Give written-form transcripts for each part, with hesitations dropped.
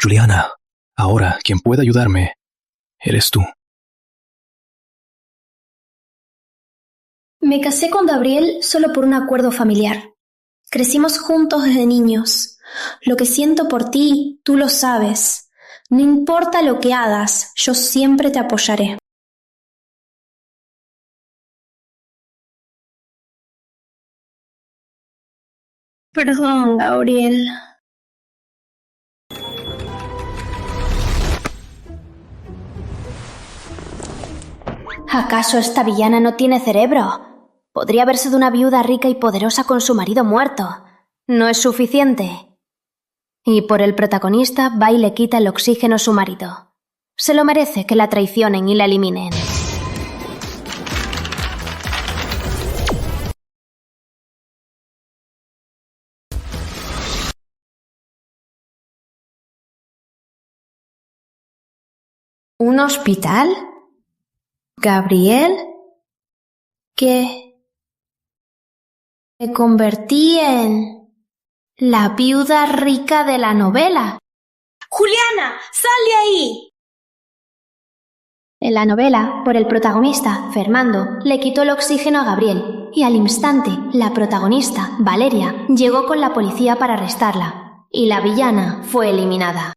Juliana, ahora quien puede ayudarme eres tú. Me casé con Gabriel solo por un acuerdo familiar. Crecimos juntos desde niños. Lo que siento por ti, tú lo sabes. No importa lo que hagas, yo siempre te apoyaré. Perdón, Gabriel. ¿Acaso esta villana no tiene cerebro? Podría haber sido una viuda rica y poderosa con su marido muerto. ¿No es suficiente? Y por el protagonista va y le quita el oxígeno a su marido. Se lo merece que la traicionen y la eliminen. ¿Un hospital? ¿Gabriel? ¿Qué? Me convertí en la viuda rica de la novela. ¡Juliana, sal de ahí! En la novela, por el protagonista, Fernando, le quitó el oxígeno a Gabriel y al instante, la protagonista, Valeria, llegó con la policía para arrestarla y la villana fue eliminada.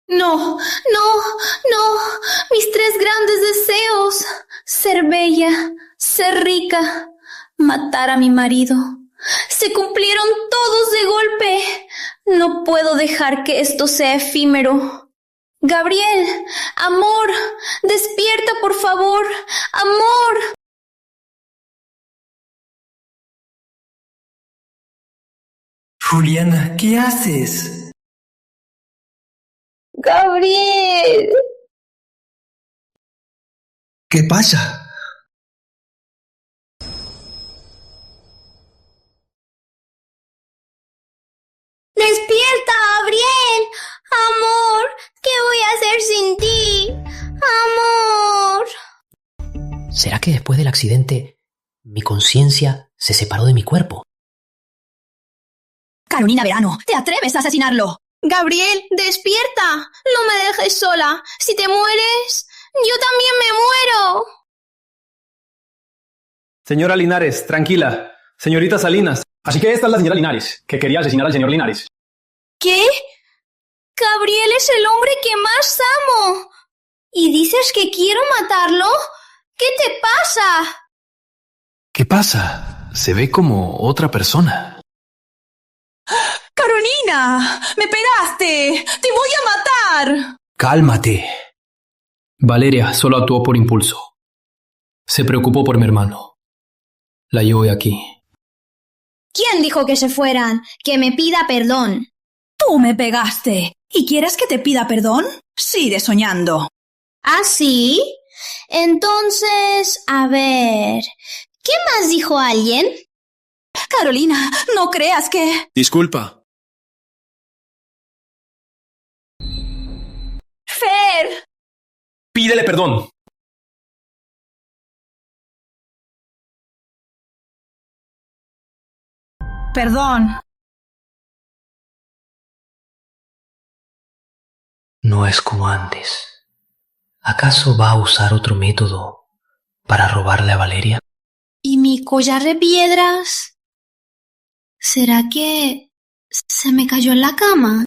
No, mis 3 grandes deseos: ser bella, ser rica, matar a mi marido. Se cumplieron todos de golpe. No puedo dejar que esto sea efímero. Gabriel, amor, despierta, por favor, amor. Juliana, ¿qué haces? Gabriel. ¿Qué pasa? ¡Despierta, Gabriel! Amor, ¿qué voy a hacer sin ti? Amor. ¿Será que después del accidente mi conciencia se separó de mi cuerpo? Carolina Verano, ¿te atreves a asesinarlo? Gabriel, despierta. No me dejes sola. Si te mueres, yo también me muero. Señora Linares, tranquila. Señorita Salinas. Así que esta es la señora Linares, que quería asesinar al señor Linares. ¿Qué? Gabriel es el hombre que más amo. ¿Y dices que quiero matarlo? ¿Qué te pasa? ¿Qué pasa? Se ve como otra persona. ¡Carolina! ¡Me pegaste! ¡Te voy a matar! Cálmate. Valeria solo actuó por impulso. Se preocupó por mi hermano. La llevo hoy aquí. ¿Quién dijo que se fueran? Que me pida perdón. ¡Tú me pegaste! ¿Y quieres que te pida perdón? Sigue soñando. ¿Ah, sí? Entonces, a ver... ¿Qué más dijo alguien? Carolina, no creas que... Disculpa. ¡Fer! Pídele perdón. Perdón. No es como antes. ¿Acaso va a usar otro método para robarle a Valeria? ¿Y mi collar de piedras? ¿Será que se me cayó en la cama?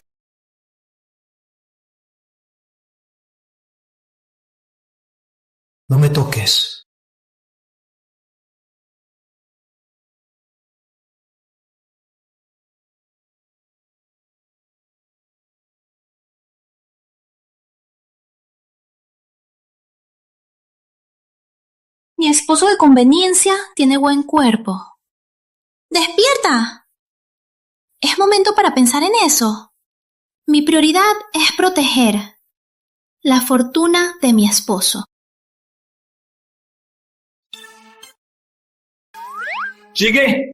No me toques. Mi esposo de conveniencia tiene buen cuerpo. ¡Despierta! Es momento para pensar en eso. Mi prioridad es proteger la fortuna de mi esposo. Llegué.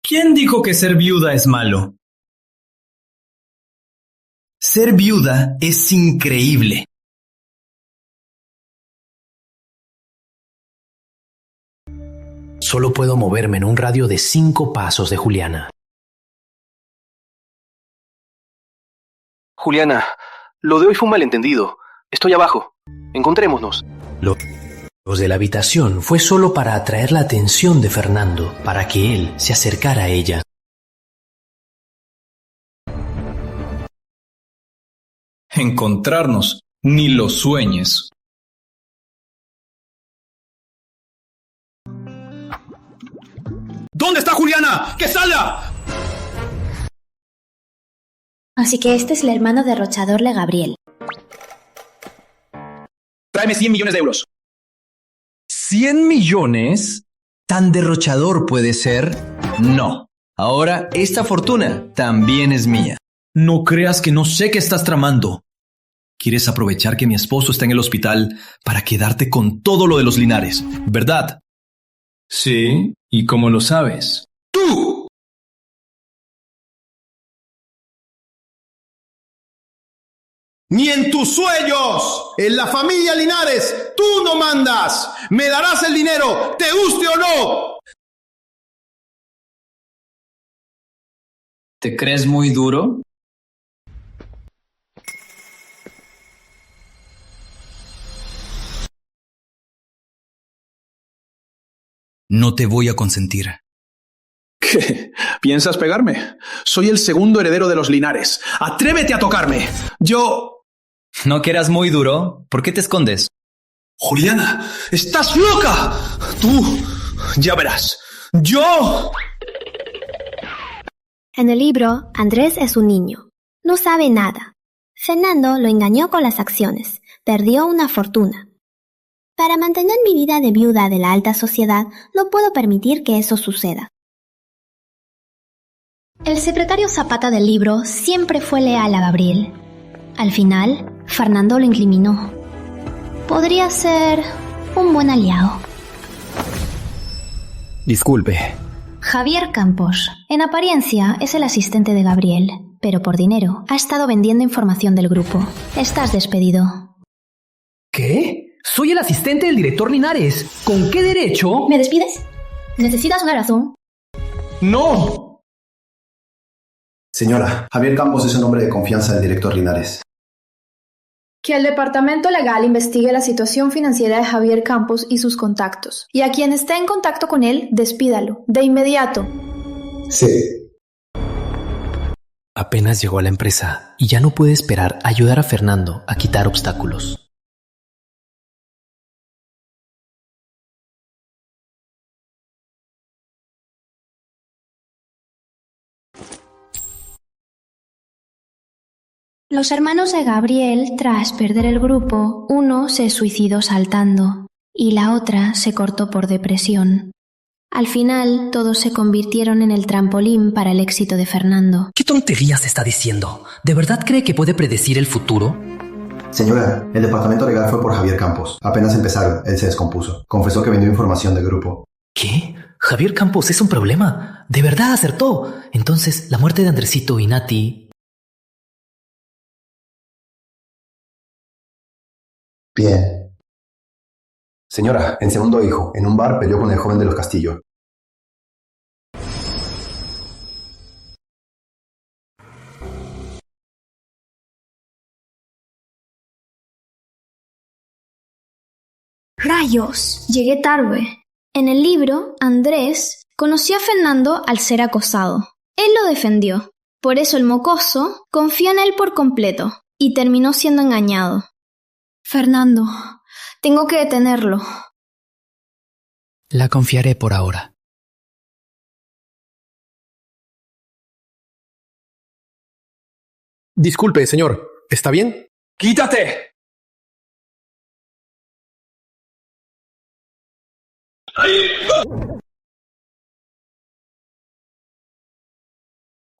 ¿Quién dijo que ser viuda es malo? Ser viuda es increíble. Solo puedo moverme en un radio de 5 pasos de Juliana. Juliana, lo de hoy fue un malentendido. Estoy abajo. Encontrémonos. Los de la habitación fue solo para atraer la atención de Fernando, para que él se acercara a ella. Encontrarnos, ni lo sueñes. ¿Dónde está Juliana? ¡Que salga! Así que este es el hermano derrochador de Gabriel. Tráeme 100 millones de euros. ¿100 millones? ¿Tan derrochador puede ser? No. Ahora esta fortuna también es mía. No creas que no sé qué estás tramando. Quieres aprovechar que mi esposo está en el hospital para quedarte con todo lo de los Linares, ¿verdad? Sí, ¿y cómo lo sabes? ¡Tú! ¡Ni en tus sueños! En la familia Linares, tú no mandas. Me darás el dinero, te guste o no. ¿Te crees muy duro? No te voy a consentir. ¿Qué? ¿Piensas pegarme? Soy el segundo heredero de los Linares. ¡Atrévete a tocarme! Yo... ¿No que eras muy duro? ¿Por qué te escondes? Juliana, ¡estás loca! Tú... ya verás. ¡Yo! En el libro, Andrés es un niño. No sabe nada. Fernando lo engañó con las acciones. Perdió una fortuna. Para mantener mi vida de viuda de la alta sociedad, no puedo permitir que eso suceda. El secretario Zapata del libro siempre fue leal a Gabriel. Al final, Fernando lo incriminó. Podría ser un buen aliado. Disculpe. Javier Campos, en apariencia, es el asistente de Gabriel, pero por dinero ha estado vendiendo información del grupo. Estás despedido. ¿Qué? Soy el asistente del director Linares. ¿Con qué derecho? ¿Me despides? ¿Necesitas una razón? ¡No! Señora, Javier Campos es un hombre de confianza del director Linares. Que el departamento legal investigue la situación financiera de Javier Campos y sus contactos. Y a quien esté en contacto con él, despídalo, de inmediato. Sí. Apenas llegó a la empresa y ya no puede esperar ayudar a Fernando a quitar obstáculos. Los hermanos de Gabriel, tras perder el grupo, uno se suicidó saltando y la otra se cortó por depresión. Al final, todos se convirtieron en el trampolín para el éxito de Fernando. ¿Qué tonterías está diciendo? ¿De verdad cree que puede predecir el futuro? Señora, el departamento legal fue por Javier Campos. Apenas empezaron, él se descompuso. Confesó que vendió información del grupo. ¿Qué? ¿Javier Campos es un problema? ¿De verdad acertó? Entonces, la muerte de Andresito y Nati... Bien. Señora, en segundo hijo, en un bar peleó con el joven de los Castillo. ¡Rayos! Llegué tarde. En el libro, Andrés conoció a Fernando al ser acosado. Él lo defendió. Por eso el mocoso confió en él por completo y terminó siendo engañado. Fernando, tengo que detenerlo. La confiaré por ahora. Disculpe, señor. ¿Está bien? ¡Quítate!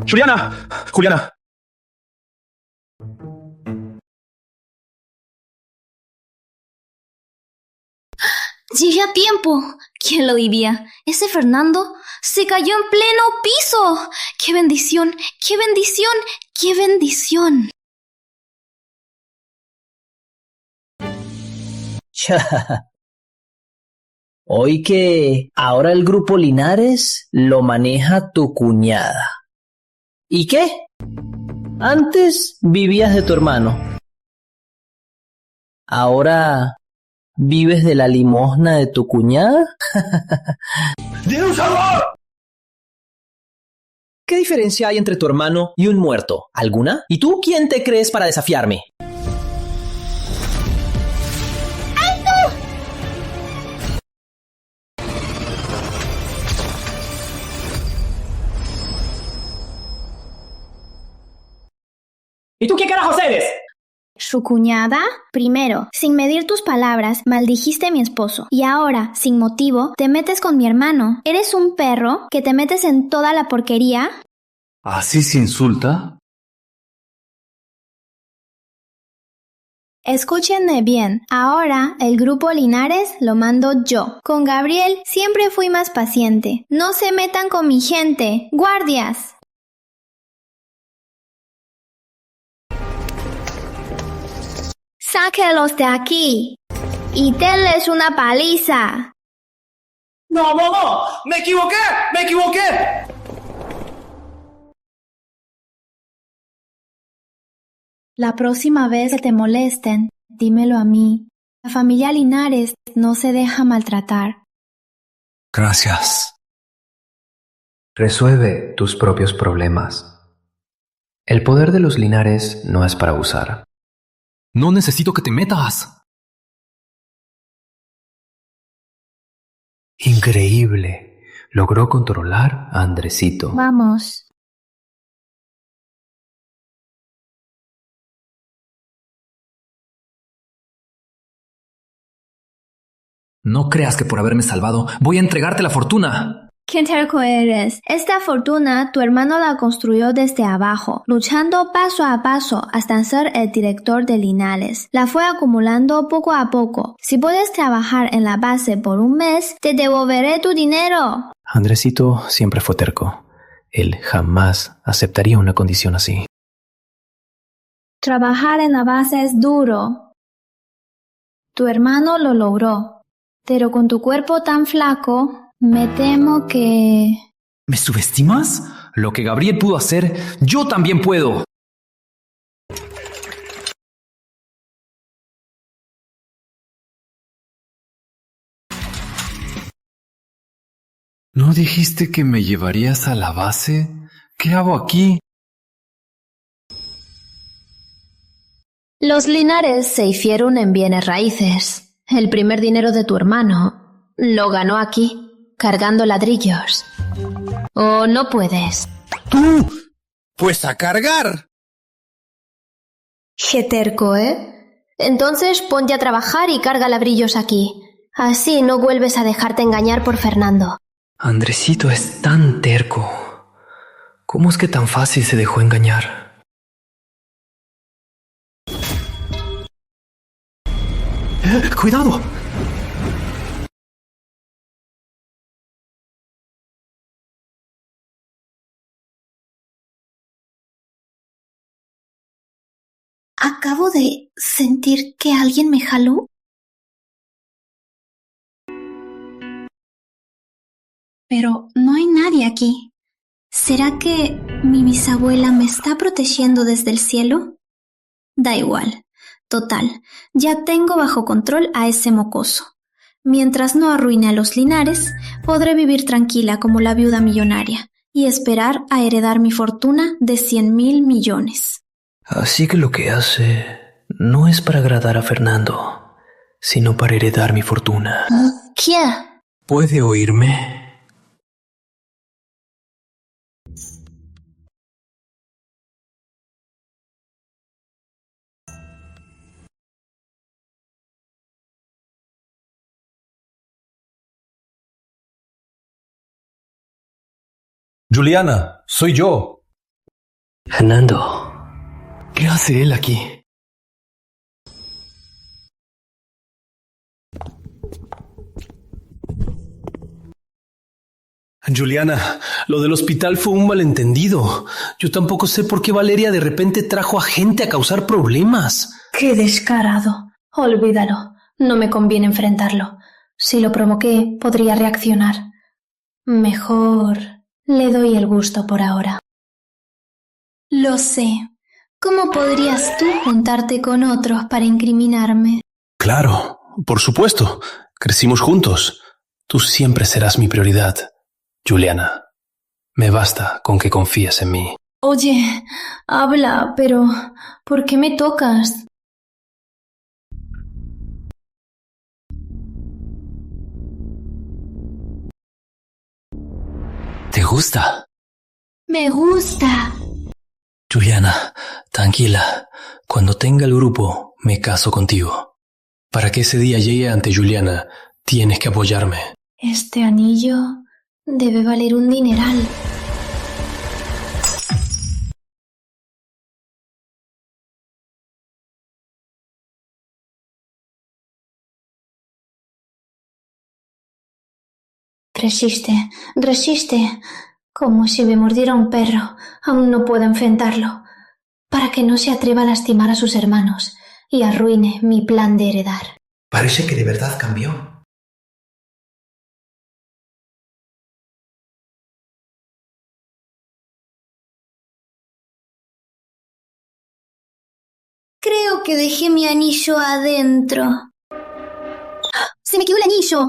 ¡Juliana! ¡Juliana! Llegué a tiempo. ¿Quién lo diría? Ese Fernando se cayó en pleno piso. ¡Qué bendición! ¡Qué bendición! ¡Qué bendición! Hoy que ahora el grupo Linares lo maneja tu cuñada. ¿Y qué? Antes vivías de tu hermano. Ahora vives de la limosna de tu cuñada. ¡Dios salvar! ¿Qué diferencia hay entre tu hermano y un muerto? ¿Alguna? ¿Y tú quién te crees para desafiarme? ¿Y tú qué carajos eres? ¿Su cuñada? Primero, sin medir tus palabras, maldijiste a mi esposo. Y ahora, sin motivo, te metes con mi hermano. ¿Eres un perro que te metes en toda la porquería? ¿Así se insulta? Escúchenme bien. Ahora, el grupo Linares lo mando yo. Con Gabriel siempre fui más paciente. No se metan con mi gente. ¡Guardias! ¡Sáquelos de aquí! ¡Y denles una paliza! ¡No! ¡Me equivoqué! La próxima vez que te molesten, dímelo a mí. La familia Linares no se deja maltratar. Gracias. Resuelve tus propios problemas. El poder de los Linares no es para abusar. No necesito que te metas. Increíble. Logró controlar a Andresito. Vamos. No creas que por haberme salvado voy a entregarte la fortuna. ¿Qué terco eres? Esta fortuna tu hermano la construyó desde abajo, luchando paso a paso hasta ser el director de Linares. La fue acumulando poco a poco. Si puedes trabajar en la base por un mes, te devolveré tu dinero. Andresito siempre fue terco. Él jamás aceptaría una condición así. Trabajar en la base es duro. Tu hermano lo logró, pero con tu cuerpo tan flaco, me temo que... ¿Me subestimas? Lo que Gabriel pudo hacer, yo también puedo. ¿No dijiste que me llevarías a la base? ¿Qué hago aquí? Los Linares se hicieron en bienes raíces. El primer dinero de tu hermano lo ganó aquí, cargando ladrillos. ¿O no puedes? ¡Tú! ¡Pues a cargar! ¡Qué terco, ¿eh? Entonces ponte a trabajar y carga ladrillos aquí. Así no vuelves a dejarte engañar por Fernando. Andresito es tan terco. ¿Cómo es que tan fácil se dejó engañar? ¡Cuidado! Acabo de sentir que alguien me jaló. Pero no hay nadie aquí. ¿Será que mi bisabuela me está protegiendo desde el cielo? Da igual. Total, ya tengo bajo control a ese mocoso. Mientras no arruine a los Linares, podré vivir tranquila como la viuda millonaria y esperar a heredar mi fortuna de 100.000 millones. Así que lo que hace no es para agradar a Fernando, sino para heredar mi fortuna. ¿Qué? ¿Puede oírme? Juliana, soy yo. Fernando. ¿Qué hace él aquí? Juliana, lo del hospital fue un malentendido. Yo tampoco sé por qué Valeria de repente trajo a gente a causar problemas. ¡Qué descarado! Olvídalo. No me conviene enfrentarlo. Si lo provoqué, podría reaccionar. Mejor le doy el gusto por ahora. Lo sé. ¿Cómo podrías tú juntarte con otros para incriminarme? Claro, por supuesto. Crecimos juntos. Tú siempre serás mi prioridad, Juliana. Me basta con que confíes en mí. Oye, habla, pero ¿por qué me tocas? ¿Te gusta? Me gusta. Juliana, tranquila. Cuando tenga el grupo, me caso contigo. Para que ese día llegue ante Juliana, tienes que apoyarme. Este anillo debe valer un dineral. Resiste, resiste. Como si me mordiera un perro. Aún no puedo enfrentarlo. Para que no se atreva a lastimar a sus hermanos y arruine mi plan de heredar. Parece que de verdad cambió. Creo que dejé mi anillo adentro. ¡Se me quedó el anillo!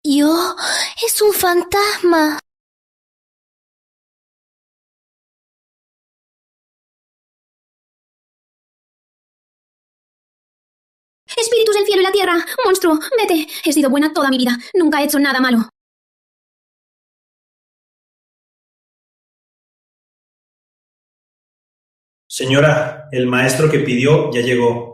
¡Yo! ¡Es un fantasma! Espíritus del cielo y la tierra, monstruo, vete. He sido buena toda mi vida, nunca he hecho nada malo. Señora, el maestro que pidió ya llegó.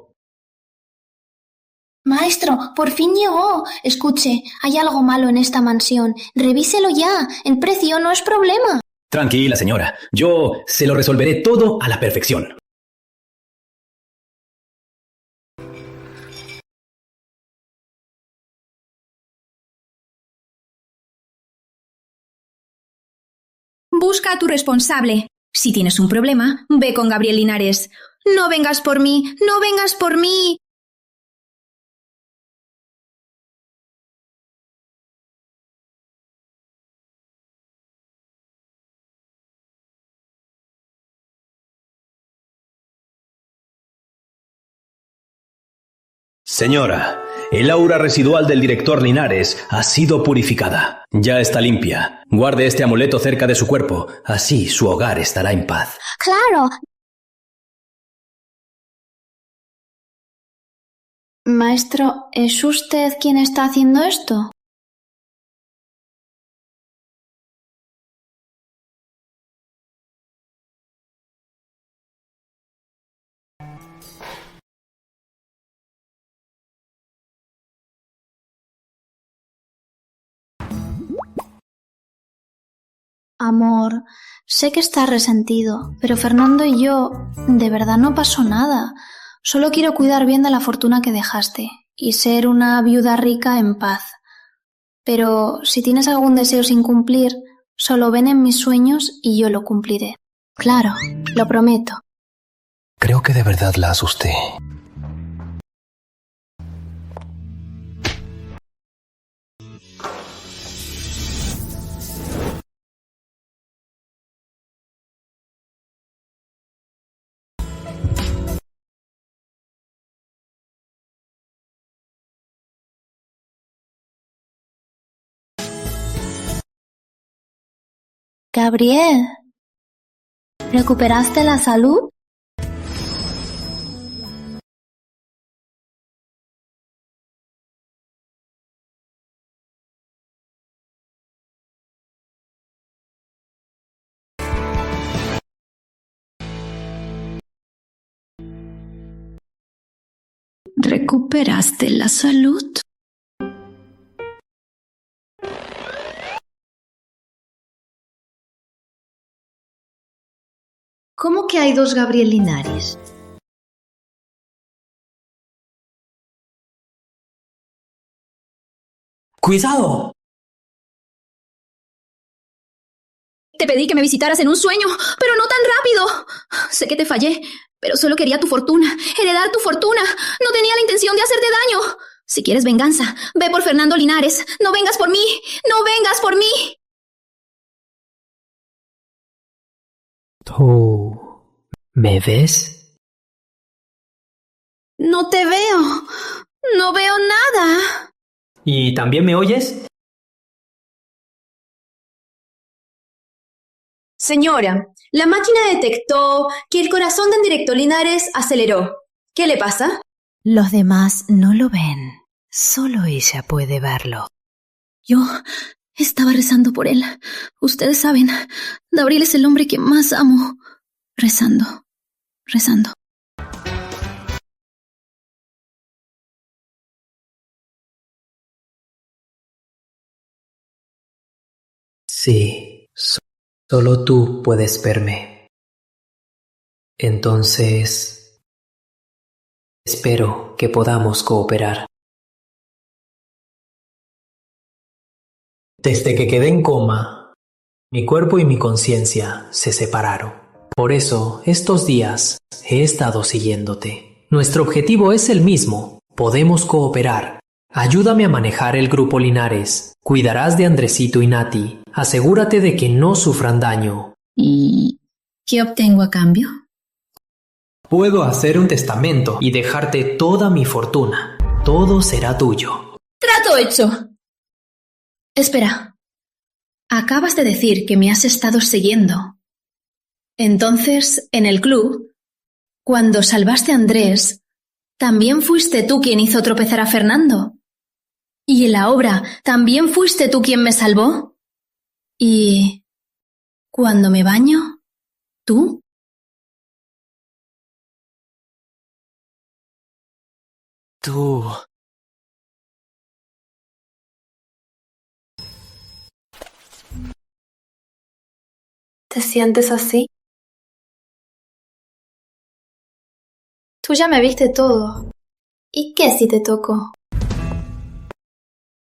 Maestro, por fin llegó. Escuche, hay algo malo en esta mansión. Revíselo ya. El precio no es problema. Tranquila, señora. Yo se lo resolveré todo a la perfección. Busca a tu responsable. Si tienes un problema, ve con Gabriel Linares. No vengas por mí, no vengas por mí. Señora, el aura residual del director Linares ha sido purificada. Ya está limpia. Guarde este amuleto cerca de su cuerpo. Así su hogar estará en paz. ¡Claro! Maestro, ¿es usted quien está haciendo esto? Amor, sé que estás resentido, pero Fernando y yo, de verdad no pasó nada. Solo quiero cuidar bien de la fortuna que dejaste y ser una viuda rica en paz. Pero si tienes algún deseo sin cumplir, solo ven en mis sueños y yo lo cumpliré. Claro, lo prometo. Creo que de verdad la asusté. Gabriel, ¿recuperaste la salud? ¿Recuperaste la salud? ¿Cómo que hay dos Gabriel Linares? ¡Cuidado! Te pedí que me visitaras en un sueño, pero no tan rápido. Sé que te fallé, pero solo quería tu fortuna, heredar tu fortuna. No tenía la intención de hacerte daño. Si quieres venganza, ve por Fernando Linares. No vengas por mí, no vengas por mí. ¿Tú me ves? No te veo. No veo nada. ¿Y también me oyes? Señora, la máquina detectó que el corazón del director Linares aceleró. ¿Qué le pasa? Los demás no lo ven. Solo ella puede verlo. Yo estaba rezando por él. Ustedes saben, Gabriel es el hombre que más amo. Rezando. Sí, solo tú puedes verme. Entonces, espero que podamos cooperar. Desde que quedé en coma, mi cuerpo y mi conciencia se separaron. Por eso, estos días he estado siguiéndote. Nuestro objetivo es el mismo. Podemos cooperar. Ayúdame a manejar el grupo Linares. Cuidarás de Andresito y Nati. Asegúrate de que no sufran daño. ¿Y qué obtengo a cambio? Puedo hacer un testamento Y dejarte toda mi fortuna. Todo será tuyo. ¡Trato hecho! Espera. Acabas de decir que me has estado siguiendo. Entonces, en el club, cuando salvaste a Andrés, ¿también fuiste tú quien hizo tropezar a Fernando? ¿Y en la obra también fuiste tú quien me salvó? ¿Y cuando me baño, tú? Tú... ¿Te sientes así? Tú ya me viste todo. ¿Y qué si te toco?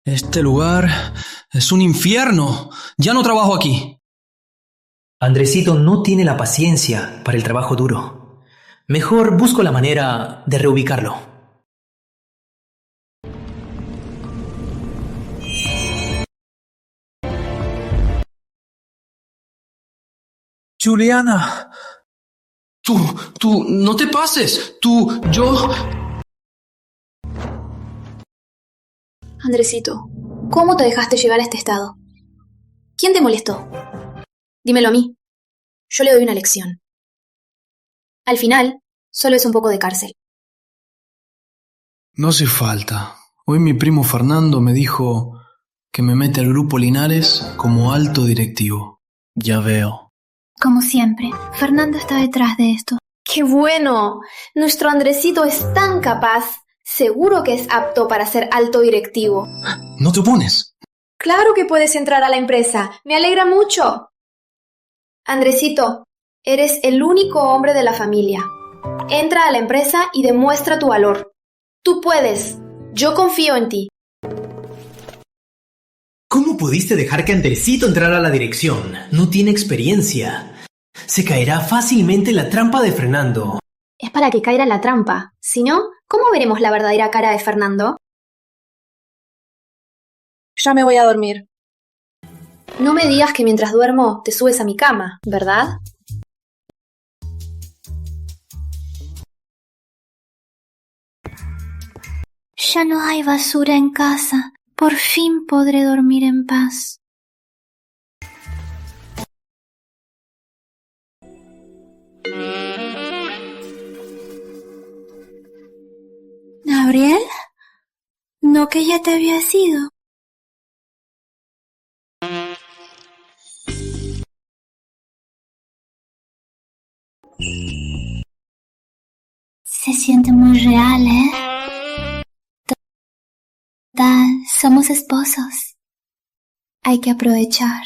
Este lugar es un infierno. Ya no trabajo aquí. Andresito no tiene la paciencia para el trabajo duro. Mejor busco la manera de reubicarlo. Juliana. Tú, no te pases. Yo... Andresito, ¿cómo te dejaste llevar a este estado? ¿Quién te molestó? Dímelo a mí. Yo le doy una lección. Al final, solo es un poco de cárcel. No hace falta. Hoy mi primo Fernando me dijo que me mete al grupo Linares como alto directivo. Ya veo. Como siempre, Fernando está detrás de esto. ¡Qué bueno! Nuestro Andresito es tan capaz. Seguro que es apto para ser alto directivo. ¿No te opones? ¡Claro que puedes entrar a la empresa! ¡Me alegra mucho! Andresito, eres el único hombre de la familia. Entra a la empresa y demuestra tu valor. Tú puedes. Yo confío en ti. ¿Cómo pudiste dejar que Andresito entrara a la dirección? No tiene experiencia. Se caerá fácilmente en la trampa de Fernando. Es para que caiga en la trampa. Si no, ¿cómo veremos la verdadera cara de Fernando? Ya me voy a dormir. No me digas que mientras duermo te subes a mi cama, ¿verdad? Ya no hay basura en casa. Por fin podré dormir en paz. ¿Gabriel? ¿No que ya te habías ido? Se siente muy real, ¿eh? Total, somos esposos. Hay que aprovechar.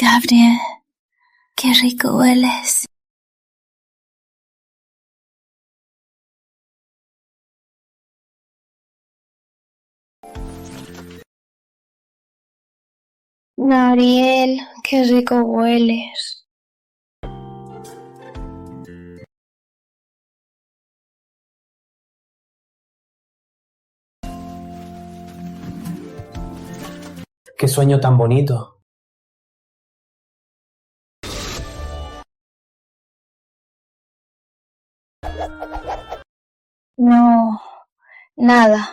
Gabriel, qué rico hueles. Gabriel, qué rico hueles. Qué sueño tan bonito. No, nada.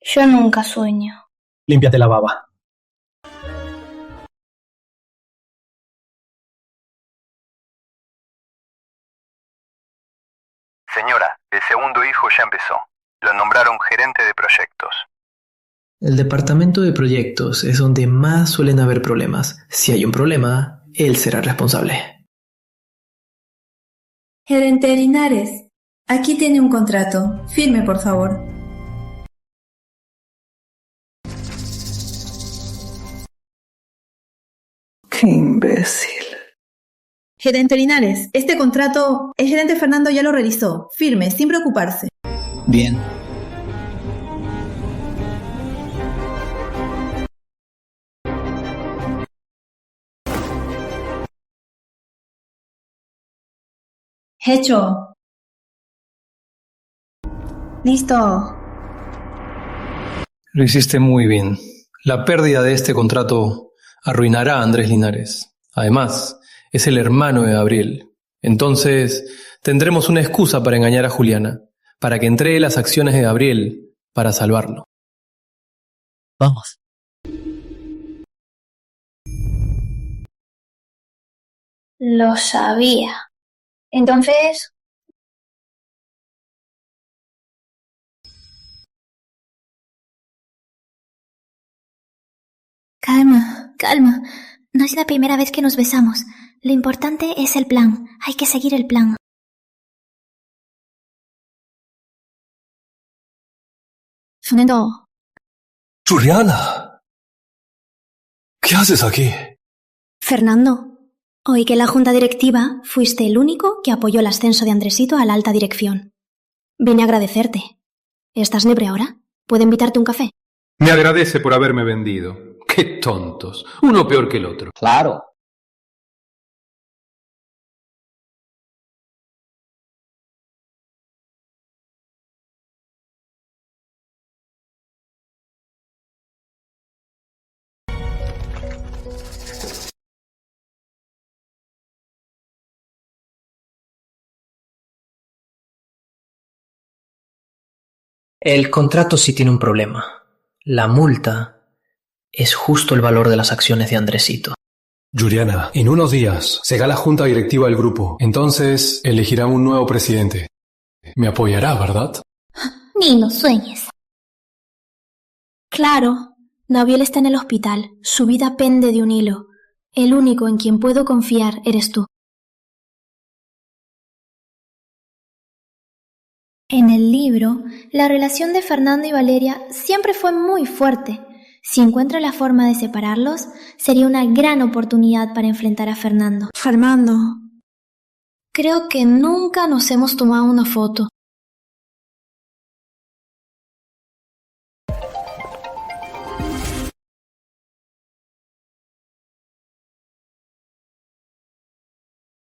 Yo nunca sueño. Límpiate la baba. Señora, el segundo hijo ya empezó. Lo nombraron gerente de proyectos. El departamento de proyectos es donde más suelen haber problemas. Si hay un problema, él será responsable. Gerente Linares, aquí tiene un contrato. Firme, por favor. ¡Qué imbécil! Gerente Linares, este contrato, el gerente Fernando ya lo realizó. Firme, sin preocuparse. Bien. Hecho. Listo. Lo hiciste muy bien. La pérdida de este contrato arruinará a Andrés Linares. Además, es el hermano de Gabriel. Entonces, tendremos una excusa para engañar a Juliana, para que entregue las acciones de Gabriel para salvarlo. Vamos. Lo sabía. Entonces... Calma, calma. No es la primera vez que nos besamos. Lo importante es el plan. Hay que seguir el plan. Fernando. Juliana. ¿Qué haces aquí? Fernando, oí que en la junta directiva fuiste el único que apoyó el ascenso de Andresito a la alta dirección. Vine a agradecerte. ¿Estás libre ahora? ¿Puedo invitarte un café? Me agradece por haberme vendido. ¡Qué tontos! Uno peor que el otro. Claro. El contrato sí tiene un problema. La multa es justo el valor de las acciones de Andresito. Juliana, en unos días será la junta directiva del grupo. Entonces elegirán un nuevo presidente. Me apoyará, ¿verdad? Ni lo sueñes. Claro, Gabriel está en el hospital. Su vida pende de un hilo. El único en quien puedo confiar eres tú. En el libro, la relación de Fernando y Valeria siempre fue muy fuerte. Si encuentro la forma de separarlos, sería una gran oportunidad para enfrentar a Fernando. Fernando. Creo que nunca nos hemos tomado una foto.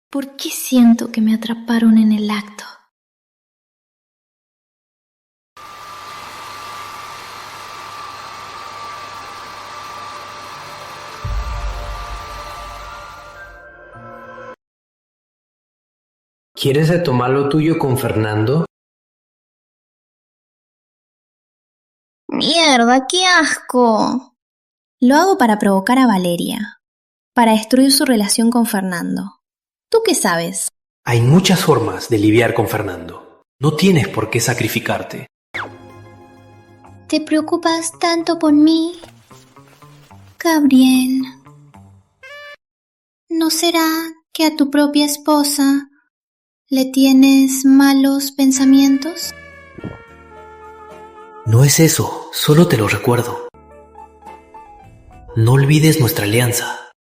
¿Por qué siento que me atraparon en el acto? ¿Quieres retomar lo tuyo con Fernando? ¡Mierda, qué asco! Lo hago para provocar a Valeria, para destruir su relación con Fernando. ¿Tú qué sabes? Hay muchas formas de lidiar con Fernando. No tienes por qué sacrificarte. ¿Te preocupas tanto por mí, Gabriel? ¿No será que a tu propia esposa le tienes malos pensamientos? No es eso, solo te lo recuerdo. No olvides nuestra alianza.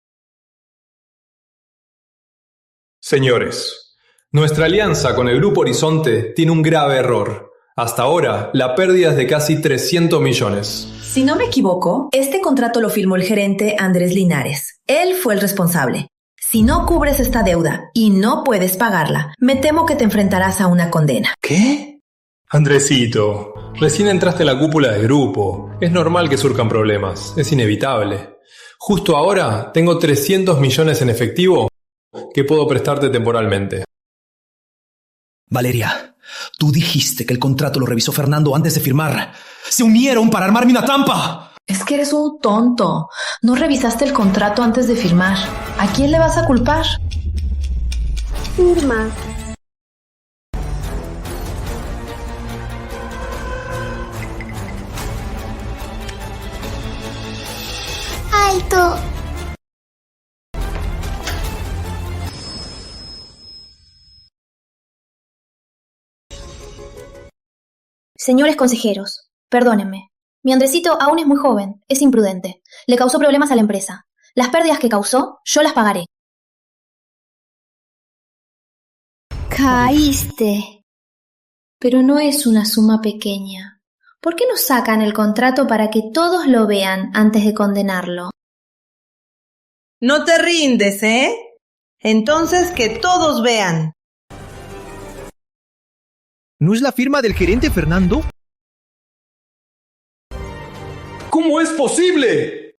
Señores, nuestra alianza con el Grupo Horizonte tiene un grave error. Hasta ahora, la pérdida es de casi 300 millones. Si no me equivoco, este contrato lo firmó el gerente Andrés Linares. Él fue el responsable. Si no cubres esta deuda y no puedes pagarla, me temo que te enfrentarás a una condena. ¿Qué? Andresito, recién entraste a la cúpula del grupo. Es normal que surjan problemas, es inevitable. Justo ahora tengo 300 millones en efectivo que puedo prestarte temporalmente. Valeria, tú dijiste que el contrato lo revisó Fernando antes de firmar. ¡Se unieron para armarme una trampa! Es que eres un tonto. No revisaste el contrato antes de firmar. ¿A quién le vas a culpar? Firma. ¡Alto! Señores consejeros, perdónenme. Mi Andresito aún es muy joven, es imprudente. Le causó problemas a la empresa. Las pérdidas que causó, yo las pagaré. Caíste. Pero no es una suma pequeña. ¿Por qué no sacan el contrato para que todos lo vean antes de condenarlo? No te rindes, ¿eh? Entonces que todos vean. ¿No es la firma del gerente Fernando? ¿Cómo es posible?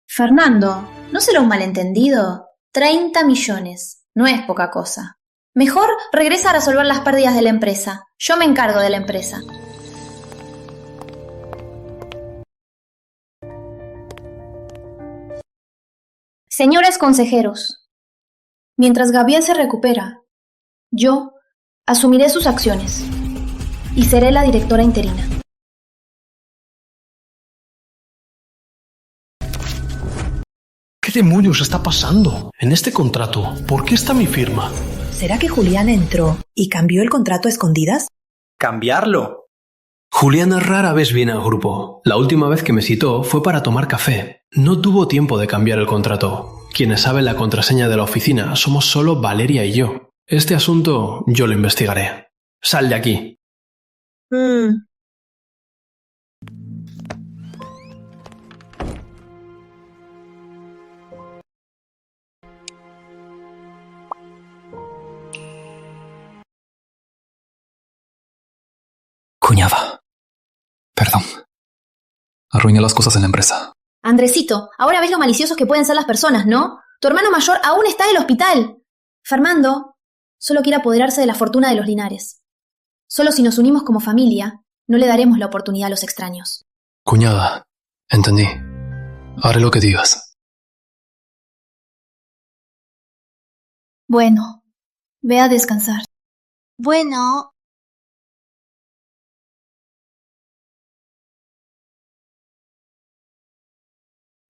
Fernando, ¿no será un malentendido? 30 millones. No es poca cosa. Mejor regresa a resolver las pérdidas de la empresa. Yo me encargo de la empresa. Señores consejeros, mientras Gabriel se recupera, yo asumiré sus acciones y seré la directora interina. ¿Qué demonios está pasando? En este contrato, ¿por qué está mi firma? ¿Será que Juliana entró y cambió el contrato a escondidas? ¿Cambiarlo? Juliana rara vez viene al grupo. La última vez que me citó fue para tomar café. No tuvo tiempo de cambiar el contrato. Quienes saben la contraseña de la oficina somos solo Valeria y yo. Este asunto yo lo investigaré. Sal de aquí. Cuñada. Perdón. Arruiné las cosas en la empresa. Andresito, ahora ves lo maliciosos que pueden ser las personas, ¿no? Tu hermano mayor aún está en el hospital. Fernando solo quiere apoderarse de la fortuna de los Linares. Solo si nos unimos como familia, no le daremos la oportunidad a los extraños. Cuñada, entendí. Haré lo que digas. Bueno, ve a descansar. Bueno.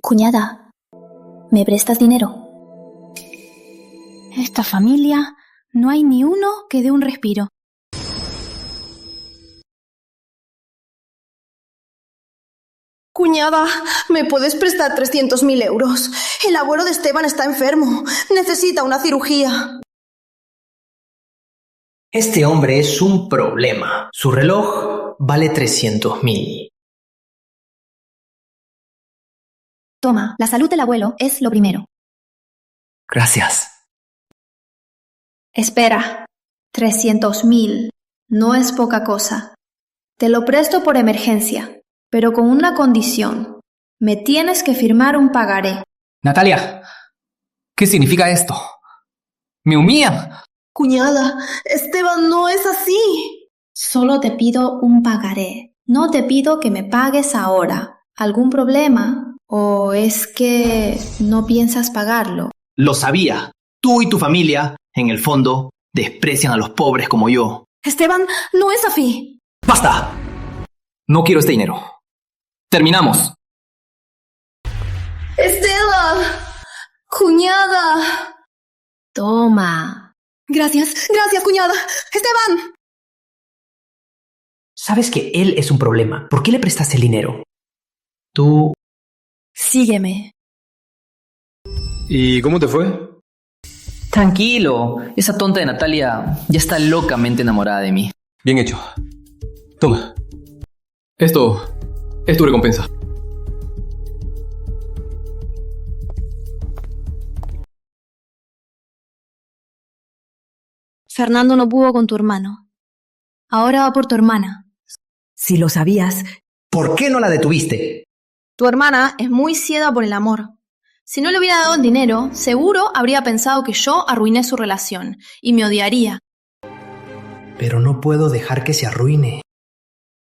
Cuñada, ¿me prestas dinero? Esta familia, no hay ni uno que dé un respiro. Cuñada, ¿me puedes prestar 300.000 euros? El abuelo de Esteban está enfermo. Necesita una cirugía. Este hombre es un problema. Su reloj vale 300.000. Toma, la salud del abuelo es lo primero. Gracias. Espera, 300.000. No es poca cosa. Te lo presto por emergencia, pero con una condición. Me tienes que firmar un pagaré. Natalia, ¿qué significa esto? ¡Me humillan! Cuñada, Esteban no es así. Solo te pido un pagaré. No te pido que me pagues ahora. ¿Algún problema? ¿O es que no piensas pagarlo? Lo sabía. Tú y tu familia, en el fondo, desprecian a los pobres como yo. Esteban no es así. ¡Basta! No quiero este dinero. Terminamos. Esteban. Cuñada. Toma. Gracias, cuñada. Esteban. Sabes que él es un problema. ¿Por qué le prestas el dinero? Tú... Sígueme. ¿Y cómo te fue? Tranquilo, esa tonta de Natalia ya está locamente enamorada de mí. Bien hecho. Toma. Esto es tu recompensa. Fernando no pudo con tu hermano. Ahora va por tu hermana. Si lo sabías, ¿por qué no la detuviste? Tu hermana es muy ciega por el amor. Si no le hubiera dado el dinero, seguro habría pensado que yo arruiné su relación y me odiaría. Pero no puedo dejar que se arruine.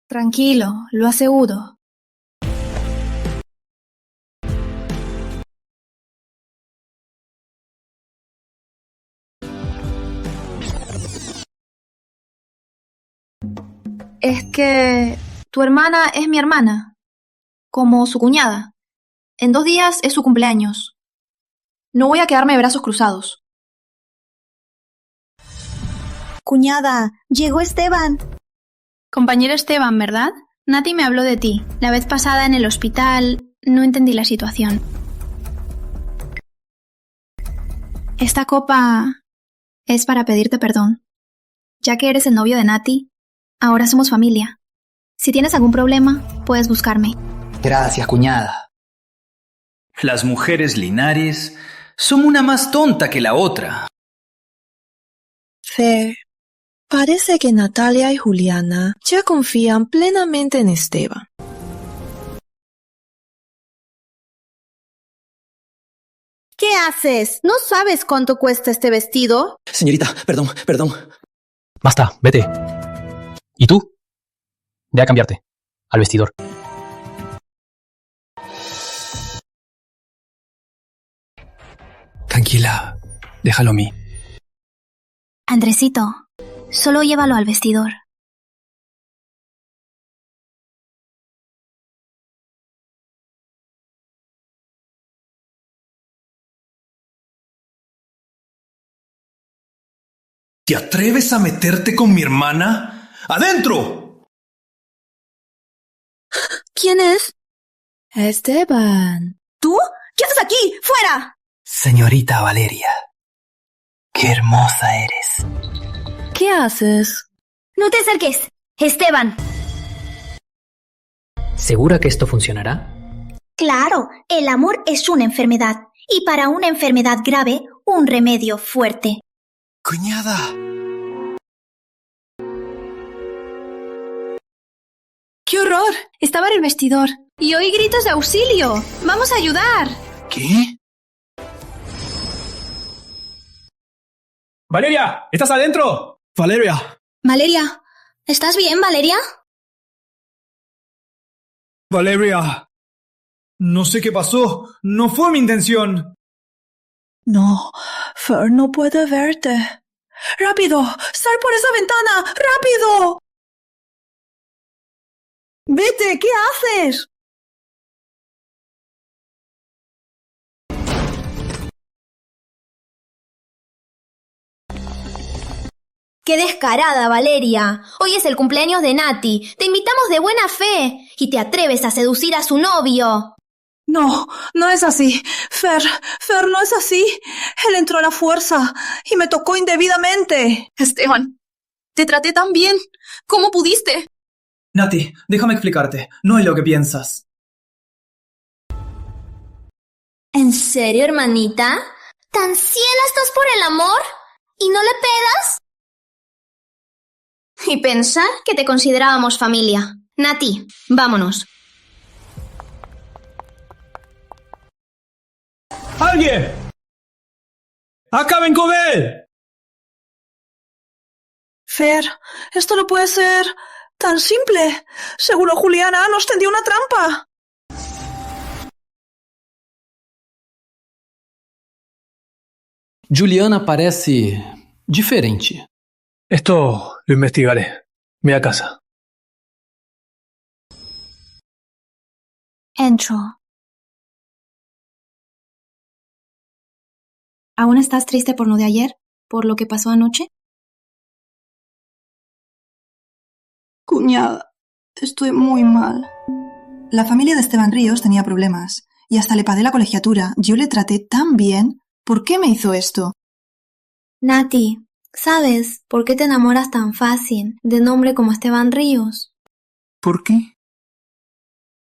Tranquilo, lo aseguro. Es que tu hermana es mi hermana, como su cuñada. En 2 días es su cumpleaños. No voy a quedarme de brazos cruzados. Cuñada, llegó Esteban. Compañero Esteban, ¿verdad? Nati me habló de ti. La vez pasada en el hospital no entendí la situación. Esta copa es para pedirte perdón. Ya que eres el novio de Nati, ahora somos familia. Si tienes algún problema, puedes buscarme. Gracias, cuñada. Las mujeres Linares son una más tonta que la otra. Fer, parece que Natalia y Juliana ya confían plenamente en Esteban. ¿Qué haces? ¿No sabes cuánto cuesta este vestido? Señorita, perdón. Basta, vete. ¿Y tú? Ve a cambiarte. Al vestidor. Tranquila, déjalo a mí. Andresito, solo llévalo al vestidor. ¿Te atreves a meterte con mi hermana? ¡Adentro! ¿Quién es? Esteban. ¿Tú? ¿Qué haces aquí? ¡Fuera! Señorita Valeria, qué hermosa eres. ¿Qué haces? ¡No te acerques! ¡Esteban! ¿Segura que esto funcionará? Claro, el amor es una enfermedad. Y para una enfermedad grave, un remedio fuerte. ¡Cuñada! ¡Qué horror! Estaba en el vestidor. Y oí gritos de auxilio. ¡Vamos a ayudar! ¿Qué? ¡Valeria! ¿Estás adentro? ¡Valeria! Valeria, ¿estás bien, Valeria? ¡Valeria! No sé qué pasó. No fue mi intención. No, Fer no puede verte. ¡Rápido! ¡Sal por esa ventana! ¡Rápido! ¡Vete! ¿Qué haces? ¡Qué descarada, Valeria! Hoy es el cumpleaños de Nati. Te invitamos de buena fe. Y te atreves a seducir a su novio. No, no es así. Fer, no es así. Él entró a la fuerza y me tocó indebidamente. Esteban, te traté tan bien. ¿Cómo pudiste? Nati, déjame explicarte. No es lo que piensas. ¿En serio, hermanita? ¿Tan ciega estás por el amor? ¿Y no le pegas? Y pensar que te considerábamos familia. Nati, vámonos. ¡Alguien! ¡Acaben con él! Fer, esto no puede ser tan simple. Seguro Juliana nos tendió una trampa. Juliana parece diferente. Esto lo investigaré. Ve a casa. Entro. ¿Aún estás triste por lo de ayer? ¿Por lo que pasó anoche? Cuñada, estoy muy mal. La familia de Esteban Ríos tenía problemas y hasta le pagué la colegiatura. Yo le traté tan bien. ¿Por qué me hizo esto? Nati, ¿sabes por qué te enamoras tan fácil de un hombre como Esteban Ríos? ¿Por qué?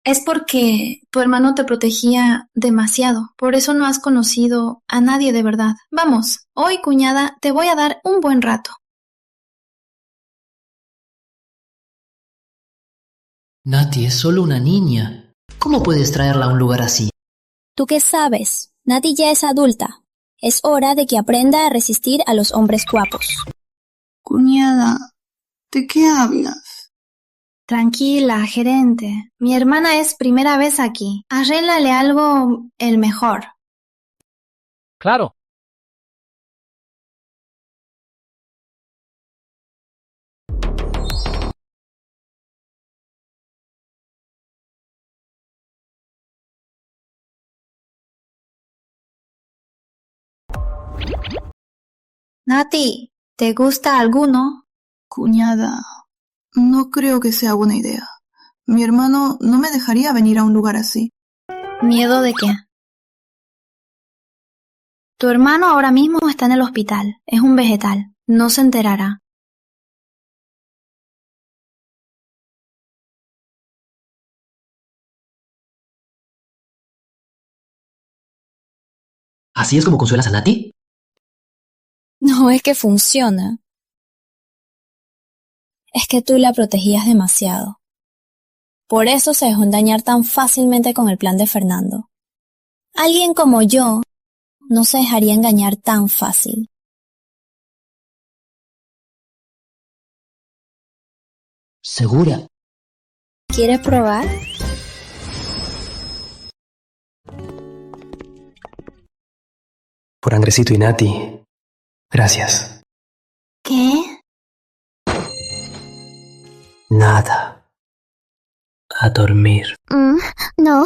Es porque tu hermano te protegía demasiado. Por eso no has conocido a nadie de verdad. Vamos, hoy, cuñada, te voy a dar un buen rato. Nati es solo una niña. ¿Cómo puedes traerla a un lugar así? ¿Tú qué sabes? Nati ya es adulta. Es hora de que aprenda a resistir a los hombres guapos. Cuñada, ¿de qué hablas? Tranquila, gerente. Mi hermana es primera vez aquí. Arréglale algo el mejor. Claro. Nati, ¿te gusta alguno? Cuñada, no creo que sea buena idea. Mi hermano no me dejaría venir a un lugar así. ¿Miedo de qué? Tu hermano ahora mismo está en el hospital. Es un vegetal. No se enterará. ¿Así es como consuelas a Nati? No es que funciona. Es que tú la protegías demasiado. Por eso se dejó engañar tan fácilmente con el plan de Fernando. Alguien como yo no se dejaría engañar tan fácil. ¿Segura? ¿Quieres probar? Por Andresito y Nati, gracias. ¿Qué? Nada. A dormir. No.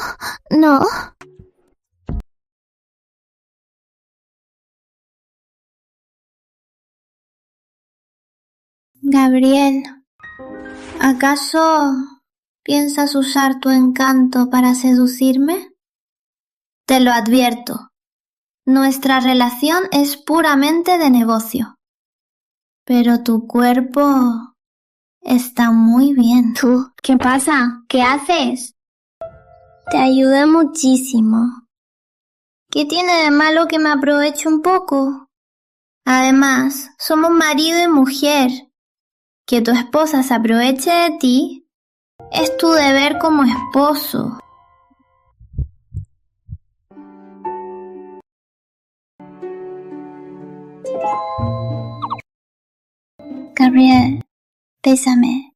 Gabriel, ¿acaso piensas usar tu encanto para seducirme? Te lo advierto. Nuestra relación es puramente de negocio. Pero tu cuerpo está muy bien. ¿Tú? ¿Qué pasa? ¿Qué haces? Te ayuda muchísimo. ¿Qué tiene de malo que me aproveche un poco? Además, somos marido y mujer. Que tu esposa se aproveche de ti es tu deber como esposo. Gabriel, bésame.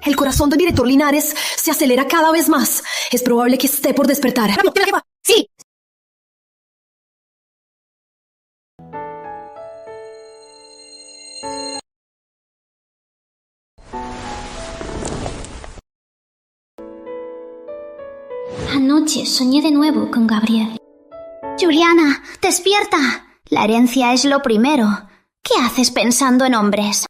El corazón del director Linares se acelera cada vez más. Es probable que esté por despertar. ¡Sí! Anoche soñé de nuevo con Gabriel. Juliana, despierta. La herencia es lo primero. ¿Qué haces pensando en hombres?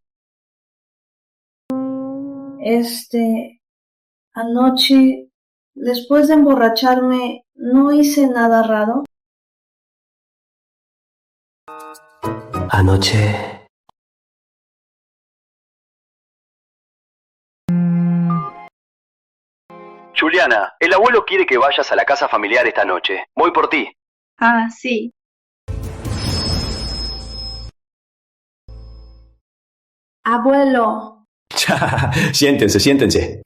Anoche, después de emborracharme, ¿no hice nada raro? Anoche... Juliana, el abuelo quiere que vayas a la casa familiar esta noche. Voy por ti. Ah, sí. Abuelo. Siéntense.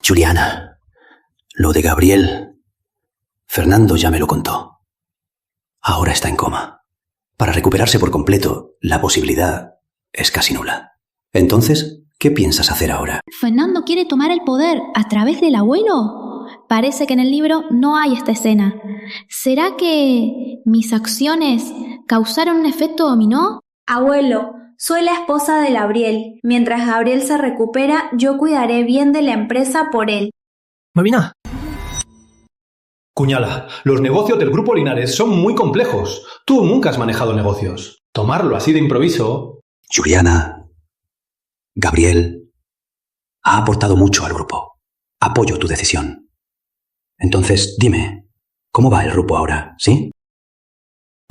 Juliana, lo de Gabriel, Fernando ya me lo contó. Ahora está en coma. Para recuperarse por completo, la posibilidad es casi nula. Entonces, ¿qué piensas hacer ahora? ¿Fernando quiere tomar el poder a través del abuelo? Parece que en el libro no hay esta escena. ¿Será que mis acciones causaron un efecto dominó? Abuelo, soy la esposa de Gabriel. Mientras Gabriel se recupera, yo cuidaré bien de la empresa por él. Malvina. Cuñala, los negocios del Grupo Linares son muy complejos. Tú nunca has manejado negocios. Tomarlo así de improviso... Juliana, Gabriel ha aportado mucho al grupo. Apoyo tu decisión. Entonces, dime, ¿cómo va el grupo ahora, sí?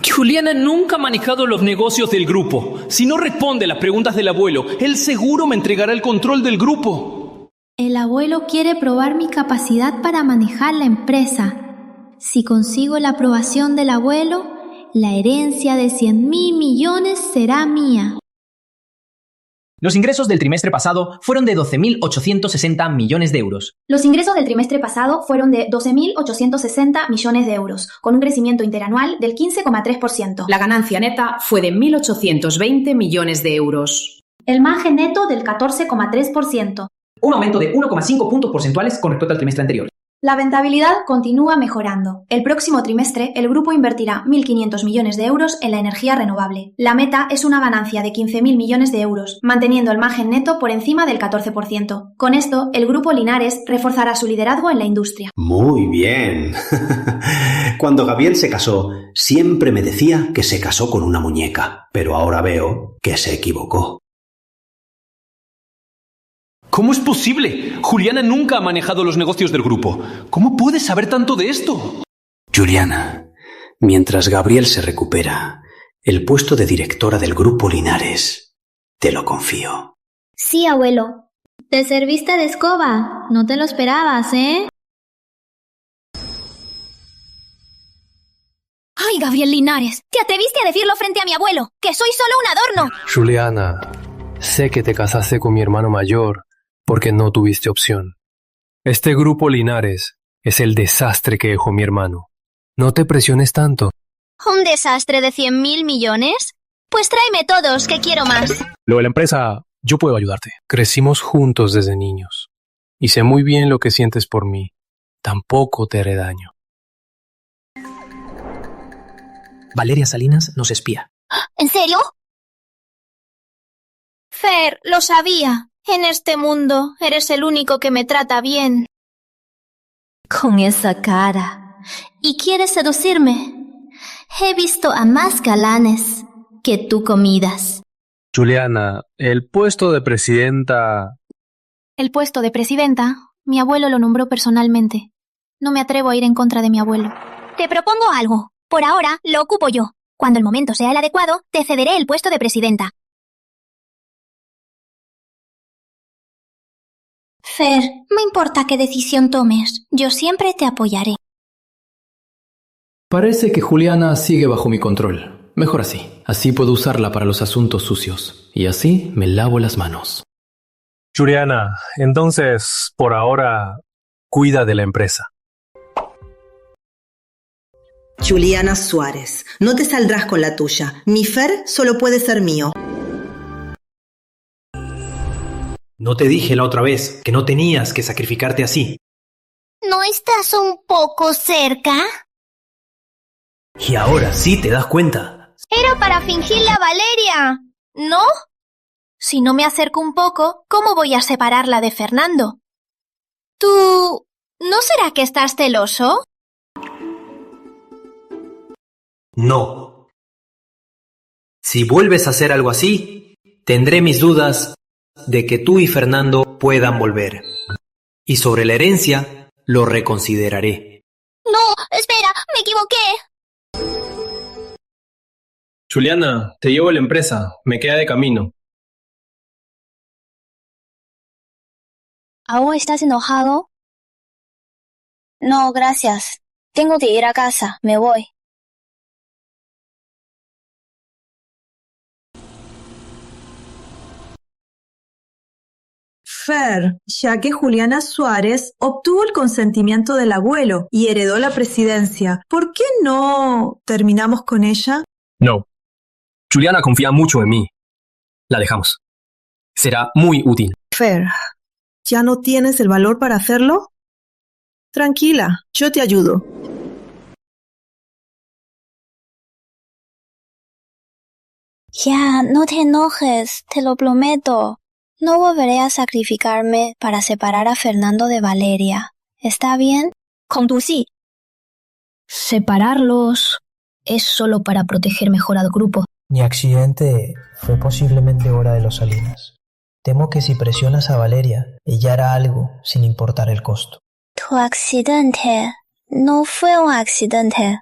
Juliana nunca ha manejado los negocios del grupo. Si no responde a las preguntas del abuelo, él seguro me entregará el control del grupo. El abuelo quiere probar mi capacidad para manejar la empresa. Si consigo la aprobación del abuelo, la herencia de 100.000 millones será mía. Los ingresos del trimestre pasado fueron de 12.860 millones de euros. Los ingresos del trimestre pasado fueron de 12.860 millones de euros, con un crecimiento interanual del 15,3%. La ganancia neta fue de 1.820 millones de euros. El margen neto del 14,3%. Un aumento de 1,5 puntos porcentuales con respecto al trimestre anterior. La rentabilidad continúa mejorando. El próximo trimestre, el grupo invertirá 1.500 millones de euros en la energía renovable. La meta es una ganancia de 15.000 millones de euros, manteniendo el margen neto por encima del 14%. Con esto, el grupo Linares reforzará su liderazgo en la industria. Muy bien. Cuando Gabriel se casó, siempre me decía que se casó con una muñeca, pero ahora veo que se equivocó. ¿Cómo es posible? Juliana nunca ha manejado los negocios del grupo. ¿Cómo puede saber tanto de esto? Juliana, mientras Gabriel se recupera, el puesto de directora del grupo Linares, te lo confío. Sí, abuelo. Te serviste de escoba. No te lo esperabas, ¿eh? ¡Ay, Gabriel Linares! ¡Te atreviste a decirlo frente a mi abuelo! ¡Que soy solo un adorno! Juliana, sé que te casaste con mi hermano mayor porque no tuviste opción. Este grupo Linares es el desastre que dejó mi hermano. No te presiones tanto. ¿Un desastre de 100.000 millones? Pues tráeme todos, que quiero más. Lo de la empresa, yo puedo ayudarte. Crecimos juntos desde niños. Y sé muy bien lo que sientes por mí. Tampoco te haré daño. Valeria Salinas nos espía. ¿En serio? Fer, lo sabía. En este mundo eres el único que me trata bien. Con esa cara. ¿Y quieres seducirme? He visto a más galanes que tú comidas. Juliana, el puesto de presidenta... El puesto de presidenta, mi abuelo lo nombró personalmente. No me atrevo a ir en contra de mi abuelo. Te propongo algo. Por ahora lo ocupo yo. Cuando el momento sea el adecuado, te cederé el puesto de presidenta. Fer, no importa qué decisión tomes, yo siempre te apoyaré. Parece que Juliana sigue bajo mi control. Mejor así. Así puedo usarla para los asuntos sucios. Y así me lavo las manos. Juliana, entonces, por ahora, cuida de la empresa. Juliana Suárez, no te saldrás con la tuya. Mi Fer solo puede ser mío. ¿No te dije la otra vez que no tenías que sacrificarte así? ¿No estás un poco cerca? Y ahora sí te das cuenta. Era para fingirle a Valeria, ¿no? Si no me acerco un poco, ¿cómo voy a separarla de Fernando? ¿Tú... ¿no será que estás celoso? No. Si vuelves a hacer algo así, tendré mis dudas de que tú y Fernando puedan volver. Y sobre la herencia, lo reconsideraré. No, espera, me equivoqué. Juliana, te llevo a la empresa. Me queda de camino. ¿Aún estás enojado? No, gracias. Tengo que ir a casa. Me voy. Fer, ya que Juliana Suárez obtuvo el consentimiento del abuelo y heredó la presidencia, ¿por qué no terminamos con ella? No. Juliana confía mucho en mí. La dejamos. Será muy útil. Fer, ¿ya no tienes el valor para hacerlo? Tranquila, yo te ayudo. Ya, no te enojes, te lo prometo. No volveré a sacrificarme para separar a Fernando de Valeria. ¿Está bien? Con tu sí. Separarlos es solo para proteger mejor al grupo. Mi accidente fue posiblemente obra de los Salinas. Temo que si presionas a Valeria, ella hará algo sin importar el costo. Tu accidente no fue un accidente.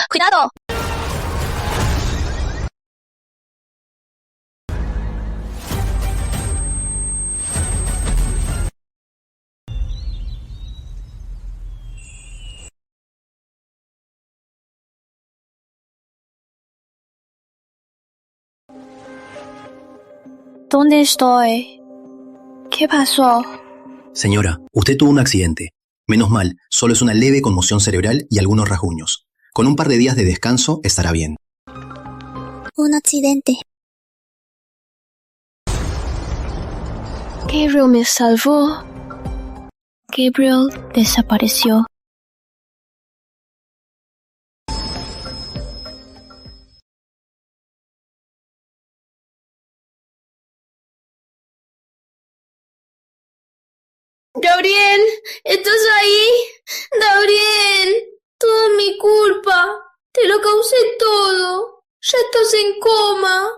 ¡Cuidado! ¿Dónde estoy? ¿Qué pasó? Señora, usted tuvo un accidente. Menos mal, solo es una leve conmoción cerebral y algunos rasguños. Con un par de días de descanso estará bien. Un accidente. Gabriel me salvó. Gabriel desapareció. Gabriel, ¿estás ahí? Gabriel, todo es mi culpa. Te lo causé todo. Ya estás en coma.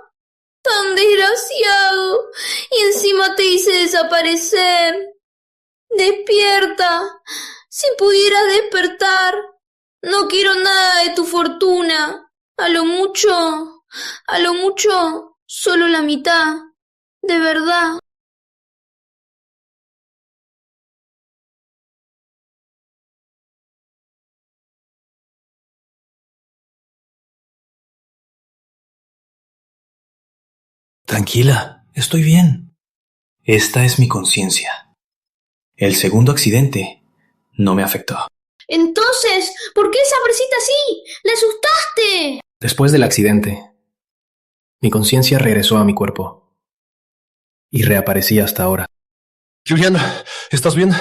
Tan desgraciado. Y encima te hice desaparecer. Despierta. Si pudieras despertar. No quiero nada de tu fortuna. A lo mucho, solo la mitad. De verdad. Tranquila, estoy bien. Esta es mi conciencia. El segundo accidente no me afectó. Entonces, ¿por qué desapareciste así? ¡Le asustaste! Después del accidente, mi conciencia regresó a mi cuerpo. Y reaparecí hasta ahora. Juliana, ¿estás bien?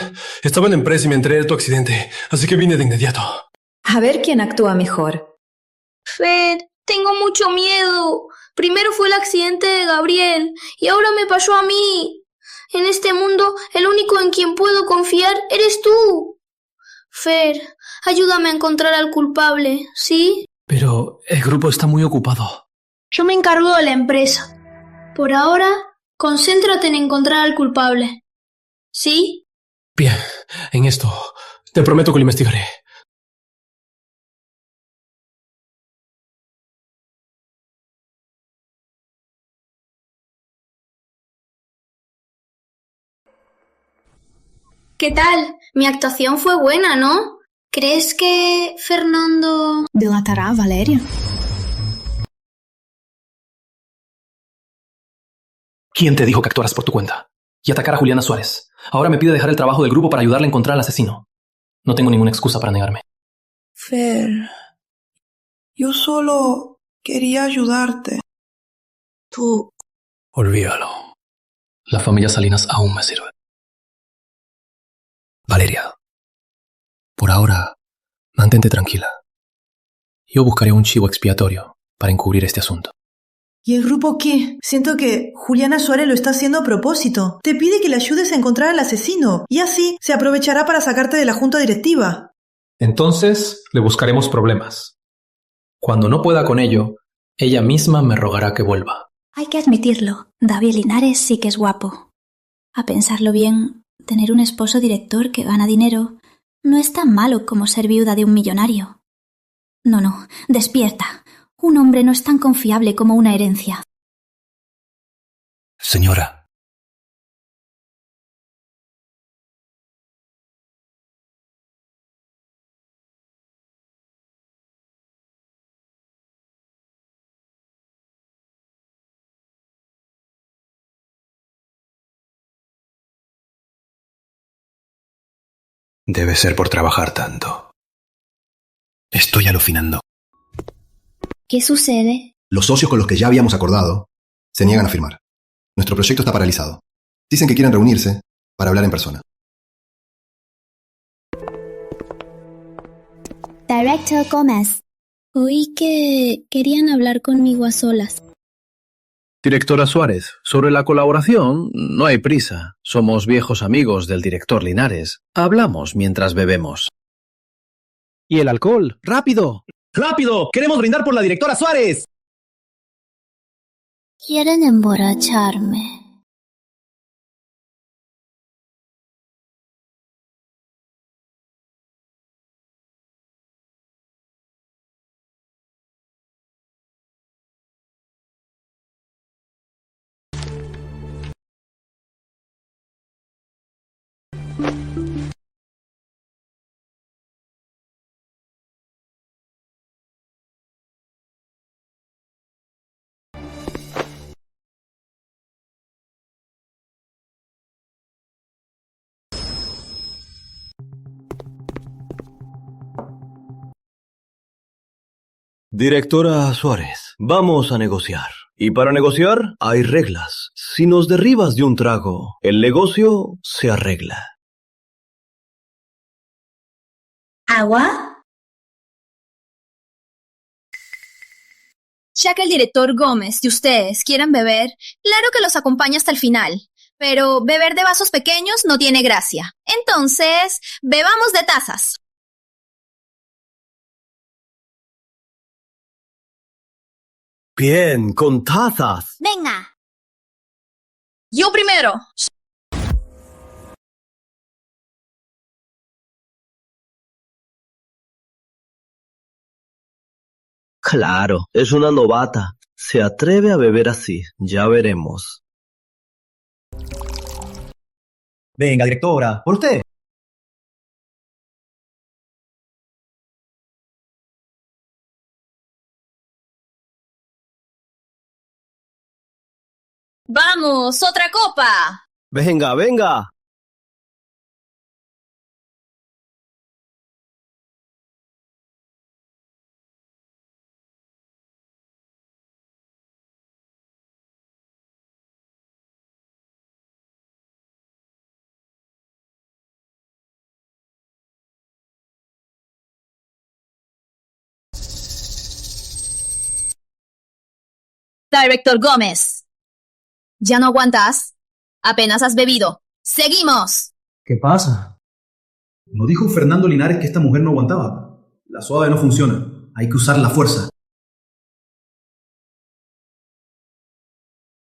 Estaba en la empresa y me enteré de tu accidente, así que vine de inmediato. A ver quién actúa mejor. Fer, tengo mucho miedo. Primero fue el accidente de Gabriel y ahora me pasó a mí. En este mundo, el único en quien puedo confiar eres tú. Fer, ayúdame a encontrar al culpable, ¿sí? Pero el grupo está muy ocupado. Yo me encargo de la empresa. Por ahora, concéntrate en encontrar al culpable. ¿Sí? Bien, en esto te prometo que lo investigaré. ¿Qué tal? Mi actuación fue buena, ¿no? ¿Crees que Fernando delatará a Valeria? ¿Quién te dijo que actuaras por tu cuenta? Y atacar a Juliana Suárez. Ahora me pide dejar el trabajo del grupo para ayudarle a encontrar al asesino. No tengo ninguna excusa para negarme. Fer, yo solo quería ayudarte. Tú... Olvídalo. La familia Salinas aún me sirve. Valeria, por ahora, mantente tranquila. Yo buscaré un chivo expiatorio para encubrir este asunto. ¿Y el grupo qué? Siento que Juliana Suárez lo está haciendo a propósito. Te pide que le ayudes a encontrar al asesino y así se aprovechará para sacarte de la junta directiva. Entonces, le buscaremos problemas. Cuando no pueda con ello, ella misma me rogará que vuelva. Hay que admitirlo, David Linares sí que es guapo. A pensarlo bien, tener un esposo director que gana dinero no es tan malo como ser viuda de un millonario. No, despierta. Un hombre no es tan confiable como una herencia. Señora. Debe ser por trabajar tanto. Estoy alucinando. ¿Qué sucede? Los socios con los que ya habíamos acordado se niegan a firmar. Nuestro proyecto está paralizado. Dicen que quieren reunirse para hablar en persona. Director Gómez. Oí que querían hablar conmigo a solas. Directora Suárez, sobre la colaboración, no hay prisa. Somos viejos amigos del director Linares. Hablamos mientras bebemos. ¿Y el alcohol? ¡Rápido! ¡Rápido! ¡Queremos brindar por la directora Suárez! Quieren emborracharme. Directora Suárez, vamos a negociar. Y para negociar hay reglas. Si nos derribas de un trago, el negocio se arregla. ¿Agua? Ya que el director Gómez y ustedes quieren beber, claro que los acompaño hasta el final. Pero beber de vasos pequeños no tiene gracia. Entonces, bebamos de tazas. Bien, con tazas. Venga. Yo primero. Claro, es una novata. Se atreve a beber así. Ya veremos. Venga, directora, por usted. ¡Vamos, otra copa! Venga, venga. Director Gómez. ¿Ya no aguantas? Apenas has bebido. ¡Seguimos! ¿Qué pasa? ¿No dijo Fernando Linares que esta mujer no aguantaba? La suave no funciona. Hay que usar la fuerza.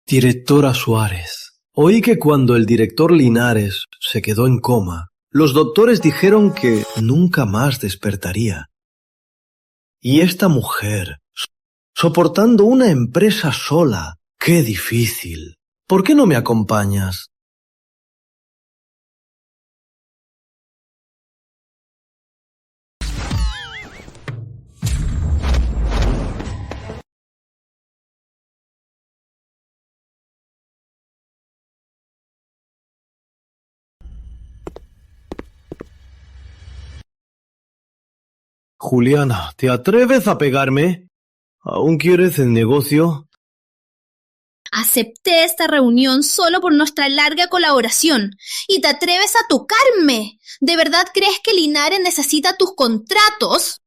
Directora Suárez, oí que cuando el director Linares se quedó en coma, los doctores dijeron que nunca más despertaría. Y esta mujer, soportando una empresa sola, qué difícil. ¿Por qué no me acompañas? Juliana, ¿te atreves a pegarme? ¿Aún quieres el negocio? Acepté esta reunión solo por nuestra larga colaboración. ¿Y te atreves a tocarme? ¿De verdad crees que Linares necesita tus contratos?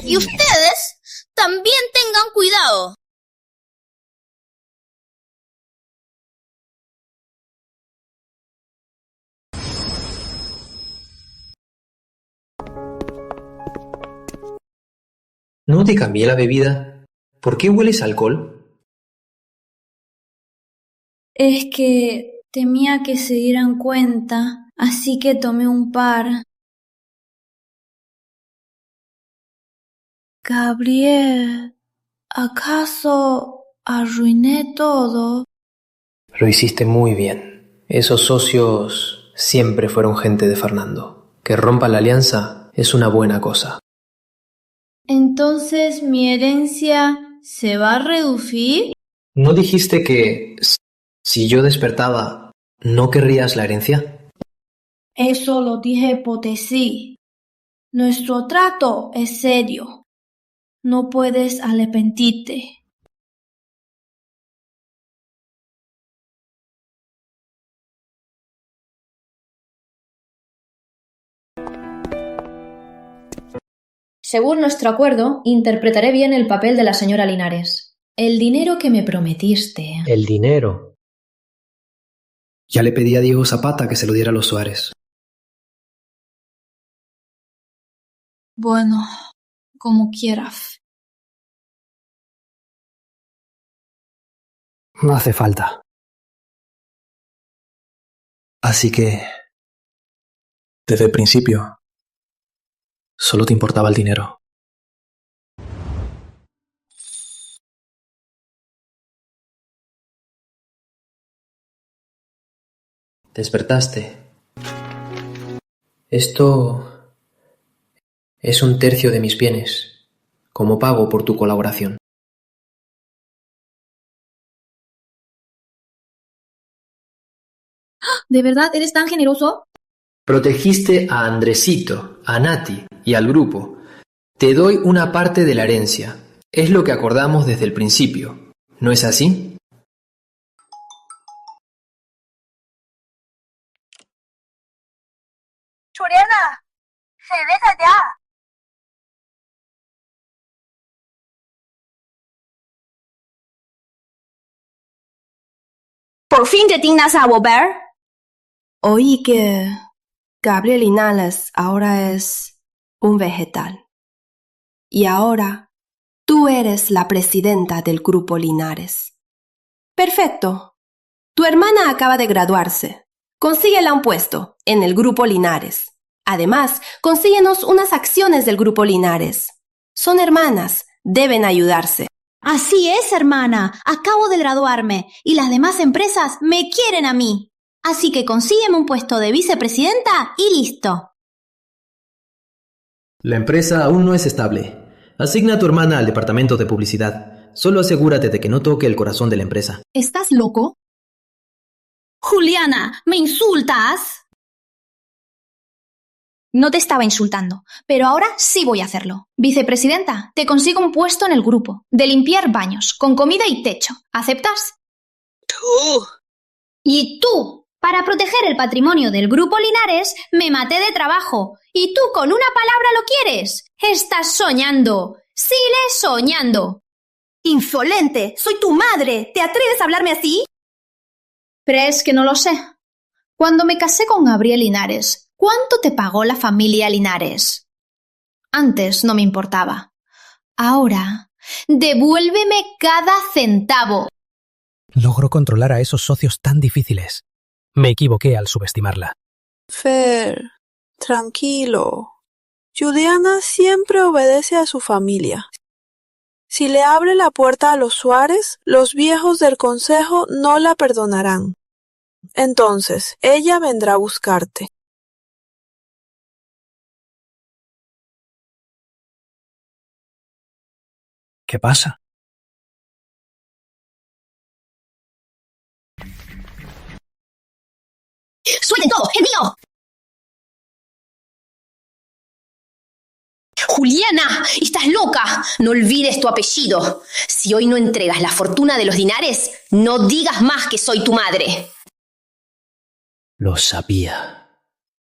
Y ustedes también tengan cuidado. ¿No te cambié la bebida? ¿Por qué hueles a alcohol? Es que temía que se dieran cuenta, así que tomé un par. Gabriel, ¿acaso arruiné todo? Lo hiciste muy bien. Esos socios siempre fueron gente de Fernando. Que rompa la alianza es una buena cosa. Entonces, ¿mi herencia se va a reducir? ¿No dijiste que si yo despertaba, no querrías la herencia? Eso lo dije por sí. Nuestro trato es serio. No puedes arrepentirte. Según nuestro acuerdo, interpretaré bien el papel de la señora Linares. El dinero que me prometiste. El dinero. Ya le pedí a Diego Zapata que se lo diera a los Suárez. Bueno, como quieras. No hace falta. Así que, desde el principio, solo te importaba el dinero. Despertaste. Esto es 1/3 de mis bienes, como pago por tu colaboración. ¿De verdad eres tan generoso? Protegiste a Andresito, a Nati y al grupo. Te doy una parte de la herencia. Es lo que acordamos desde el principio. ¿No es así? Juliana, regresa ya. ¿Por fin te dignas a volver? Oí que Gabriel Linares ahora es un vegetal. Y ahora tú eres la presidenta del grupo Linares. Perfecto. Tu hermana acaba de graduarse. Consíguela un puesto en el grupo Linares. Además, consíguenos unas acciones del grupo Linares. Son hermanas, deben ayudarse. Así es, hermana. Acabo de graduarme y las demás empresas me quieren a mí. Así que consígueme un puesto de vicepresidenta y listo. La empresa aún no es estable. Asigna a tu hermana al departamento de publicidad. Solo asegúrate de que no toque el corazón de la empresa. ¿Estás loco? Juliana, ¿me insultas? No te estaba insultando, pero ahora sí voy a hacerlo. Vicepresidenta, te consigo un puesto en el grupo, de limpiar baños, con comida y techo. ¿Aceptas? Tú. Y tú, para proteger el patrimonio del grupo Linares, me maté de trabajo. ¿Y tú con una palabra lo quieres? Estás soñando. Sigue soñando. ¡Insolente! ¡Soy tu madre! ¿Te atreves a hablarme así? ¿Crees que no lo sé? Cuando me casé con Gabriel Linares, ¿cuánto te pagó la familia Linares? Antes no me importaba. Ahora, devuélveme cada centavo. Logró controlar a esos socios tan difíciles. Me equivoqué al subestimarla. Fer, tranquilo. Juliana siempre obedece a su familia. Si le abre la puerta a los Suárez, los viejos del consejo no la perdonarán. Entonces, ella vendrá a buscarte. ¿Qué pasa? ¡Suelten todo! ¡Es mío! Juliana, estás loca. No olvides tu apellido. Si hoy no entregas la fortuna de los Linares, no digas más que soy tu madre. Lo sabía.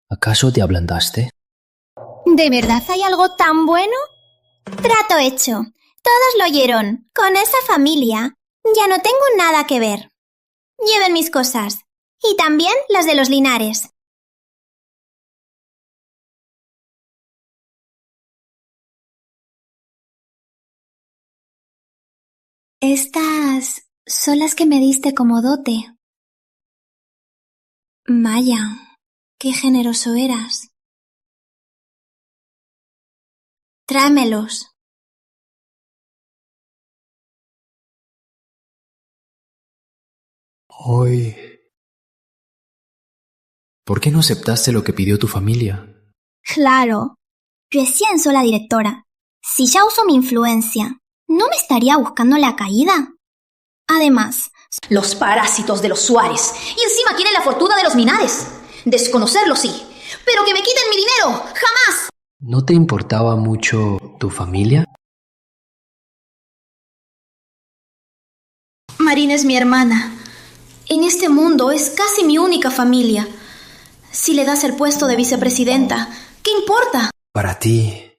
¿Acaso te ablandaste? ¿De verdad hay algo tan bueno? Trato hecho. Todos lo oyeron. Con esa familia ya no tengo nada que ver. Lleven mis cosas. Y también las de los Linares. Estas son las que me diste como dote. Vaya, qué generoso eras. Tráemelos. Hoy... ¿Por qué no aceptaste lo que pidió tu familia? Claro, recién soy la directora. Si ya uso mi influencia, ¿no me estaría buscando la caída? Además, los parásitos de los Suárez. Y encima quieren la fortuna de los Linares. Desconocerlo sí, pero que me quiten mi dinero. ¡Jamás! ¿No te importaba mucho tu familia? Marina es mi hermana. En este mundo es casi mi única familia. Si le das el puesto de vicepresidenta, ¿qué importa? Para ti,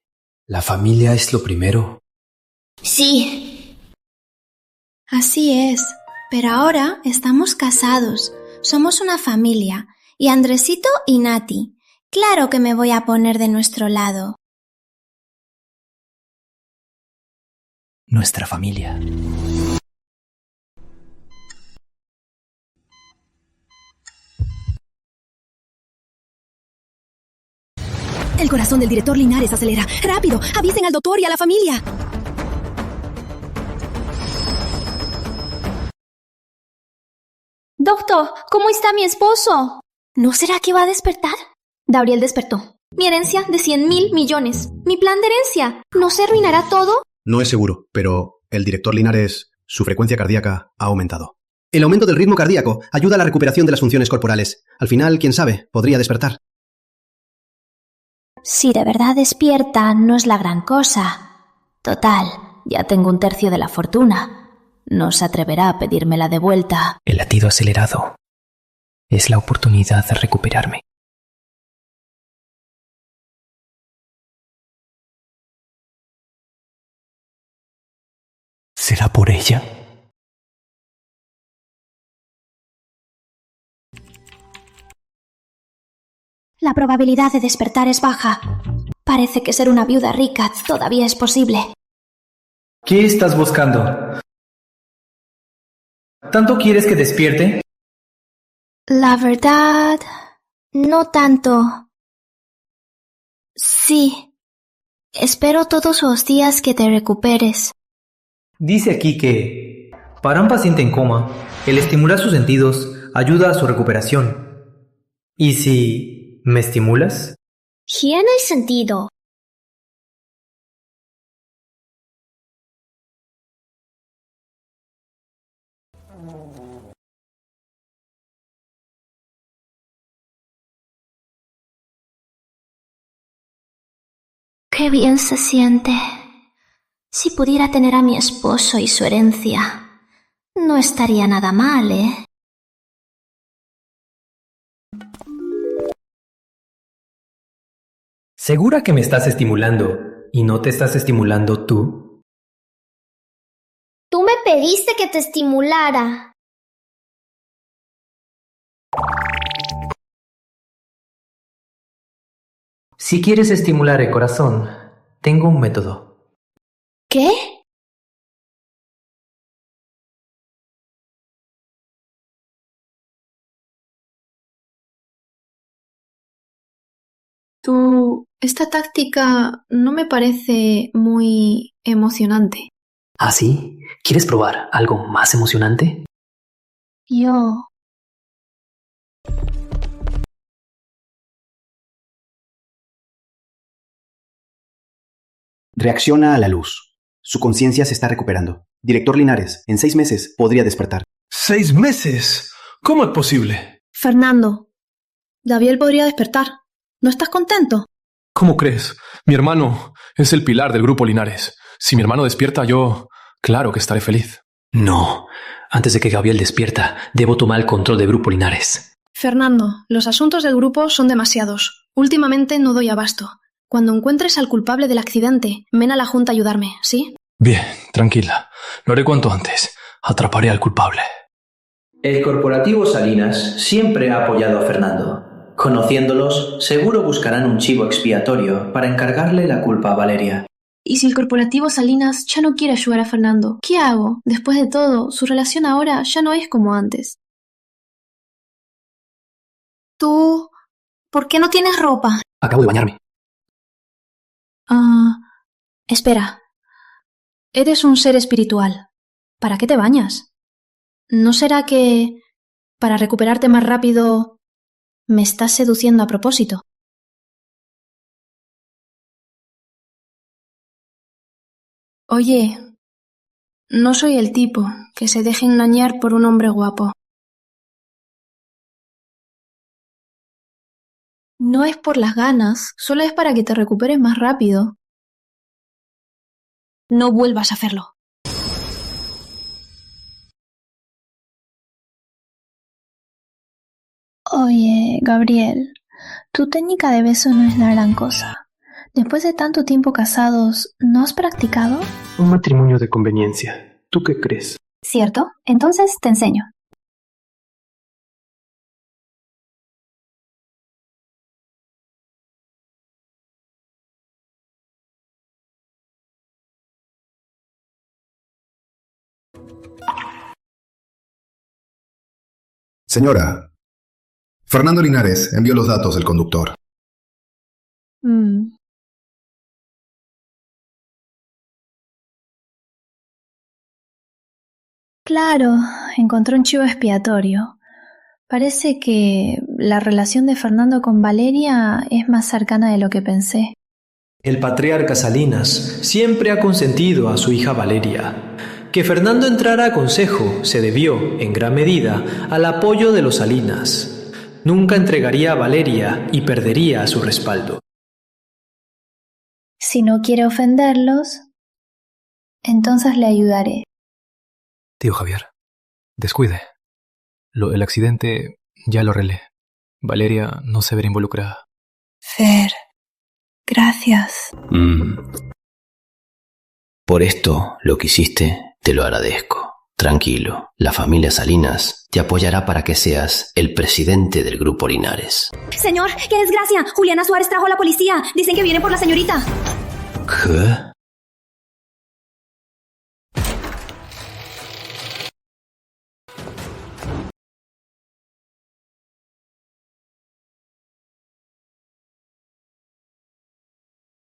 ¿la familia es lo primero? Sí. Así es, pero ahora estamos casados. Somos una familia. Y Andresito y Nati. Claro que me voy a poner de nuestro lado. Nuestra familia. El corazón del director Linares acelera. ¡Rápido! ¡Avisen al doctor y a la familia! Doctor, ¿cómo está mi esposo? ¿No será que va a despertar? Gabriel despertó. Mi herencia de 100.000 millones. Mi plan de herencia. ¿No se arruinará todo? No es seguro, pero el director Linares, su frecuencia cardíaca ha aumentado. El aumento del ritmo cardíaco ayuda a la recuperación de las funciones corporales. Al final, quién sabe, podría despertar. Si de verdad despierta, no es la gran cosa. Total, ya tengo 1/3 de la fortuna. No se atreverá a pedírmela de vuelta. El latido acelerado es la oportunidad de recuperarme. ¿Será por ella? La probabilidad de despertar es baja. Parece que ser una viuda rica todavía es posible. ¿Qué estás buscando? ¿Tanto quieres que despierte? La verdad, no tanto. Sí. Espero todos los días que te recuperes. Dice aquí que, para un paciente en coma, el estimular sus sentidos ayuda a su recuperación. ¿Y si me estimulas? Tiene sentido. Qué bien se siente. Si pudiera tener a mi esposo y su herencia, no estaría nada mal, ¿eh? ¿Segura que me estás estimulando y no te estás estimulando tú? Tú me pediste que te estimulara. Si quieres estimular el corazón, tengo un método. ¿Qué? Esta táctica no me parece muy emocionante. ¿Ah, sí? ¿Quieres probar algo más emocionante? Yo... Reacciona a la luz. Su conciencia se está recuperando. Director Linares, en 6 meses podría despertar. ¿6 meses? ¿Cómo es posible? Fernando, Gabriel podría despertar. ¿No estás contento? ¿Cómo crees? Mi hermano es el pilar del grupo Linares. Si mi hermano despierta, yo... claro que estaré feliz. No. Antes de que Gabriel despierta, debo tomar el control del grupo Linares. Fernando, los asuntos del grupo son demasiados. Últimamente no doy abasto. Cuando encuentres al culpable del accidente, ven a la junta a ayudarme, ¿sí? Bien, tranquila. Lo haré cuanto antes. Atraparé al culpable. El corporativo Salinas siempre ha apoyado a Fernando. Conociéndolos, seguro buscarán un chivo expiatorio para encargarle la culpa a Valeria. ¿Y si el corporativo Salinas ya no quiere ayudar a Fernando? ¿Qué hago? Después de todo, su relación ahora ya no es como antes. Tú... ¿por qué no tienes ropa? Acabo de bañarme. Espera. Eres un ser espiritual. ¿Para qué te bañas? ¿No será que, para recuperarte más rápido, me estás seduciendo a propósito? Oye, no soy el tipo que se deje engañar por un hombre guapo. No es por las ganas, solo es para que te recuperes más rápido. No vuelvas a hacerlo. Oye, Gabriel, tu técnica de beso no es la gran cosa. Después de tanto tiempo casados, ¿no has practicado? Un matrimonio de conveniencia. ¿Tú qué crees? ¿Cierto? Entonces te enseño. Señora, Fernando Linares envió los datos del conductor. Claro, encontré un chivo expiatorio. Parece que la relación de Fernando con Valeria es más cercana de lo que pensé. El patriarca Salinas siempre ha consentido a su hija Valeria, Que Fernando entrara a consejo se debió, en gran medida, al apoyo de los Salinas. Nunca entregaría a Valeria y perdería su respaldo. Si no quiere ofenderlos, entonces le ayudaré. Tío Javier, descuide. El accidente ya lo arreglé. Valeria no se verá involucrada. Fer, gracias. Por esto, lo que hiciste, te lo agradezco. Tranquilo, la familia Salinas te apoyará para que seas el presidente del Grupo Linares. Señor, qué desgracia. Juliana Suárez trajo a la policía. Dicen que vienen por la señorita. ¿Qué?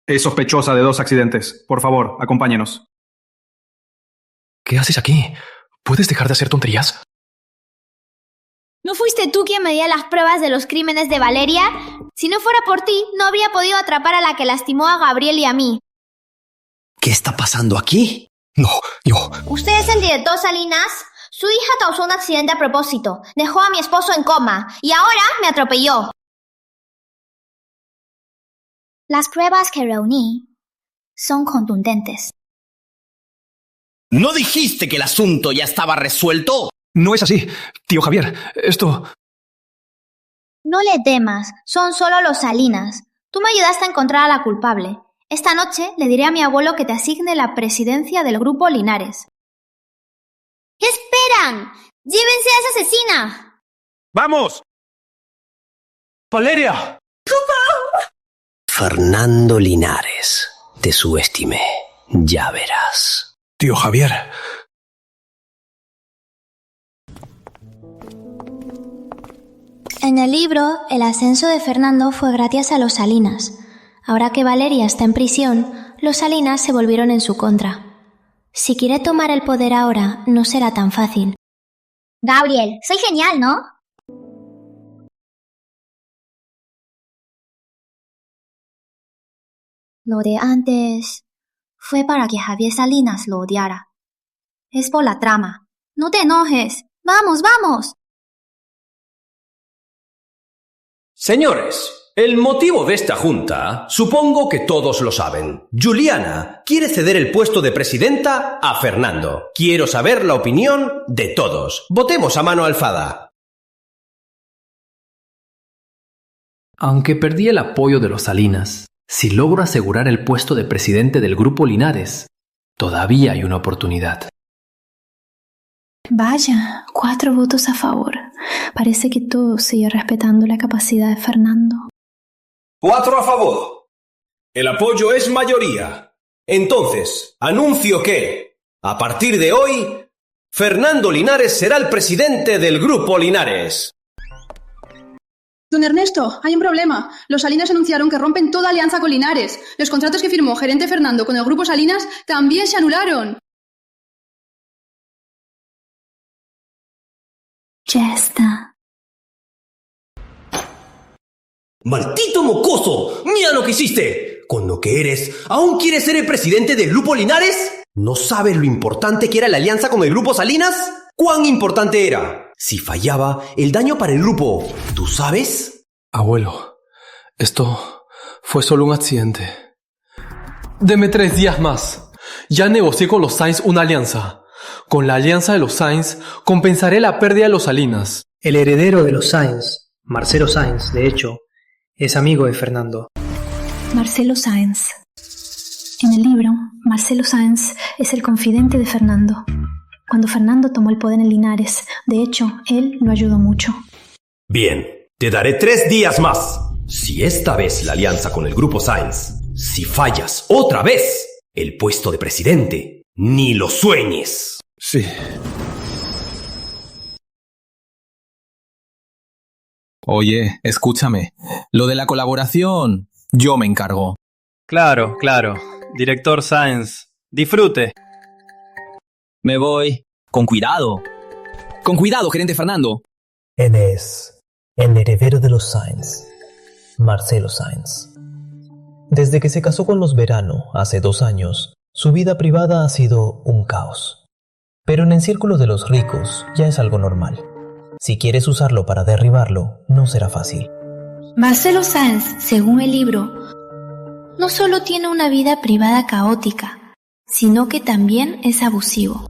Es sospechosa de 2 accidentes. Por favor, acompáñenos. ¿Qué haces aquí? ¿Puedes dejar de hacer tonterías? ¿No fuiste tú quien me dio las pruebas de los crímenes de Valeria? Si no fuera por ti, no habría podido atrapar a la que lastimó a Gabriel y a mí. ¿Qué está pasando aquí? No, yo... ¿Usted es el director Salinas? Su hija causó un accidente a propósito. Dejó a mi esposo en coma y ahora me atropelló. Las pruebas que reuní son contundentes. ¿No dijiste que el asunto ya estaba resuelto? No es así, tío Javier. Esto... No le temas, son solo los Salinas. Tú me ayudaste a encontrar a la culpable. Esta noche le diré a mi abuelo que te asigne la presidencia del Grupo Linares. ¿Qué esperan? ¡Llévense a esa asesina! ¡Vamos! ¡Valeria! Fernando Linares. Te subestimé. Ya verás. Tío Javier. En el libro, el ascenso de Fernando fue gracias a los Salinas. Ahora que Valeria está en prisión, los Salinas se volvieron en su contra. Si quiere tomar el poder ahora, no será tan fácil. Gabriel, soy genial, ¿no? Lo de antes fue para que Javier Salinas lo odiara. Es por la trama. No te enojes. ¡Vamos, vamos! Señores, el motivo de esta junta, supongo que todos lo saben. Juliana quiere ceder el puesto de presidenta a Fernando. Quiero saber la opinión de todos. Votemos a mano alzada. Aunque perdí el apoyo de los Salinas, si logro asegurar el puesto de presidente del Grupo Linares, todavía hay una oportunidad. Vaya, 4 votos a favor. Parece que todo sigue respetando la capacidad de Fernando. 4 a favor. El apoyo es mayoría. Entonces, anuncio que, a partir de hoy, Fernando Linares será el presidente del Grupo Linares. Don Ernesto, hay un problema. Los Salinas anunciaron que rompen toda alianza con Linares. Los contratos que firmó gerente Fernando con el Grupo Salinas también se anularon. Ya está. ¡Maldito mocoso! ¡Mira lo que hiciste! Con lo que eres, ¿aún quieres ser el presidente del Grupo Linares? ¿No sabes lo importante que era la alianza con el Grupo Salinas? ¿Cuán importante era? Si fallaba, el daño para el grupo, ¿tú sabes? Abuelo, esto fue solo un accidente. Deme 3 días más. Ya negocié con los Sainz una alianza. Con la alianza de los Sainz compensaré la pérdida de los Salinas. El heredero de los Sainz, Marcelo Sainz, de hecho, es amigo de Fernando. Marcelo Sainz. En el libro, Marcelo Sainz es el confidente de Fernando. Cuando Fernando tomó el poder en Linares, de hecho, él lo ayudó mucho. Bien, te daré 3 días más. Si esta vez la alianza con el Grupo Sainz, si fallas otra vez, el puesto de presidente, ni lo sueñes. Sí. Oye, escúchame. Lo de la colaboración, yo me encargo. Claro, claro. Director Sainz, disfrute. Me voy. Con cuidado. Con cuidado, gerente Fernando. Él es el heredero de los Sainz, Marcelo Sainz. Desde que se casó con los Verano hace 2 años, su vida privada ha sido un caos. Pero en el círculo de los ricos ya es algo normal. Si quieres usarlo para derribarlo, no será fácil. Marcelo Sáenz, según el libro, no solo tiene una vida privada caótica, sino que también es abusivo.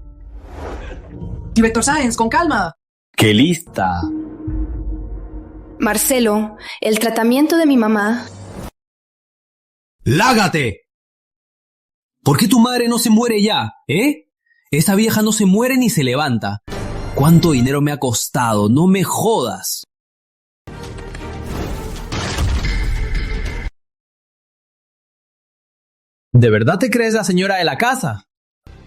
Director Sáenz, con calma. ¡Qué lista! Marcelo, el tratamiento de mi mamá... ¡Lágate! ¿Por qué tu madre no se muere ya, Esa vieja no se muere ni se levanta. ¿Cuánto dinero me ha costado? ¡No me jodas! ¿De verdad te crees la señora de la casa?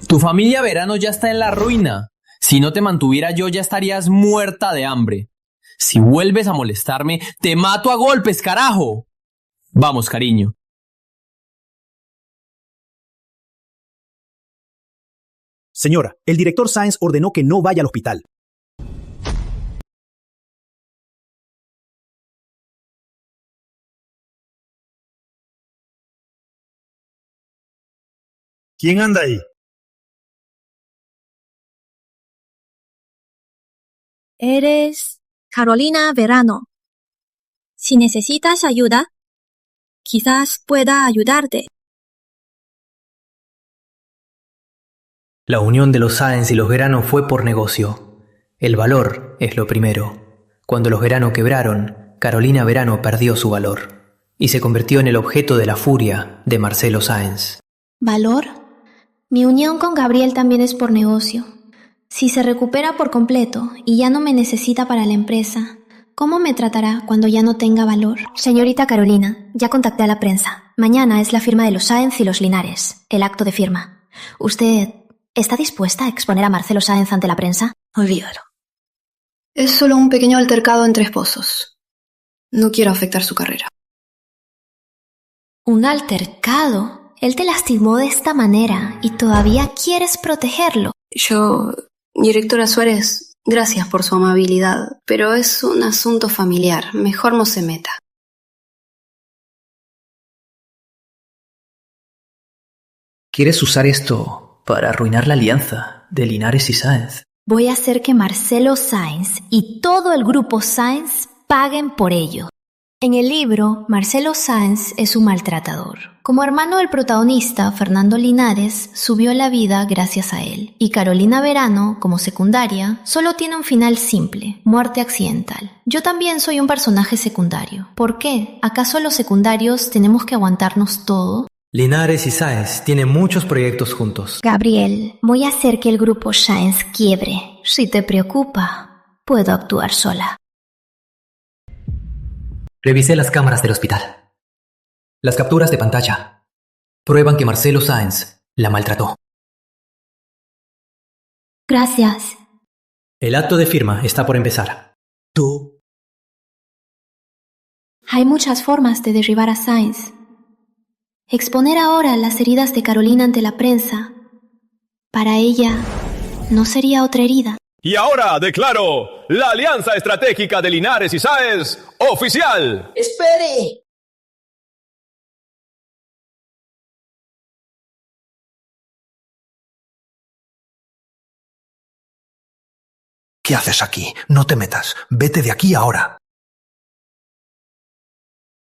Tu familia Verano ya está en la ruina. Si no te mantuviera yo, ya estarías muerta de hambre. Si vuelves a molestarme, te mato a golpes, carajo. Vamos, cariño. Señora, el director Sáenz ordenó que no vaya al hospital. ¿Quién anda ahí? Eres Carolina Verano. Si necesitas ayuda, quizás pueda ayudarte. La unión de los Sáenz y los Verano fue por negocio. El valor es lo primero. Cuando los Verano quebraron, Carolina Verano perdió su valor y se convirtió en el objeto de la furia de Marcelo Sáenz. ¿Valor? Mi unión con Gabriel también es por negocio. Si se recupera por completo y ya no me necesita para la empresa, ¿cómo me tratará cuando ya no tenga valor? Señorita Carolina, ya contacté a la prensa. Mañana es la firma de los Sáenz y los Linares, el acto de firma. ¿Usted está dispuesta a exponer a Marcelo Sáenz ante la prensa? Olvídalo. Es solo un pequeño altercado entre esposos. No quiero afectar su carrera. ¿Un altercado? Él te lastimó de esta manera y todavía quieres protegerlo. Directora Suárez, gracias por su amabilidad, pero es un asunto familiar. Mejor no se meta. ¿Quieres usar esto para arruinar la alianza de Linares y Sáenz? Voy a hacer que Marcelo Sáenz y todo el grupo Sáenz paguen por ello. En el libro, Marcelo Sáenz es un maltratador. Como hermano del protagonista, Fernando Linares subió la vida gracias a él. Y Carolina Verano, como secundaria, solo tiene un final simple, muerte accidental. Yo también soy un personaje secundario. ¿Por qué? ¿Acaso los secundarios tenemos que aguantarnos todo? Linares y Sáenz tienen muchos proyectos juntos. Gabriel, voy a hacer que el grupo Sáenz quiebre. Si te preocupa, puedo actuar sola. Revisé las cámaras del hospital. Las capturas de pantalla prueban que Marcelo Sáenz la maltrató. Gracias. El acto de firma está por empezar. Hay muchas formas de derribar a Sáenz. Exponer ahora las heridas de Carolina ante la prensa, para ella, no sería otra herida. Y ahora declaro la alianza estratégica de Linares y Sáenz oficial. ¡Espere! ¿Qué haces aquí? No te metas. Vete de aquí ahora.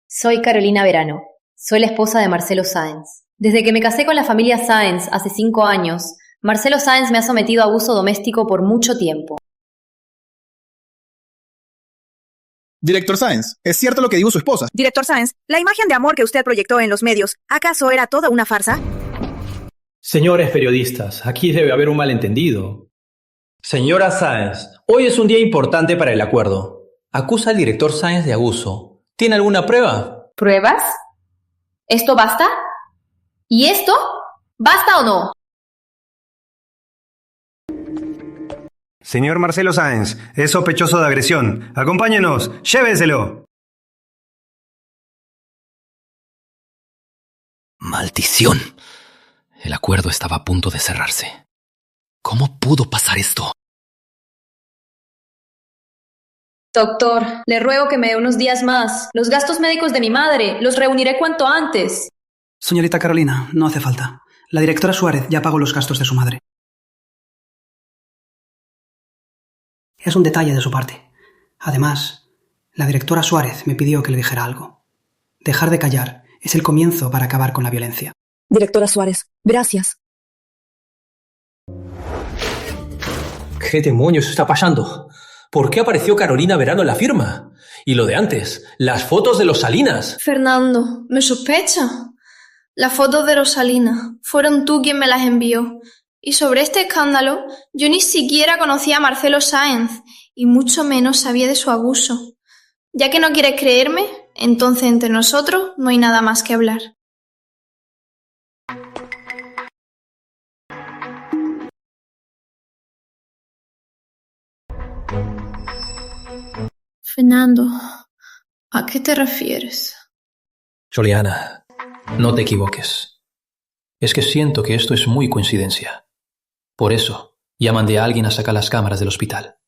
Soy Carolina Verano. Soy la esposa de Marcelo Sáenz. Desde que me casé con la familia Sáenz hace 5 años, Marcelo Sáenz me ha sometido a abuso doméstico por mucho tiempo. Director Sáenz, ¿es cierto lo que dijo su esposa? Director Sáenz, la imagen de amor que usted proyectó en los medios, ¿acaso era toda una farsa? Señores periodistas, aquí debe haber un malentendido. Señora Sáenz, hoy es un día importante para el acuerdo. Acusa al director Sáenz de abuso. ¿Tiene alguna prueba? ¿Pruebas? ¿Esto basta? ¿Y esto? ¿Basta o no? Señor Marcelo Sáenz, es sospechoso de agresión. Acompáñenos, llévenselo. ¡Maldición! El acuerdo estaba a punto de cerrarse. ¿Cómo pudo pasar esto? Doctor, le ruego que me dé unos días más. Los gastos médicos de mi madre los reuniré cuanto antes. Señorita Carolina, no hace falta. La directora Suárez ya pagó los gastos de su madre. Es un detalle de su parte. Además, la directora Suárez me pidió que le dijera algo. Dejar de callar es el comienzo para acabar con la violencia. Directora Suárez, gracias. ¿Qué demonios está pasando? ¿Por qué apareció Carolina Verano en la firma? Y lo de antes, las fotos de los Salinas. Fernando, ¿me sospecha? Las fotos de Rosalina. Fueron tú quien me las envió. Y sobre este escándalo, yo ni siquiera conocía a Marcelo Sáenz, y mucho menos sabía de su abuso. Ya que no quieres creerme, entonces entre nosotros no hay nada más que hablar. Fernando, ¿a qué te refieres? Juliana, no te equivoques. Es que siento que esto es muy coincidencia. Por eso, ya mandé a alguien a sacar las cámaras del hospital.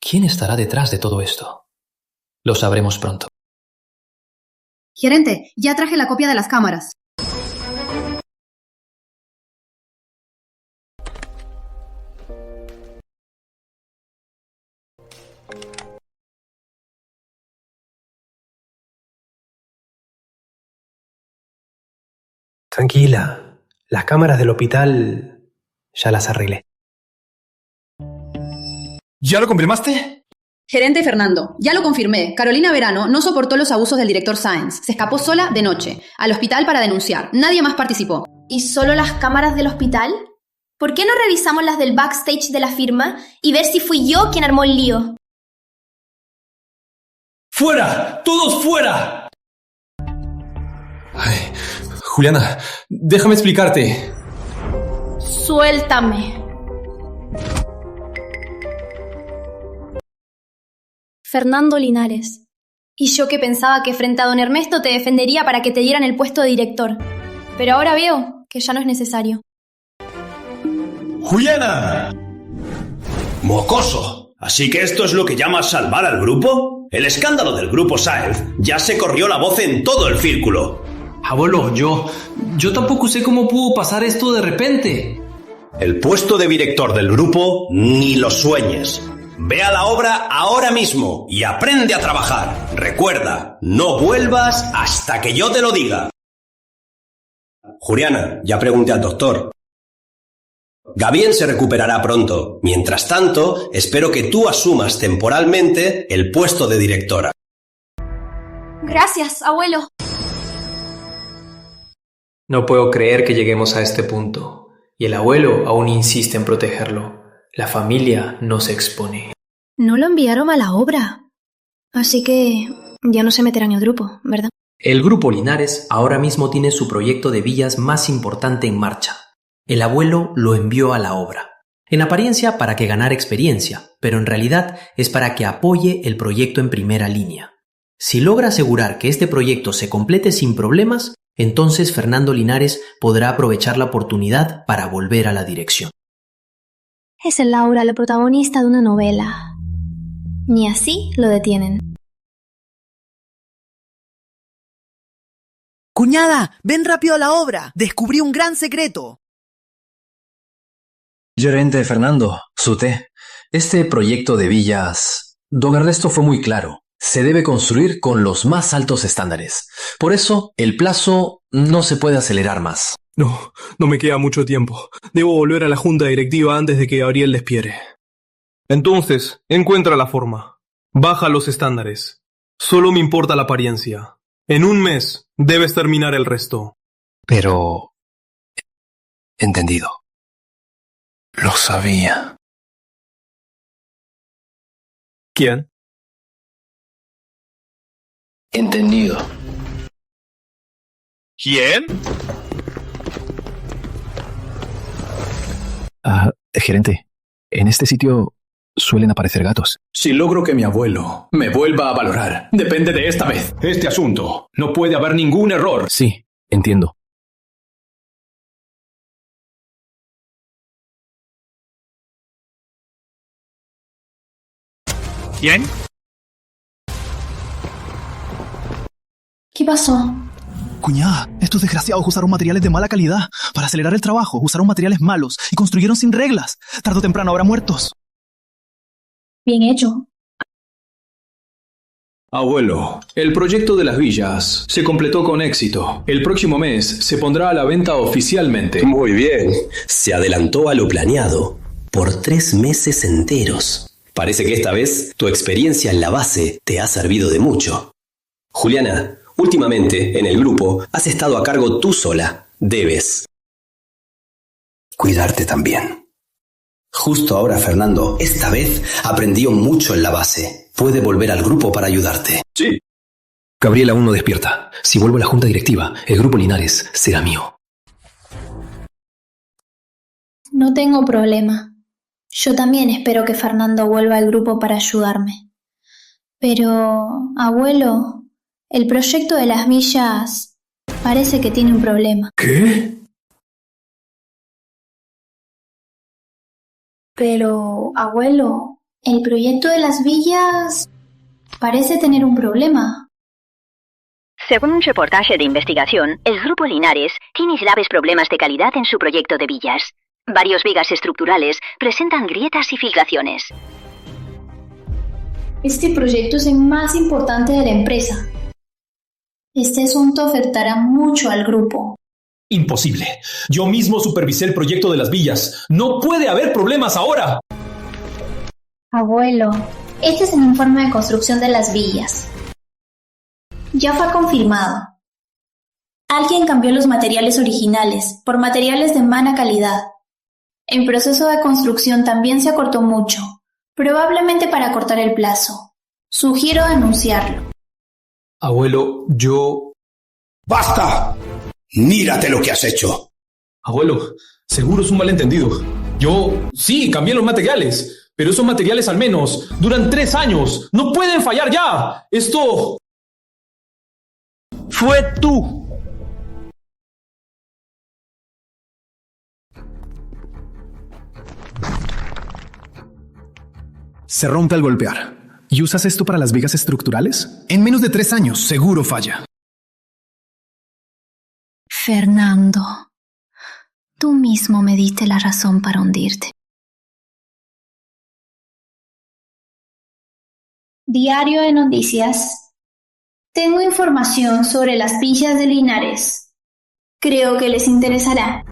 ¿Quién estará detrás de todo esto? Lo sabremos pronto. Gerente, ya traje la copia de las cámaras. Tranquila, las cámaras del hospital ya las arreglé. ¿Ya lo confirmaste? Gerente Fernando, ya lo confirmé. Carolina Verano no soportó los abusos del director Sáenz. Se escapó sola de noche, al hospital para denunciar. Nadie más participó. ¿Y solo las cámaras del hospital? ¿Por qué no revisamos las del backstage de la firma y ver si fui yo quien armó el lío? ¡Fuera! ¡Todos fuera! Ay, Juliana, déjame explicarte. Suéltame. Fernando Linares. Y yo que pensaba que frente a don Ernesto te defendería para que te dieran el puesto de director. Pero ahora veo que ya no es necesario. ¡Juliana! ¡Mocoso! ¿Así que esto es lo que llamas salvar al grupo? El escándalo del grupo Sáenz ya se corrió la voz en todo el círculo. Abuelo, yo tampoco sé cómo pudo pasar esto de repente. El puesto de director del grupo ni lo sueñes. Ve a la obra ahora mismo y aprende a trabajar. Recuerda, no vuelvas hasta que yo te lo diga. Juliana, ya pregunté al doctor. Gabien se recuperará pronto. Mientras tanto, espero que tú asumas temporalmente el puesto de directora. Gracias, abuelo. No puedo creer que lleguemos a este punto, y el abuelo aún insiste en protegerlo. La familia no se expone. No lo enviaron a la obra. Así que ya no se meterá en el grupo, ¿verdad? El grupo Linares ahora mismo tiene su proyecto de villas más importante en marcha. El abuelo lo envió a la obra. En apariencia para que ganara experiencia, pero en realidad es para que apoye el proyecto en primera línea. Si logra asegurar que este proyecto se complete sin problemas, entonces Fernando Linares podrá aprovechar la oportunidad para volver a la dirección. Es el Laura, la protagonista de una novela. Ni así lo detienen. Cuñada, ven rápido a la obra. Descubrí un gran secreto. Gerente Fernando, Sute, este proyecto de villas, don Ernesto fue muy claro. Se debe construir con los más altos estándares. Por eso, el plazo no se puede acelerar más. No me queda mucho tiempo. Debo volver a la junta directiva antes de que Gabriel despiere. Entonces, encuentra la forma. Baja los estándares. Solo me importa la apariencia. En un mes debes terminar el resto. Pero... entendido. Lo sabía. ¿Quién? Entendido. ¿Quién? Gerente, en este sitio suelen aparecer gatos. Si logro que mi abuelo me vuelva a valorar, depende de esta vez. Este asunto. No puede haber ningún error. Sí, entiendo. ¿Quién? ¿Qué pasó? Cuñada, estos desgraciados usaron materiales de mala calidad. Para acelerar el trabajo, usaron materiales malos y construyeron sin reglas. Tarde o temprano habrá muertos. Bien hecho. Abuelo, el proyecto de las villas se completó con éxito. El próximo mes se pondrá a la venta oficialmente. Muy bien. Se adelantó a lo planeado por 3 meses enteros. Parece que esta vez tu experiencia en la base te ha servido de mucho. Juliana, últimamente en el grupo has estado a cargo tú sola. Debes cuidarte también. Justo ahora, Fernando, esta vez aprendió mucho en la base. Puede volver al grupo para ayudarte. Sí. Gabriel aún no despierta. Si vuelvo a la junta directiva, el grupo Linares será mío. No tengo problema. Yo también espero que Fernando vuelva al grupo para ayudarme. Pero, abuelo, el proyecto de las villas parece que tiene un problema. ¿Qué? Pero, abuelo, el proyecto de las villas parece tener un problema. Según un reportaje de investigación, el Grupo Linares tiene graves problemas de calidad en su proyecto de villas. Varios vigas estructurales presentan grietas y filtraciones. Este proyecto es el más importante de la empresa. Este asunto afectará mucho al grupo. Imposible. Yo mismo supervisé el proyecto de las villas. ¡No puede haber problemas ahora! Abuelo, este es el informe de construcción de las villas. Ya fue confirmado. Alguien cambió los materiales originales por materiales de mala calidad. El proceso de construcción también se acortó mucho, probablemente para acortar el plazo. Sugiero denunciarlo. Abuelo, yo... ¡Basta! ¡Mírate lo que has hecho! Abuelo, seguro es un malentendido. Yo sí cambié los materiales, pero esos materiales al menos duran 3 años. ¡No pueden fallar ya! Esto... ¡Fue tú! Se rompe al golpear. ¿Y usas esto para las vigas estructurales? En menos de 3 años, seguro falla. Fernando, tú mismo me diste la razón para hundirte. Diario de Noticias. Tengo información sobre las villas de Linares. Creo que les interesará.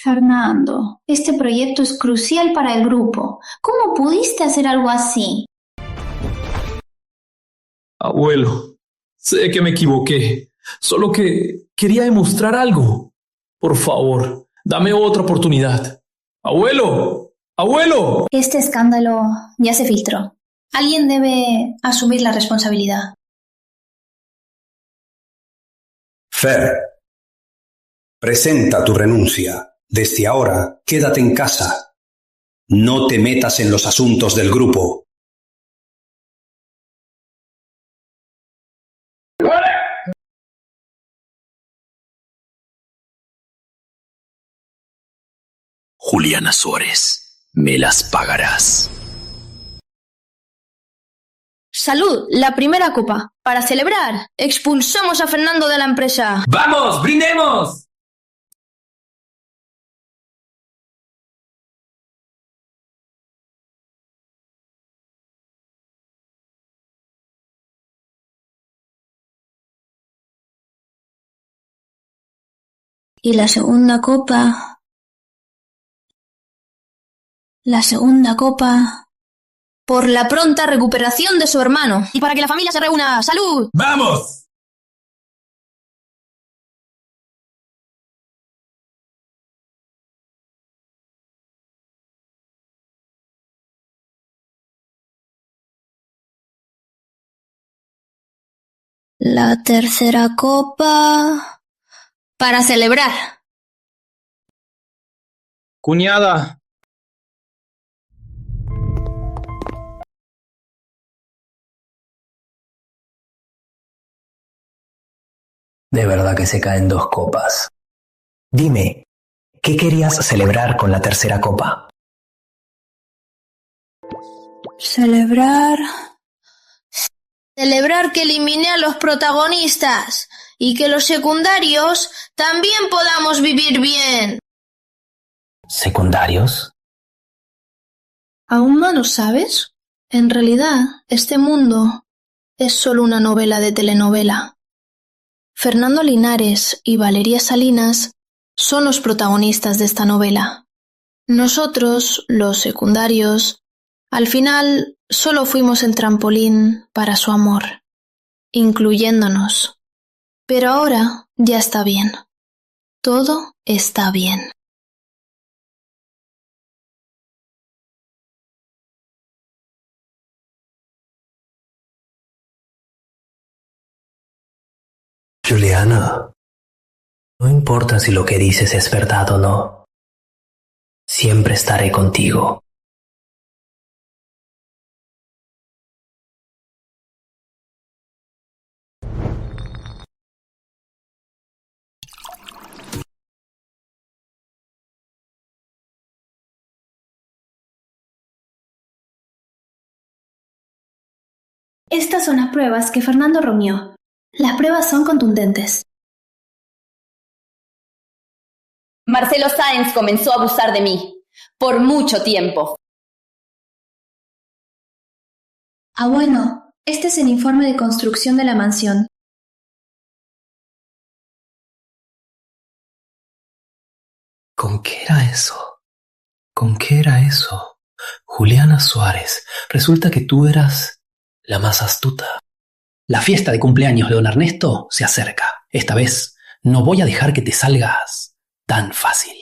Fernando, este proyecto es crucial para el grupo. ¿Cómo pudiste hacer algo así? Abuelo, sé que me equivoqué. Solo que quería demostrar algo. Por favor, dame otra oportunidad. ¡Abuelo! ¡Abuelo! Este escándalo ya se filtró. Alguien debe asumir la responsabilidad. Fer, presenta tu renuncia. Desde ahora, quédate en casa. No te metas en los asuntos del grupo. Juliana Suárez, me las pagarás. ¡Salud! La primera copa. Para celebrar, expulsamos a Fernando de la empresa. ¡Vamos! ¡Brindemos! Y la segunda copa... por la pronta recuperación de su hermano. Y para que la familia se reúna. ¡Salud! ¡Vamos! La tercera copa... para celebrar. Cuñada. De verdad que se caen 2 copas. Dime, ¿qué querías celebrar con la tercera copa? Celebrar que eliminé a los protagonistas y que los secundarios también podamos vivir bien. ¿Secundarios? ¿Aún no lo sabes? En realidad, este mundo es solo una novela de telenovela. Fernando Linares y Valeria Salinas son los protagonistas de esta novela. Nosotros, los secundarios, al final solo fuimos el trampolín para su amor, incluyéndonos. Pero ahora ya está bien. Todo está bien. Juliana, no importa si lo que dices es verdad o no. Siempre estaré contigo. Estas son las pruebas que Fernando reunió. Las pruebas son contundentes. Marcelo Sáenz comenzó a abusar de mí. Por mucho tiempo. Bueno, este es el informe de construcción de la mansión. ¿Con qué era eso? ¿Con qué era eso? Juliana Suárez, resulta que tú eras la más astuta. La fiesta de cumpleaños de don Ernesto se acerca. Esta vez no voy a dejar que te salgas tan fácil.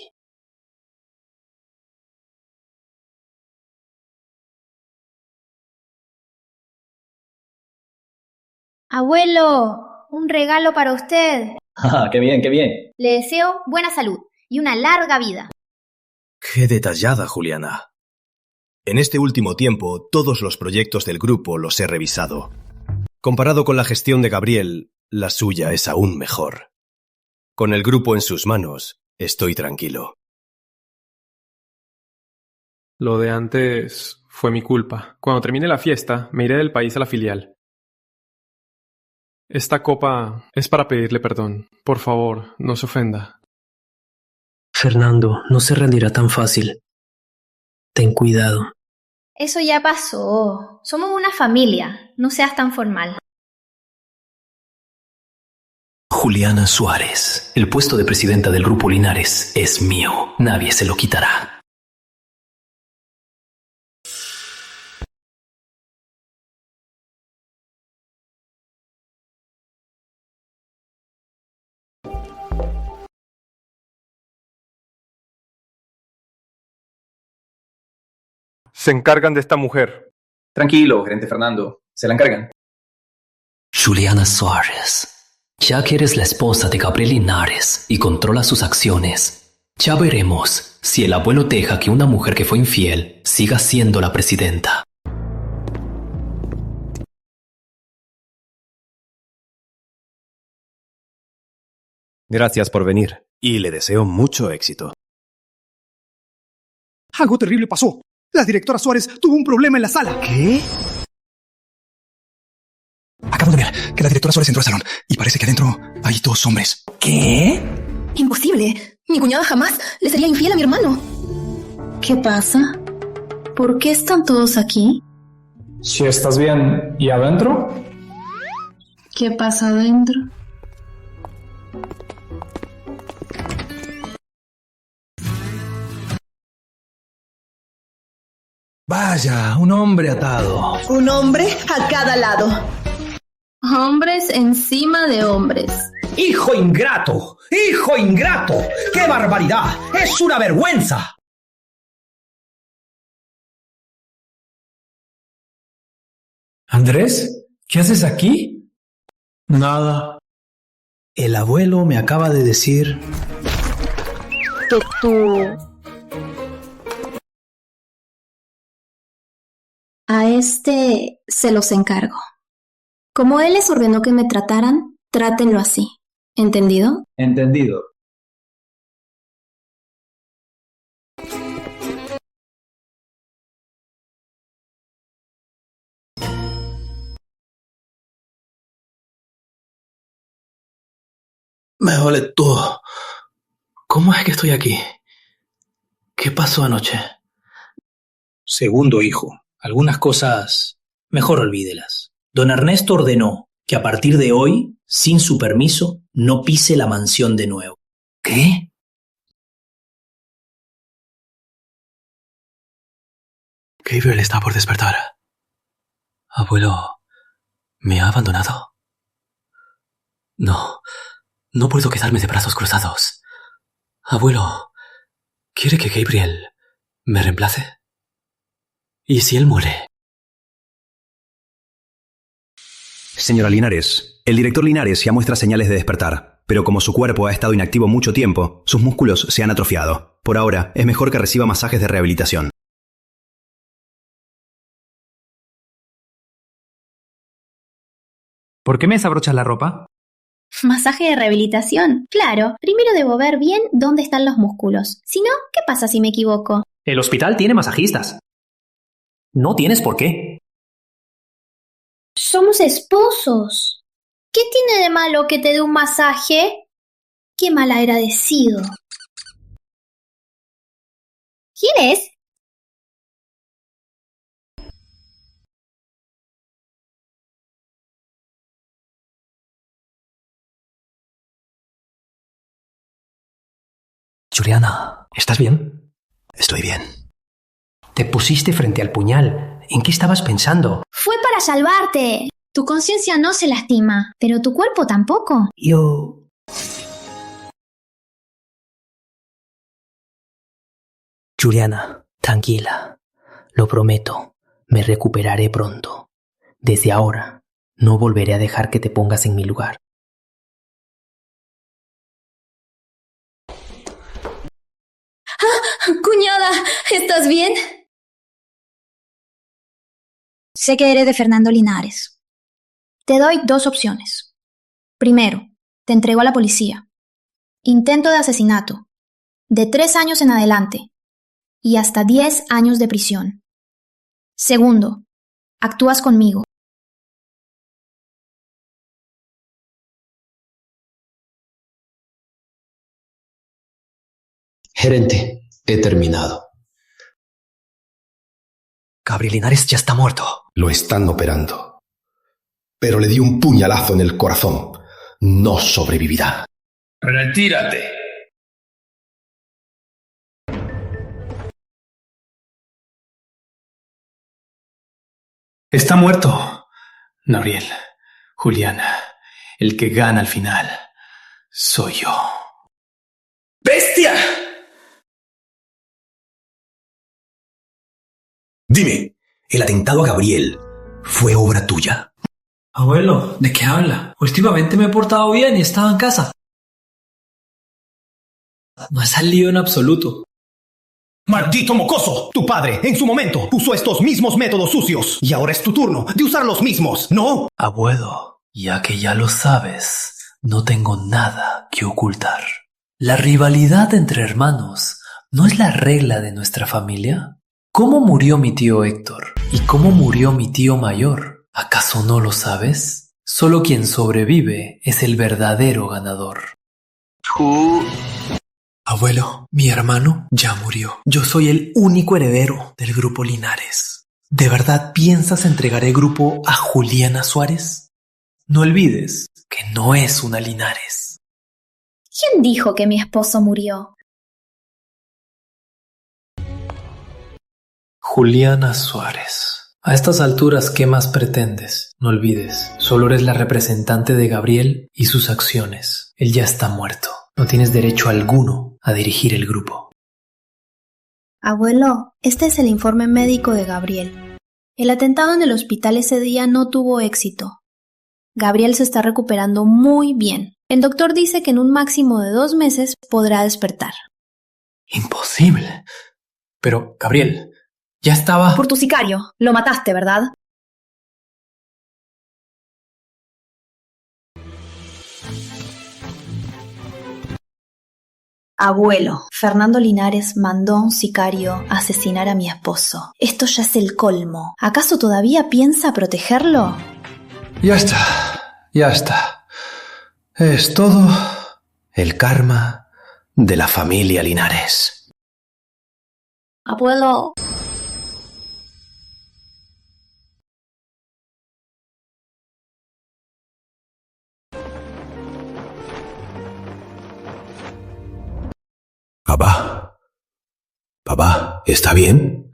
Abuelo, un regalo para usted. Ah, qué bien, qué bien. Le deseo buena salud y una larga vida. Qué detallada, Juliana. En este último tiempo, todos los proyectos del grupo los he revisado. Comparado con la gestión de Gabriel, la suya es aún mejor. Con el grupo en sus manos, estoy tranquilo. Lo de antes fue mi culpa. Cuando termine la fiesta, me iré del país a la filial. Esta copa es para pedirle perdón. Por favor, no se ofenda. Fernando, no se rendirá tan fácil. Ten cuidado. Eso ya pasó. Somos una familia. No seas tan formal. Juliana Suárez, el puesto de presidenta del Grupo Linares es mío. Nadie se lo quitará. Se encargan de esta mujer. Tranquilo, gerente Fernando. Se la encargan. Juliana Suárez, ya que eres la esposa de Gabriel Linares y controlas sus acciones, ya veremos si el abuelo deja que una mujer que fue infiel siga siendo la presidenta. Gracias por venir, y le deseo mucho éxito. Algo terrible pasó. La directora Suárez tuvo un problema en la sala. ¿Qué? Acabo de ver que la directora Suárez entró al salón y parece que adentro hay 2 hombres. ¿Qué? Imposible. Mi cuñada jamás le sería infiel a mi hermano. ¿Qué pasa? ¿Por qué están todos aquí? Si estás bien, ¿y adentro? ¿Qué pasa adentro? Vaya, un hombre atado. Un hombre a cada lado. Hombres encima de hombres. ¡Hijo ingrato! ¡Hijo ingrato! ¡Qué barbaridad! ¡Es una vergüenza! Andrés, ¿qué haces aquí? Nada. El abuelo me acaba de decir... Que tú... A este se los encargo. Como él les ordenó que me trataran, trátenlo así. ¿Entendido? Entendido. Me duele todo. ¿Cómo es que estoy aquí? ¿Qué pasó anoche? Segundo hijo, algunas cosas mejor olvídelas. Don Ernesto ordenó que a partir de hoy, sin su permiso, no pise la mansión de nuevo. ¿Qué? Gabriel está por despertar. Abuelo, ¿me ha abandonado? No puedo quedarme de brazos cruzados. Abuelo, ¿quiere que Gabriel me reemplace? ¿Y si él muere? Señora Linares, el director Linares ya muestra señales de despertar, pero como su cuerpo ha estado inactivo mucho tiempo, sus músculos se han atrofiado. Por ahora, es mejor que reciba masajes de rehabilitación. ¿Por qué me desabrochas la ropa? Masaje de rehabilitación. Claro, primero debo ver bien dónde están los músculos. Si no, ¿qué pasa si me equivoco? El hospital tiene masajistas. No tienes por qué. Somos esposos. ¿Qué tiene de malo que te dé un masaje? ¡Qué malagradecido! ¿Quién es? Juliana, ¿estás bien? Estoy bien. Te pusiste frente al puñal. ¿En qué estabas pensando? Fue para salvarte. Tu conciencia no se lastima, pero tu cuerpo tampoco. Juliana, tranquila. Lo prometo, me recuperaré pronto. Desde ahora, no volveré a dejar que te pongas en mi lugar. Cuñada, ¿estás bien? Sé que eres de Fernando Linares. Te doy dos opciones. Primero, te entrego a la policía. Intento de asesinato. De 3 años en adelante. Y hasta 10 años de prisión. Segundo, actúas conmigo. Gerente, he terminado. Gabriel Linares ya está muerto. Lo están operando. Pero le di un puñalazo en el corazón. No sobrevivirá. Retírate. Está muerto. Gabriel, Juliana, el que gana al final soy yo. ¡Bestia! Dime, ¿el atentado a Gabriel fue obra tuya? Abuelo, ¿de qué habla? Últimamente me he portado bien y he estado en casa. No ha salido en absoluto. ¡Maldito mocoso! Tu padre, en su momento, usó estos mismos métodos sucios. Y ahora es tu turno de usar los mismos, ¿no? Abuelo, ya que ya lo sabes, no tengo nada que ocultar. ¿La rivalidad entre hermanos no es la regla de nuestra familia? ¿Cómo murió mi tío Héctor? ¿Y cómo murió mi tío mayor? ¿Acaso no lo sabes? Solo quien sobrevive es el verdadero ganador. Abuelo, mi hermano ya murió. Yo soy el único heredero del grupo Linares. ¿De verdad piensas entregar el grupo a Juliana Suárez? No olvides que no es una Linares. ¿Quién dijo que mi esposo murió? Juliana Suárez. A estas alturas, ¿qué más pretendes? No olvides, solo eres la representante de Gabriel y sus acciones. Él ya está muerto. No tienes derecho alguno a dirigir el grupo. Abuelo, este es el informe médico de Gabriel. El atentado en el hospital ese día no tuvo éxito. Gabriel se está recuperando muy bien. El doctor dice que en un máximo de 2 meses podrá despertar. Imposible. Pero, Gabriel, ya estaba... Por tu sicario. Lo mataste, ¿verdad? Abuelo, Fernando Linares mandó a un sicario a asesinar a mi esposo. Esto ya es el colmo. ¿Acaso todavía piensa protegerlo? Ya está, ya está. Es todo el karma de la familia Linares. Abuelo. Papá. Papá, ¿está bien?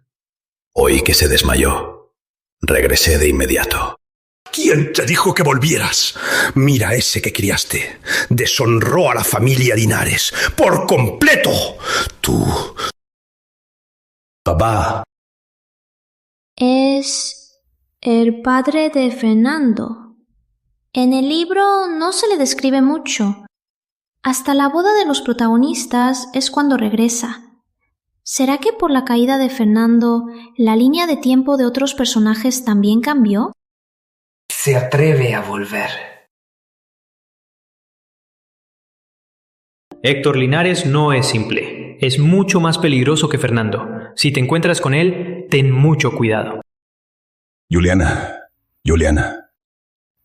Oí que se desmayó. Regresé de inmediato. ¿Quién te dijo que volvieras? Mira a ese que criaste. Deshonró a la familia Linares por completo. Tú... Papá. Es el padre de Fernando. En el libro no se le describe mucho. Hasta la boda de los protagonistas es cuando regresa. ¿Será que por la caída de Fernando la línea de tiempo de otros personajes también cambió? Se atreve a volver. Héctor Linares no es simple. Es mucho más peligroso que Fernando. Si te encuentras con él, ten mucho cuidado. Juliana.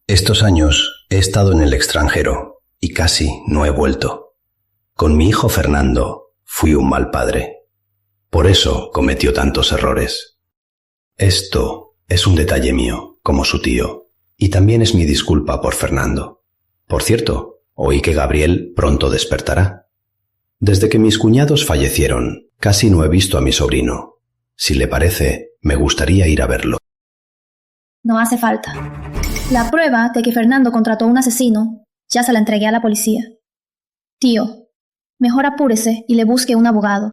Estos años he estado en el extranjero y casi no he vuelto. Con mi hijo Fernando fui un mal padre. Por eso cometió tantos errores. Esto es un detalle mío, como su tío, y también es mi disculpa por Fernando. Por cierto, oí que Gabriel pronto despertará. Desde que mis cuñados fallecieron, casi no he visto a mi sobrino. Si le parece, me gustaría ir a verlo. No hace falta. La prueba de que Fernando contrató a un asesino ya se la entregué a la policía. Tío, mejor apúrese y le busque un abogado.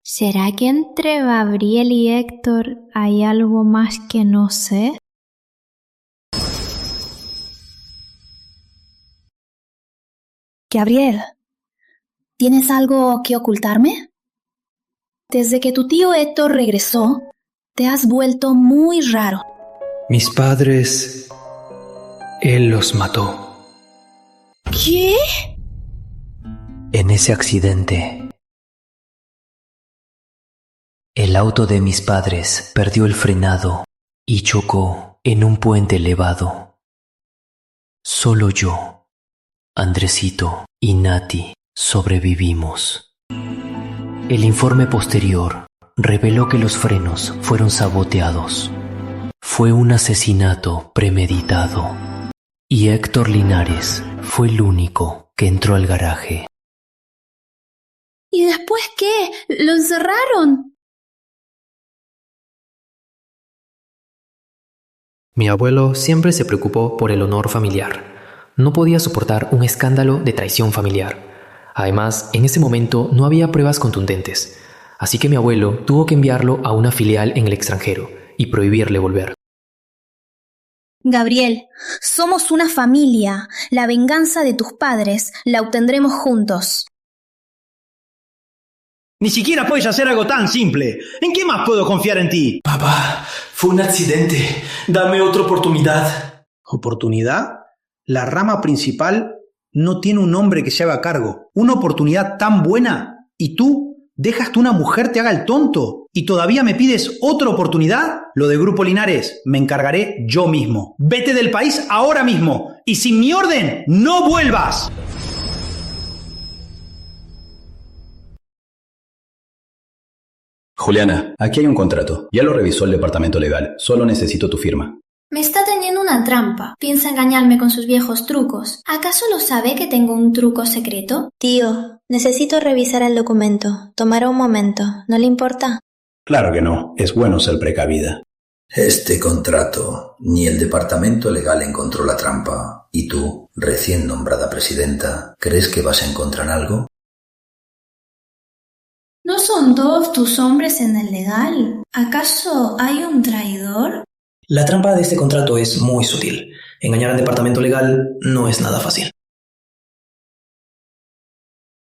¿Será que entre Gabriel y Héctor hay algo más que no sé? Gabriel, ¿tienes algo que ocultarme? Desde que tu tío Héctor regresó, te has vuelto muy raro. Mis padres... Él los mató. ¿Qué? En ese accidente, el auto de mis padres perdió el frenado y chocó en un puente elevado. Solo yo, Andresito y Nati sobrevivimos. El informe posterior reveló que los frenos fueron saboteados. Fue un asesinato premeditado y Héctor Linares fue el único que entró al garaje. ¿Y después qué? ¿Lo encerraron? Mi abuelo siempre se preocupó por el honor familiar. No podía soportar un escándalo de traición familiar. Además, en ese momento no había pruebas contundentes, así que mi abuelo tuvo que enviarlo a una filial en el extranjero y prohibirle volver. Gabriel, somos una familia. La venganza de tus padres la obtendremos juntos. Ni siquiera puedes hacer algo tan simple. ¿En qué más puedo confiar en ti? Papá, fue un accidente. Dame otra oportunidad. ¿Oportunidad? La rama principal no tiene un hombre que se haga cargo. Una oportunidad tan buena. ¿Y tú dejas que una mujer te haga el tonto? ¿Y todavía me pides otra oportunidad? Lo de Grupo Linares me encargaré yo mismo. Vete del país ahora mismo. Y sin mi orden, no vuelvas. Juliana, aquí hay un contrato. Ya lo revisó el departamento legal. Solo necesito tu firma. Me está teniendo una trampa. Piensa engañarme con sus viejos trucos. ¿Acaso lo sabe que tengo un truco secreto? Tío, necesito revisar el documento. Tomará un momento. ¿No le importa? Claro que no. Es bueno ser precavida. Este contrato, ni el departamento legal encontró la trampa. ¿Y tú, recién nombrada presidenta, crees que vas a encontrar algo? ¿No son todos tus hombres en el legal? ¿Acaso hay un traidor? La trampa de este contrato es muy sutil. Engañar al departamento legal no es nada fácil.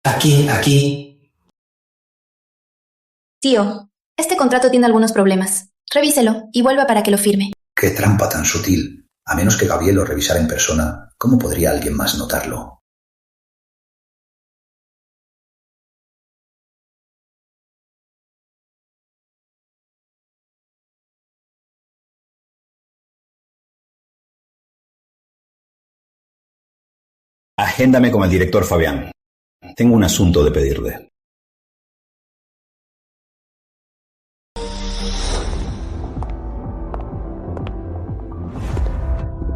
Aquí. Tío, este contrato tiene algunos problemas. Revíselo y vuelva para que lo firme. ¡Qué trampa tan sutil! A menos que Gabriel lo revisara en persona, ¿cómo podría alguien más notarlo? Agéndame con el director Fabián. Tengo un asunto de pedirle.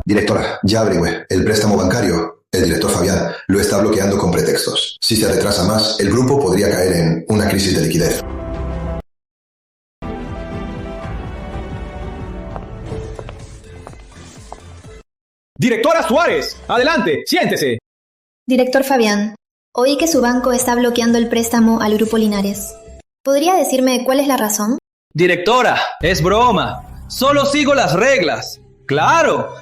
Directora, ya averigüé. El préstamo bancario El director Fabián lo está bloqueando con pretextos. Si se retrasa más, el grupo podría caer en una crisis de liquidez. Directora Suárez, adelante, siéntese. Director Fabián, oí que su banco está bloqueando el préstamo al Grupo Linares. ¿Podría decirme cuál es la razón? Directora, es broma. Solo sigo las reglas. Claro,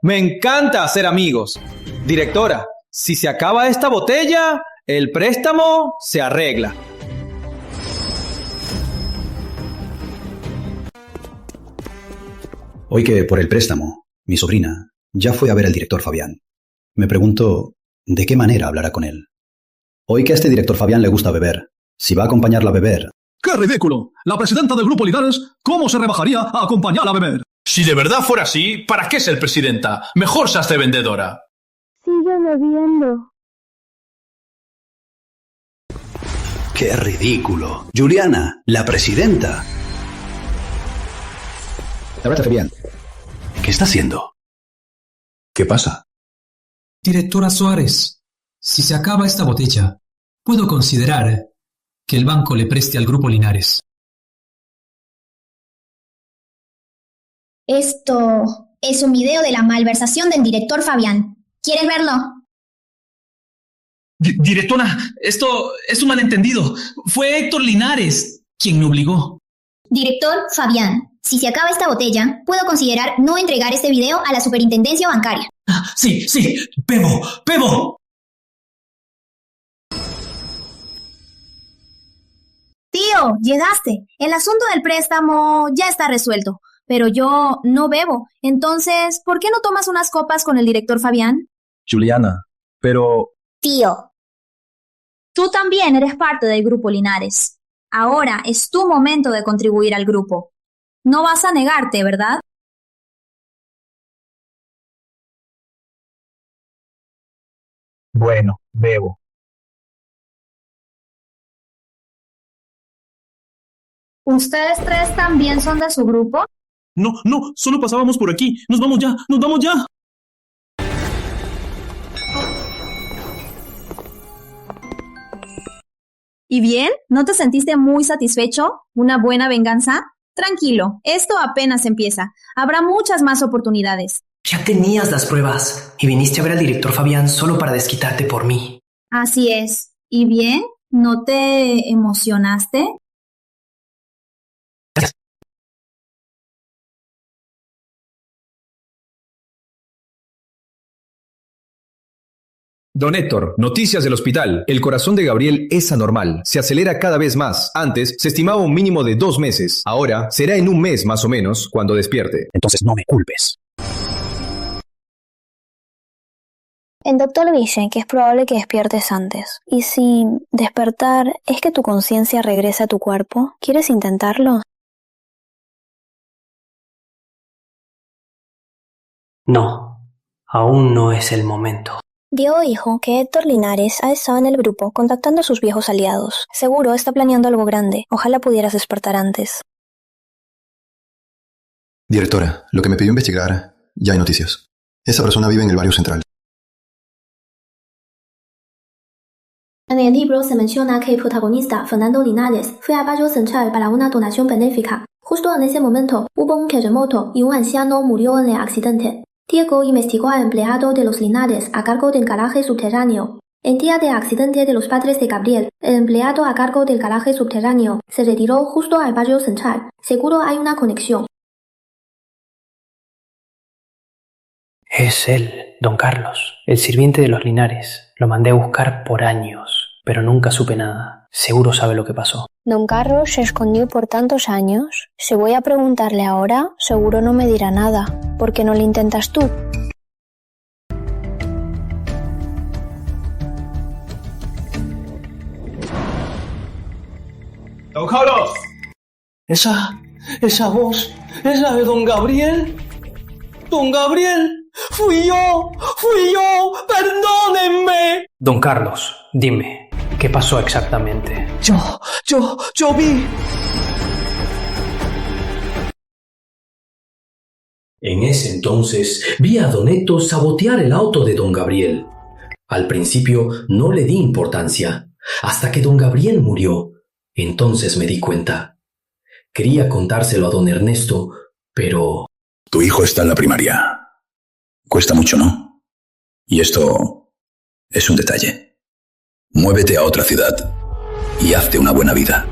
me encanta hacer amigos. Directora, si se acaba esta botella, el préstamo se arregla. Oí que por el préstamo, mi sobrina ya fue a ver al director Fabián. Me pregunto, ¿de qué manera hablará con él? Oí que a este director Fabián le gusta beber. Si va a acompañarla a beber... ¡Qué ridículo! La presidenta del Grupo Linares, ¿cómo se rebajaría a acompañarla a beber? Si de verdad fuera así, ¿para qué ser presidenta? Mejor se hace vendedora. Sigue bebiendo. ¡Qué ridículo! Juliana, la presidenta. Abrázate bien. ¿Qué está haciendo? ¿Qué pasa? Directora Suárez, si se acaba esta botella, puedo considerar que el banco le preste al Grupo Linares. Esto es un video de la malversación del director Fabián. ¿Quieres verlo? Directora, esto es un malentendido. Fue Héctor Linares quien me obligó. Director Fabián, si se acaba esta botella, puedo considerar no entregar este video a la superintendencia bancaria. Sí, bebo. Tío, llegaste. El asunto del préstamo ya está resuelto, pero yo no bebo. Entonces, ¿por qué no tomas unas copas con el director Fabián? Juliana, pero... Tío. Tú también eres parte del Grupo Linares. Ahora es tu momento de contribuir al grupo. No vas a negarte, ¿verdad? Bueno, bebo. ¿Ustedes tres también son de su grupo? No, solo pasábamos por aquí. Nos vamos ya. ¿Y bien? ¿No te sentiste muy satisfecho? ¿Una buena venganza? Tranquilo, esto apenas empieza. Habrá muchas más oportunidades. Ya tenías las pruebas y viniste a ver al director Fabián solo para desquitarte por mí. Así es. ¿Y bien? ¿No te emocionaste? Don Héctor, noticias del hospital. El corazón de Gabriel es anormal. Se acelera cada vez más. Antes se estimaba un mínimo de 2 meses. Ahora será en 1 mes más o menos cuando despierte. Entonces no me culpes. El doctor dice que es probable que despiertes antes. ¿Y si despertar es que tu conciencia regrese a tu cuerpo? ¿Quieres intentarlo? No, aún no es el momento. Diego dijo que Héctor Linares ha estado en el grupo contactando a sus viejos aliados. Seguro está planeando algo grande. Ojalá pudieras despertar antes. Directora, lo que me pidió investigar, ya hay noticias. Esa persona vive en el barrio central. En el libro se menciona que el protagonista, Fernando Linares, fue al barrio central para una donación benéfica. Justo en ese momento, hubo un terremoto y un anciano murió en el accidente. Diego investigó al empleado de los Linares a cargo del garaje subterráneo. El día del accidente de los padres de Gabriel, el empleado a cargo del garaje subterráneo se retiró justo al barrio central. Seguro hay una conexión. Es él, don Carlos, el sirviente de los Linares. Lo mandé a buscar por años, pero nunca supe nada. Seguro sabe lo que pasó. Don Carlos se escondió por tantos años. Si voy a preguntarle ahora, seguro no me dirá nada. ¿Por qué no lo intentas tú? ¡Don Carlos! Esa voz, ¿es la de don Gabriel? ¡Don Gabriel! ¡Fui yo! ¡Perdónenme! Don Carlos, dime, ¿qué pasó exactamente? Yo vi... En ese entonces vi a don Héctor sabotear el auto de don Gabriel. Al principio no le di importancia, hasta que don Gabriel murió. Entonces me di cuenta. Quería contárselo a don Ernesto, pero... Tu hijo está en la primaria. Cuesta mucho, ¿no? Y esto es un detalle. Muévete a otra ciudad y hazte una buena vida.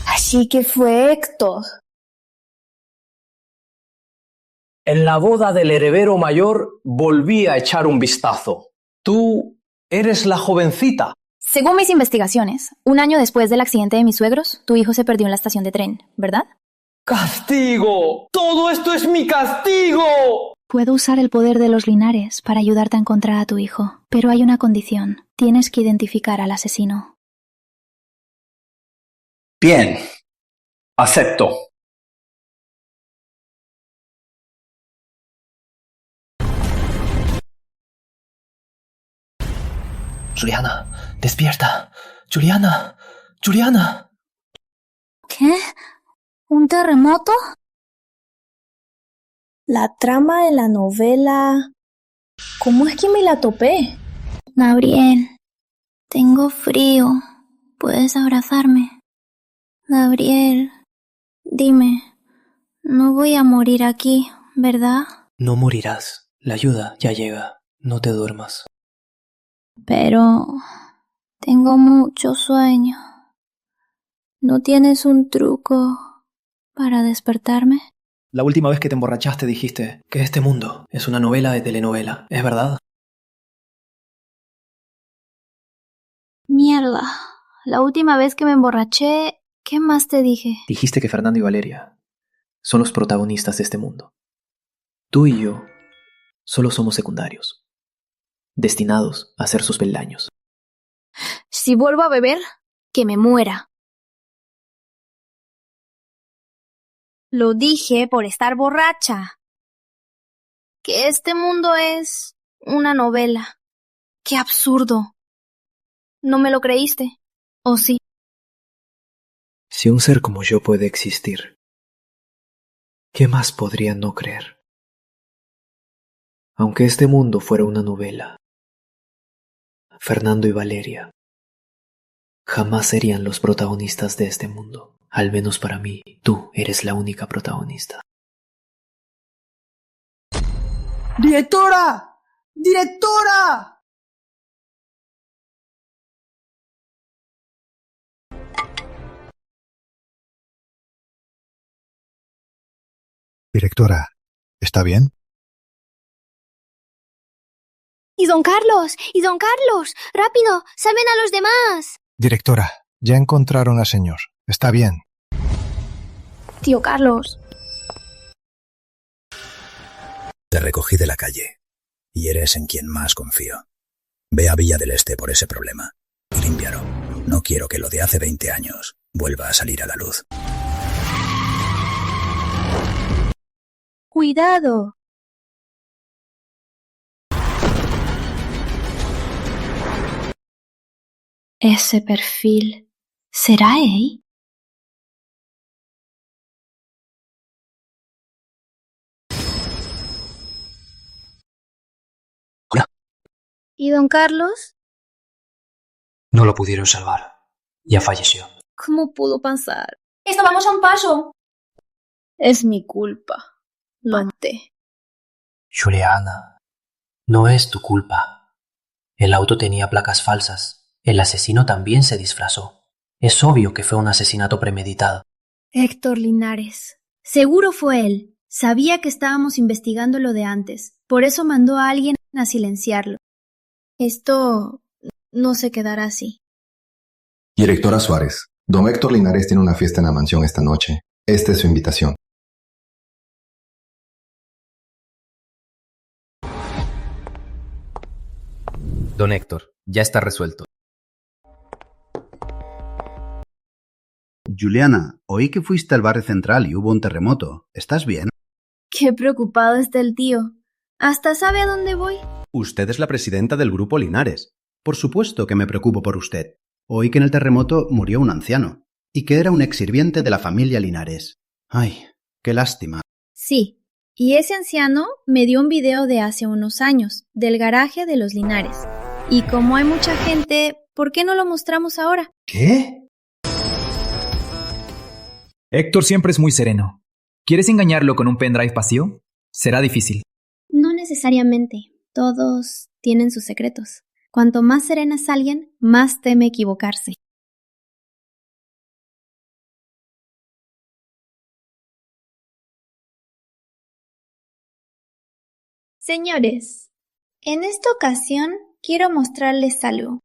Así que fue Héctor. En la boda del heredero mayor volví a echar un vistazo. Tú eres la jovencita. Según mis investigaciones, un año después del accidente de mis suegros, tu hijo se perdió en la estación de tren, ¿verdad? ¡Castigo! ¡Todo esto es mi castigo! Puedo usar el poder de los Linares para ayudarte a encontrar a tu hijo, pero hay una condición. Tienes que identificar al asesino. Bien. Acepto. Juliana, despierta. Juliana, Juliana. ¿Qué? ¿Un terremoto? La trama de la novela... ¿Cómo es que me la topé? Gabriel, tengo frío. ¿Puedes abrazarme? Gabriel, dime, no voy a morir aquí, ¿verdad? No morirás. La ayuda ya llega. No te duermas. Pero tengo mucho sueño. ¿No tienes un truco para despertarme? La última vez que te emborrachaste dijiste que este mundo es una novela de telenovela. ¿Es verdad? Mierda. La última vez que me emborraché, ¿qué más te dije? Dijiste que Fernando y Valeria son los protagonistas de este mundo. Tú y yo solo somos secundarios, destinados a ser sus peldaños. Si vuelvo a beber, que me muera. Lo dije por estar borracha. Que este mundo es una novela. ¡Qué absurdo! ¿No me lo creíste? ¿O sí? Si un ser como yo puede existir, ¿qué más podría no creer? Aunque este mundo fuera una novela, Fernando y Valeria jamás serían los protagonistas de este mundo. Al menos para mí, tú eres la única protagonista. ¡Directora! ¡Directora! Directora, ¿está bien? ¡Y don Carlos! ¡Y don Carlos! ¡Rápido! ¡Salven a los demás! Directora, ya encontraron al señor. Está bien. Tío Carlos. Te recogí de la calle y eres en quien más confío. Ve a Villa del Este por ese problema y límpialo. No quiero que lo de hace 20 años vuelva a salir a la luz. ¡Cuidado! Ese perfil... ¿será él? Hola. ¿Y don Carlos? No lo pudieron salvar. Ya falleció. ¿Cómo pudo pasar? ¡Estábamos a un paso! Es mi culpa. Lo maté. Juliana, no es tu culpa. El auto tenía placas falsas. El asesino también se disfrazó. Es obvio que fue un asesinato premeditado. Héctor Linares. Seguro fue él. Sabía que estábamos investigando lo de antes. Por eso mandó a alguien a silenciarlo. Esto no se quedará así. Directora Suárez, don Héctor Linares tiene una fiesta en la mansión esta noche. Esta es su invitación. Don Héctor, ya está resuelto. Juliana, oí que fuiste al barrio central y hubo un terremoto. ¿Estás bien? Qué preocupado está el tío. ¿Hasta sabe a dónde voy? Usted es la presidenta del Grupo Linares. Por supuesto que me preocupo por usted. Oí que en el terremoto murió un anciano, y que era un exsirviente de la familia Linares. Ay, qué lástima. Sí, y ese anciano me dio un video de hace unos años, del garaje de los Linares. Y como hay mucha gente, ¿por qué no lo mostramos ahora? ¿Qué? Héctor siempre es muy sereno. ¿Quieres engañarlo con un pendrive vacío? Será difícil. No necesariamente. Todos tienen sus secretos. Cuanto más serena es alguien, más teme equivocarse. Señores, en esta ocasión quiero mostrarles algo.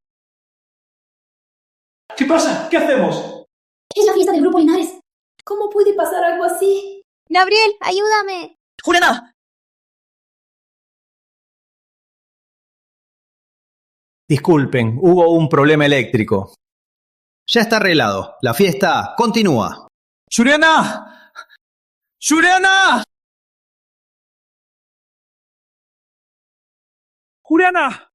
¿Qué pasa? ¿Qué hacemos? Es la fiesta del Grupo Linares. ¿Cómo puede pasar algo así? Gabriel, ayúdame. ¡Juliana! Disculpen, hubo un problema eléctrico. Ya está arreglado. La fiesta continúa. ¡Juliana! ¡Juliana! ¡Juliana!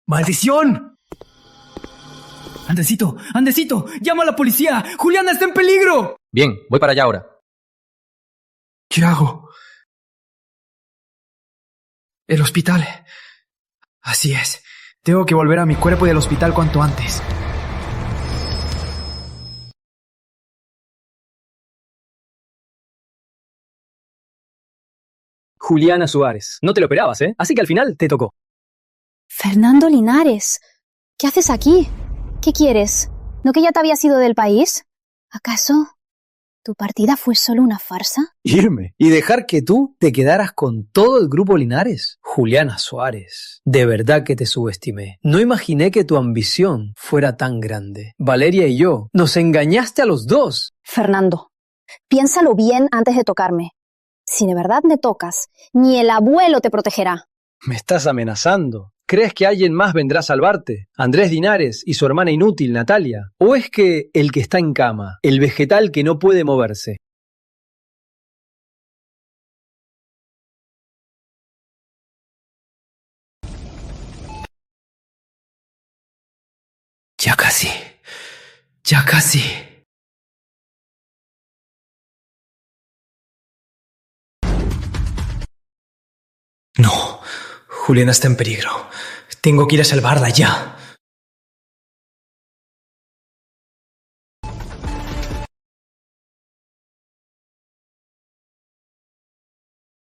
¡Maldición! Andresito, Andresito, llama a la policía. Juliana está en peligro. Bien, voy para allá ahora. ¿Qué hago? El hospital. Así es. Tengo que volver a mi cuerpo y al hospital cuanto antes. Juliana Suárez. No te lo esperabas, ¿eh? Así que al final te tocó. Fernando Linares, ¿qué haces aquí? ¿Qué quieres? ¿No que ya te habías ido del país? ¿Acaso tu partida fue solo una farsa? ¿Irme? ¿Y dejar que tú te quedaras con todo el Grupo Linares? Juliana Suárez, de verdad que te subestimé. No imaginé que tu ambición fuera tan grande. Valeria y yo, nos engañaste a los dos. Fernando, piénsalo bien antes de tocarme. Si de verdad me tocas, ni el abuelo te protegerá. Me estás amenazando. ¿Crees que alguien más vendrá a salvarte? ¿Andrés Linares y su hermana inútil, Natalia? ¿O es que el que está en cama, el vegetal que no puede moverse? Ya casi. Ya casi. No. Juliana está en peligro. Tengo que ir a salvarla ya.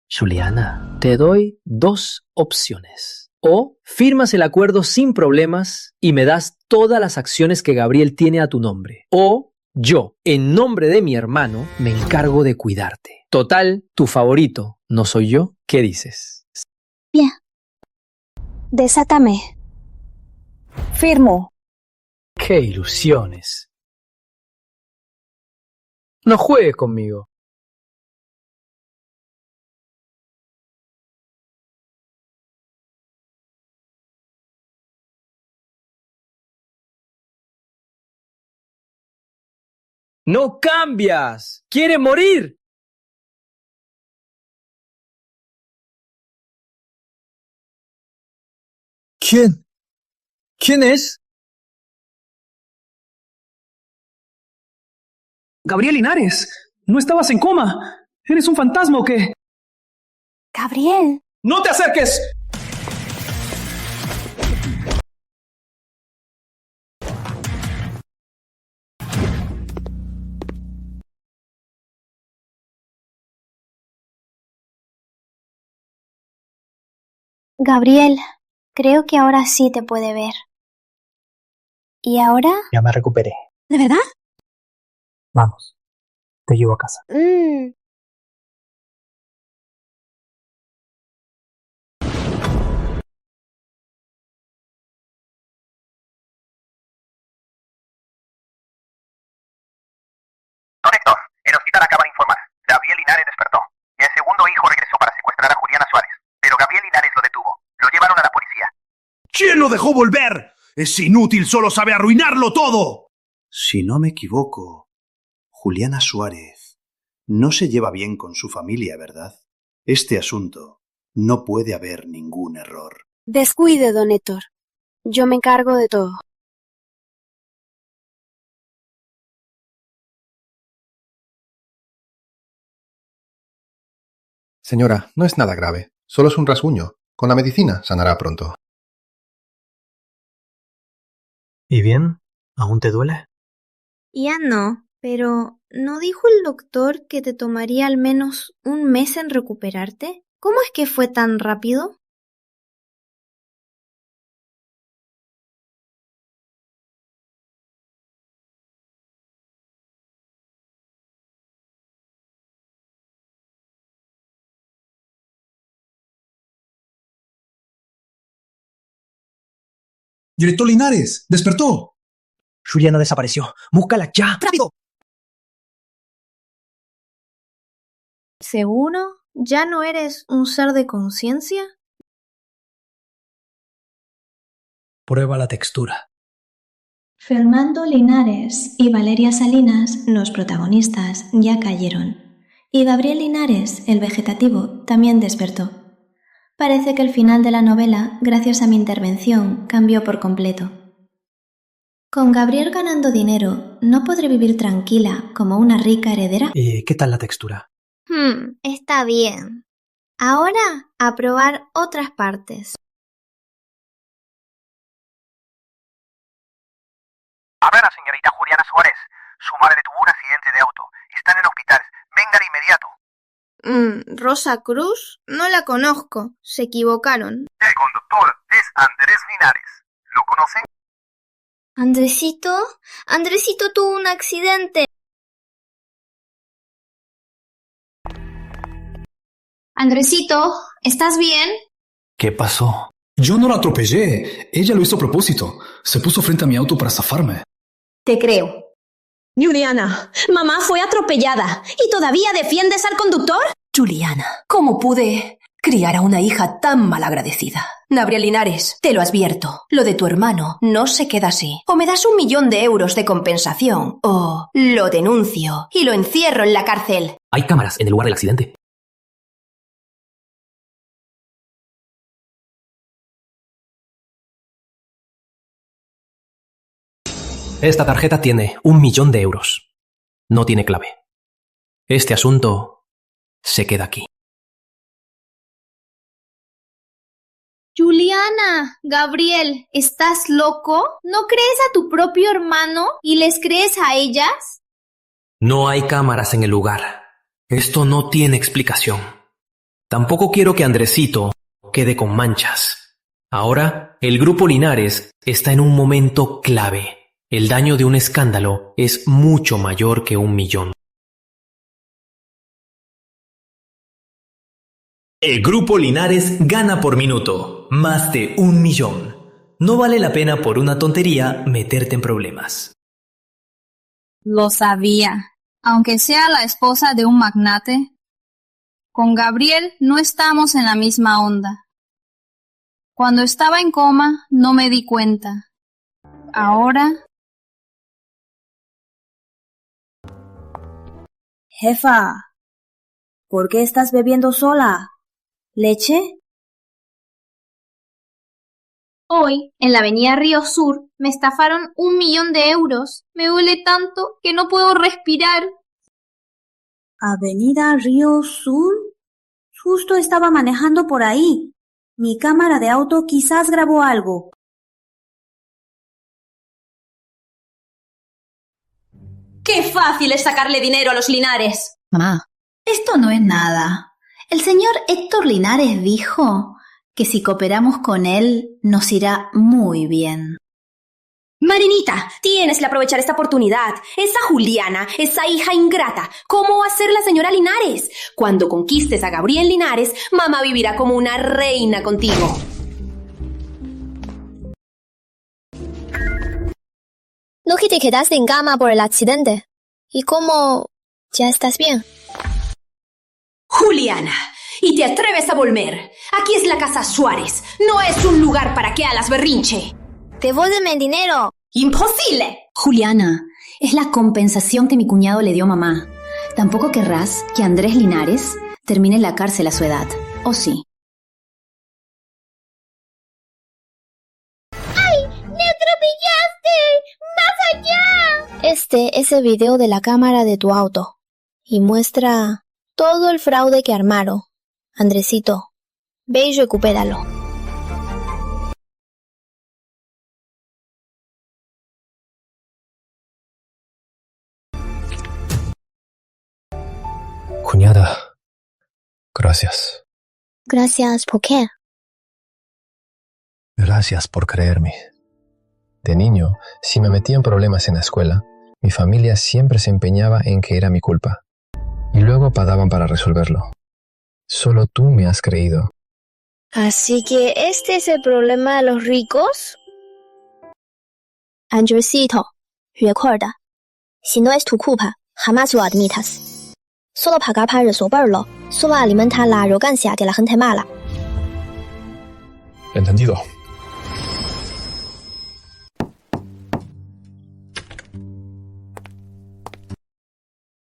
Juliana, te doy dos opciones. O firmas el acuerdo sin problemas y me das todas las acciones que Gabriel tiene a tu nombre. O yo, en nombre de mi hermano, me encargo de cuidarte. Total, tu favorito, ¿no soy yo? ¿Qué dices? Bien. Desátame. Firmo. ¡Qué ilusiones! No juegues conmigo. ¡No cambias! ¡Quiere morir! ¿Quién? ¿Quién es? Gabriel Linares, ¿no estabas en coma? ¿Eres un fantasma o qué? Gabriel. ¡No te acerques! Gabriel, creo que ahora sí te puede ver. ¿Y ahora? Ya me recuperé. ¿De verdad? Vamos. Te llevo a casa. Don Héctor, el hospital acaba de informar. Gabriel Linares despertó. El segundo hijo regresó para secuestrar a Juliana Suárez. Pero Gabriel Linares lo detuvo. Lo llevaron a la policía. ¿Quién lo dejó volver? Es inútil, solo sabe arruinarlo todo. Si no me equivoco, Juliana Suárez no se lleva bien con su familia, ¿verdad? Este asunto no puede haber ningún error. Descuide, don Héctor. Yo me encargo de todo. Señora, no es nada grave. Solo es un rasguño. Con la medicina sanará pronto. ¿Y bien? ¿Aún te duele? Ya no, pero ¿no dijo el doctor que te tomaría al menos un mes en recuperarte? ¿Cómo es que fue tan rápido? Director Linares, despertó. Juliana desapareció. ¡Búscala ya! ¡Rápido! ¿Seguro? ¿Ya no eres un ser de conciencia? Prueba la textura. Fernando Linares y Valeria Salinas, los protagonistas, ya cayeron. Y Gabriel Linares, el vegetativo, también despertó. Parece que el final de la novela, gracias a mi intervención, cambió por completo. Con Gabriel ganando dinero, ¿no podré vivir tranquila como una rica heredera? ¿Qué tal la textura? Está bien. Ahora, a probar otras partes. A ver, señorita Juliana Suárez. Su madre tuvo un accidente de auto. Está en el hospital. Venga de inmediato. ¿Rosa Cruz? No la conozco. Se equivocaron. El conductor es Andrés Linares. ¿Lo conocen? ¿Andresito? Andresito tuvo un accidente. Andresito, ¿estás bien? ¿Qué pasó? Yo no la atropellé. Ella lo hizo a propósito. Se puso frente a mi auto para zafarme. Te creo. Juliana, mamá fue atropellada. ¿Y todavía defiendes al conductor? Juliana, ¿cómo pude criar a una hija tan malagradecida? Gabriel Linares, te lo advierto. Lo de tu hermano no se queda así. O me das 1 millón de euros de compensación, o lo denuncio y lo encierro en la cárcel. Hay cámaras en el lugar del accidente. Esta tarjeta tiene 1 millón de euros. No tiene clave. Este asunto se queda aquí. Juliana, Gabriel, ¿estás loco? ¿No crees a tu propio hermano y les crees a ellas? No hay cámaras en el lugar. Esto no tiene explicación. Tampoco quiero que Andresito quede con manchas. Ahora, el grupo Linares está en un momento clave. El daño de un escándalo es mucho mayor que 1 millón. El grupo Linares gana por minuto, más de 1 millón. No vale la pena por una tontería meterte en problemas. Lo sabía. Aunque sea la esposa de un magnate, con Gabriel no estamos en la misma onda. Cuando estaba en coma no me di cuenta. Ahora... Jefa, ¿por qué estás bebiendo sola? ¿Leche? Hoy, en la avenida Río Sur, me estafaron 1 millón de euros. Me duele tanto que no puedo respirar. ¿Avenida Río Sur? Justo estaba manejando por ahí. Mi cámara de auto quizás grabó algo. ¡Qué fácil es sacarle dinero a los Linares! Mamá, esto no es nada. El señor Héctor Linares dijo que si cooperamos con él nos irá muy bien. Marinita, tienes que aprovechar esta oportunidad. Esa Juliana, esa hija ingrata, ¿cómo va a ser la señora Linares? Cuando conquistes a Gabriel Linares, mamá vivirá como una reina contigo. ¿No que te quedaste en cama por el accidente? ¿Y cómo? ¿Ya estás bien? Juliana, ¿y te atreves a volver? Aquí es la casa Suárez. No es un lugar para que hagas berrinche. ¡Devuélveme el dinero! ¡Imposible! Juliana, Es la compensación que mi cuñado le dio a mamá. Tampoco querrás que Andrés Linares termine en la cárcel a su edad, ¿o sí? ¡Ay! ¡Me atropellaste! ¡Más allá! Este es el video de la cámara de tu auto y muestra todo el fraude que armaron. Andresito, ve y recupéralo. Cuñada, gracias. Gracias, ¿por qué? Gracias por creerme. De niño, si me metía en problemas en la escuela, mi familia siempre se empeñaba en que era mi culpa. Y luego pagaban para resolverlo. Solo tú me has creído. Así que este es el problema de los ricos. Andresito, recuerda, si no es tu culpa, jamás lo admitas. Solo pagar para resolverlo, solo alimenta la arrogancia de la gente mala. Entendido.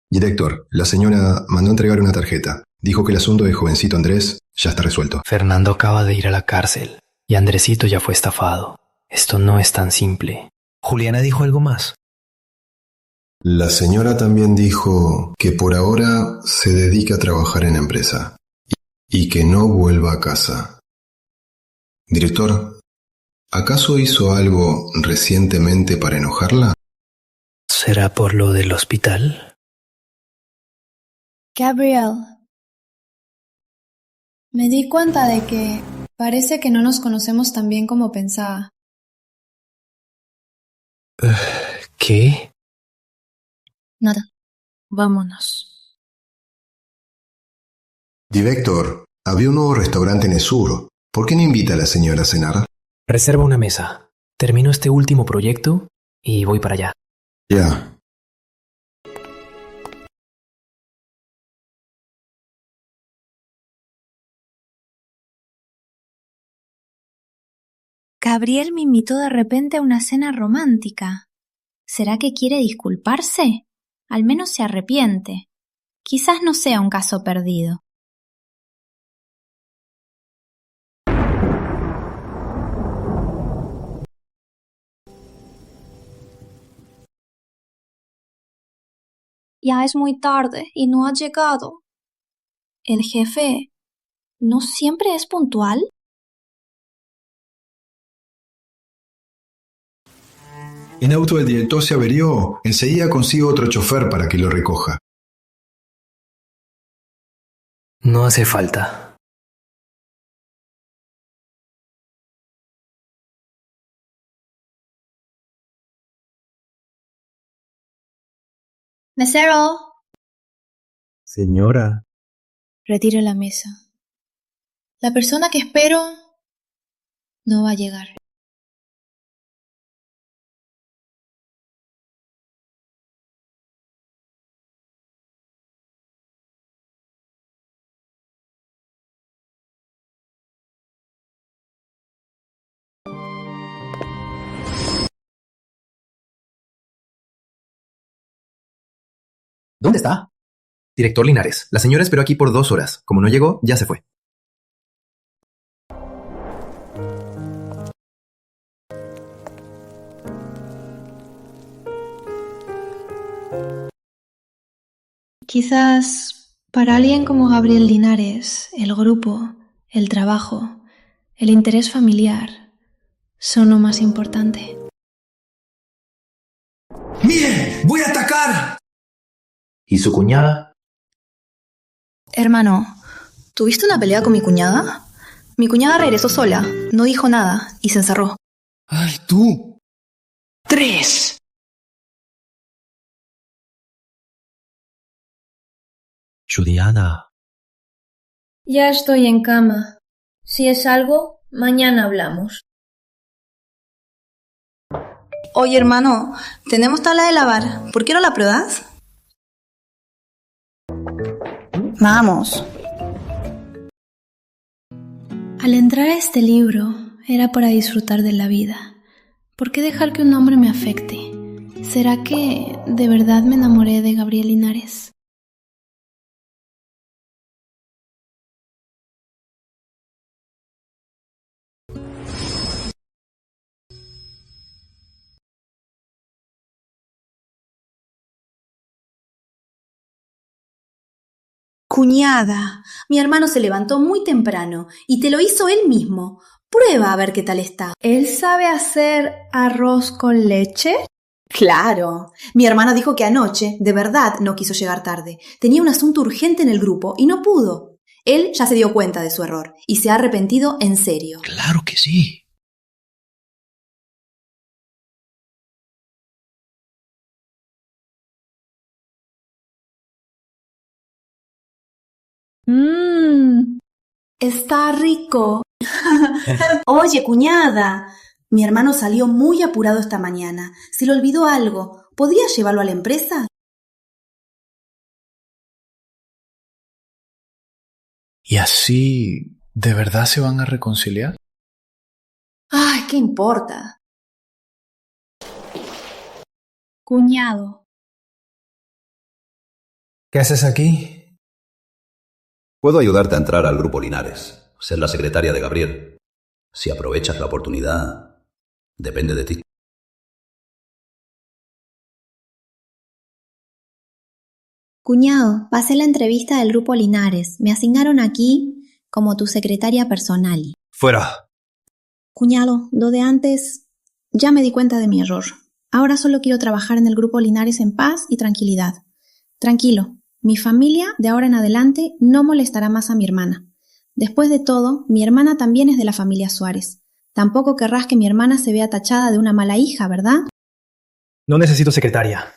Director, la señora mandó entregar una tarjeta. Dijo que el asunto del jovencito Andrés ya está resuelto. Fernando acaba de ir a la cárcel y Andresito ya fue estafado. Esto no es tan simple. ¿Juliana dijo algo más? La señora también dijo que por ahora se dedica a trabajar en la empresa y que no vuelva a casa. Director, ¿acaso hizo algo recientemente para enojarla? ¿Será por lo del hospital? Gabriel, me di cuenta de que parece que no nos conocemos tan bien como pensaba. ¿Qué? Nada. Vámonos. Director, había un nuevo restaurante en el sur. ¿Por qué no invita a la señora a cenar? Reserva una mesa. Termino este último proyecto y voy para allá. Ya. Gabriel me invitó de repente a una cena romántica. ¿Será que quiere disculparse? Al menos se arrepiente. Quizás no sea un caso perdido. Ya es muy tarde y no ha llegado. ¿El jefe no siempre es puntual? El auto del director se averió. Enseguida consigo otro chofer para que lo recoja. No hace falta. Mesero, Señora. retire la mesa. La persona que espero no va a llegar. ¿Dónde está? Director Linares, la señora esperó aquí por 2 horas. Como no llegó, ya se fue. Quizás para alguien como Gabriel Linares, el grupo, el trabajo, el interés familiar son lo más importante. ¡Miren! ¡Voy a atacar! ¿Y su cuñada? Hermano, ¿tuviste una pelea con mi cuñada? Mi cuñada regresó sola, no dijo nada y se encerró. ¡Ay, tú! 3. Juliana. Ya estoy en cama. Si es algo, mañana hablamos. Oye, hermano, tenemos tabla de lavar. ¿Por qué no la pruebas? Vamos. Al entrar a este libro era para disfrutar de la vida. ¿Por qué dejar que un hombre me afecte? ¿Será que de verdad me enamoré de Gabriel Linares? Cuñada, mi hermano se levantó muy temprano y te lo hizo él mismo. Prueba a ver qué tal está. ¿Él sabe hacer arroz con leche? Claro. Mi hermano dijo que anoche, de verdad, no quiso llegar tarde. Tenía un asunto urgente en el grupo y no pudo. Él ya se dio cuenta de su error y se ha arrepentido en serio. Claro que sí. Está rico. Oye, cuñada, mi hermano salió muy apurado esta mañana. Se le olvidó algo. ¿Podrías llevarlo a la empresa? ¿Y así de verdad se van a reconciliar? Ay, ¿qué importa? Cuñado. ¿Qué haces aquí? Puedo ayudarte a entrar al Grupo Linares, ser la secretaria de Gabriel. Si aprovechas la oportunidad, depende de ti. Cuñado, pasé la entrevista del Grupo Linares. Me asignaron aquí como tu secretaria personal. Fuera. Cuñado, lo de antes, ya me di cuenta de mi error. Ahora solo quiero trabajar en el Grupo Linares en paz y tranquilidad. Tranquilo, mi familia de ahora en adelante no molestará más a mi hermana. Después de todo, mi hermana también es de la familia Suárez. Tampoco querrás que mi hermana se vea tachada de una mala hija, ¿verdad? No necesito secretaria.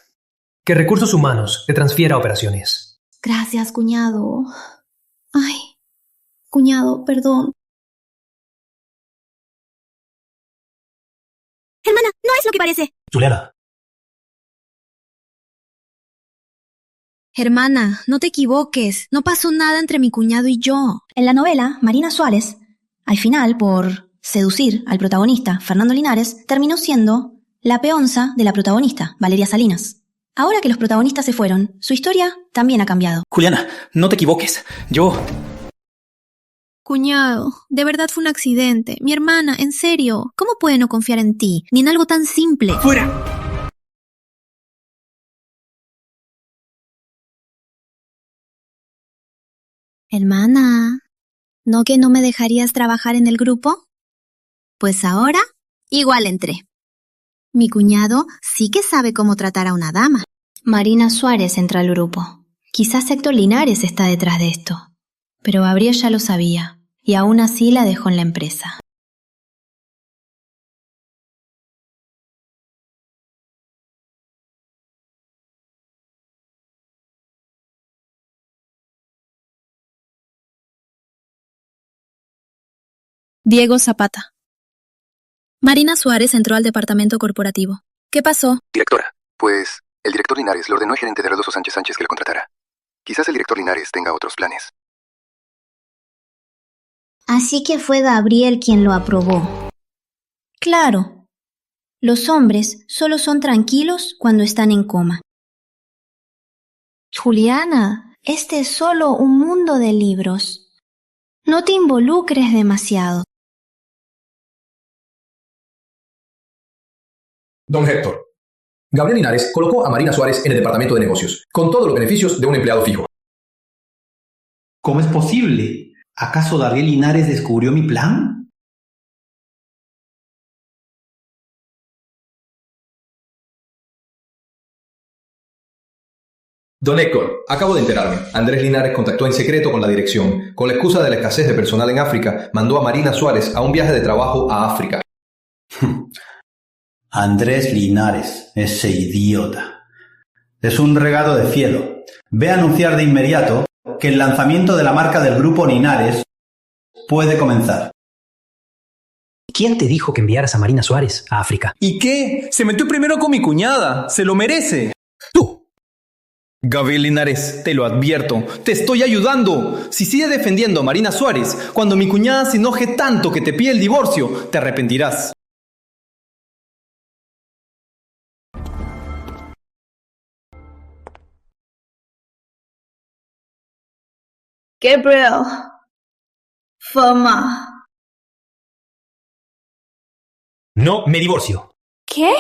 Que Recursos Humanos te transfiera a operaciones. Gracias, cuñado. Ay, cuñado, perdón. Hermana, no es lo que parece. Juliana. Hermana, no te equivoques. No pasó nada entre mi cuñado y yo. En la novela, Marina Suárez, al final, por seducir al protagonista, Fernando Linares, terminó siendo la peonza de la protagonista, Valeria Salinas. Ahora que los protagonistas se fueron, su historia también ha cambiado. Juliana, no te equivoques. Yo... Cuñado, de verdad fue un accidente. Mi hermana, en serio, ¿cómo puede no confiar en ti? Ni en algo tan simple. ¡Fuera! Hermana, ¿no que no me dejarías trabajar en el grupo? Pues ahora, igual entré. Mi cuñado sí que sabe cómo tratar a una dama. Marina Suárez entra al grupo. Quizás Héctor Linares está detrás de esto. Pero Gabriel ya lo sabía, y aún así la dejó en la empresa. Diego Zapata. Marina Suárez entró al departamento corporativo. ¿Qué pasó? Directora, pues el director Linares le ordenó al gerente de Redoso Sánchez Sánchez que la contratara. Quizás el director Linares tenga otros planes. Así que fue Gabriel quien lo aprobó. Claro. Los hombres solo son tranquilos cuando están en coma. Juliana, este es solo un mundo de libros. No te involucres demasiado. Don Héctor, Gabriel Linares colocó a Marina Suárez en el departamento de negocios, con todos los beneficios de un empleado fijo. ¿Cómo es posible? ¿Acaso Gabriel Linares descubrió mi plan? Don Héctor, acabo de enterarme. Andrés Linares contactó en secreto con la dirección. Con la excusa de la escasez de personal en África, mandó a Marina Suárez a un viaje de trabajo a África. Andrés Linares, ese idiota. Es un regalo de cielo. Ve a anunciar de inmediato que el lanzamiento de la marca del Grupo Linares puede comenzar. ¿Quién te dijo que enviaras a Marina Suárez a África? ¿Y qué? Se metió primero con mi cuñada. ¡Se lo merece! ¡Tú! Gabriel Linares, te lo advierto. ¡Te estoy ayudando! Si sigues defendiendo a Marina Suárez, cuando mi cuñada se enoje tanto que te pide el divorcio, te arrepentirás. Gabriel. Fama. No me divorcio. ¿Qué?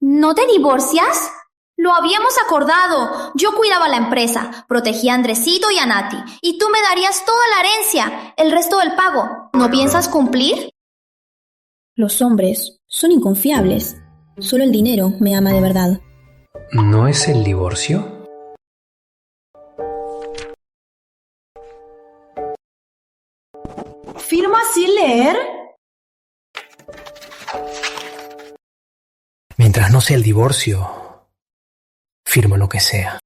¿No te divorcias? Lo habíamos acordado. Yo cuidaba la empresa, protegía a Andresito y a Nati, y tú me darías toda la herencia, el resto del pago. ¿No piensas cumplir? Los hombres son inconfiables. Solo el dinero me ama de verdad. ¿No es el divorcio? ¿Firma sin leer? Mientras no sea el divorcio, firmo lo que sea.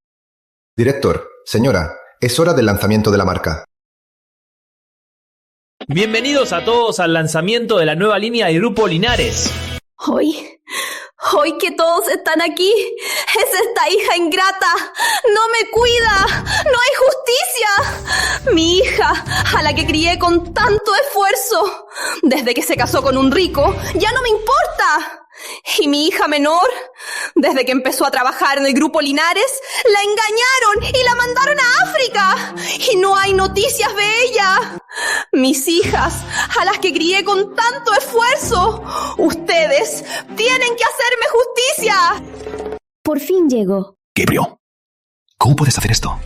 Director, señora, es hora del lanzamiento de la marca. Bienvenidos a todos al lanzamiento de la nueva línea del Grupo Linares. Hoy que todos están aquí, es esta hija ingrata. No me cuida, no hay justicia. Mi hija, a la que crié con tanto esfuerzo, desde que se casó con un rico, ya no me importa. Y mi hija menor, desde que empezó a trabajar en el Grupo Linares, la engañaron y la mandaron a África. Y no hay noticias de ella. Mis hijas, a las que crié con tanto esfuerzo, ustedes tienen que hacerme justicia. Por fin llegó. Gabriel, ¿cómo puedes hacer esto?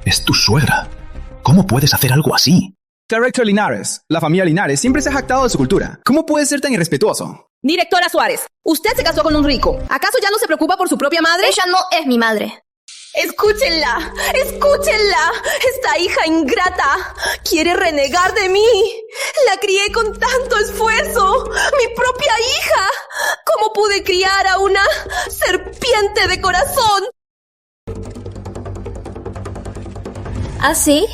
Es tu suegra. ¿Cómo puedes hacer algo así? Director Linares, la familia Linares siempre se ha jactado de su cultura. ¿Cómo puede ser tan irrespetuoso? Directora Suárez, usted se casó con un rico. ¿Acaso ya no se preocupa por su propia madre? Ella no es mi madre. Escúchenla, escúchenla. Esta hija ingrata quiere renegar de mí. La crié con tanto esfuerzo. Mi propia hija. ¿Cómo pude criar a una serpiente de corazón? ¿Ah, sí?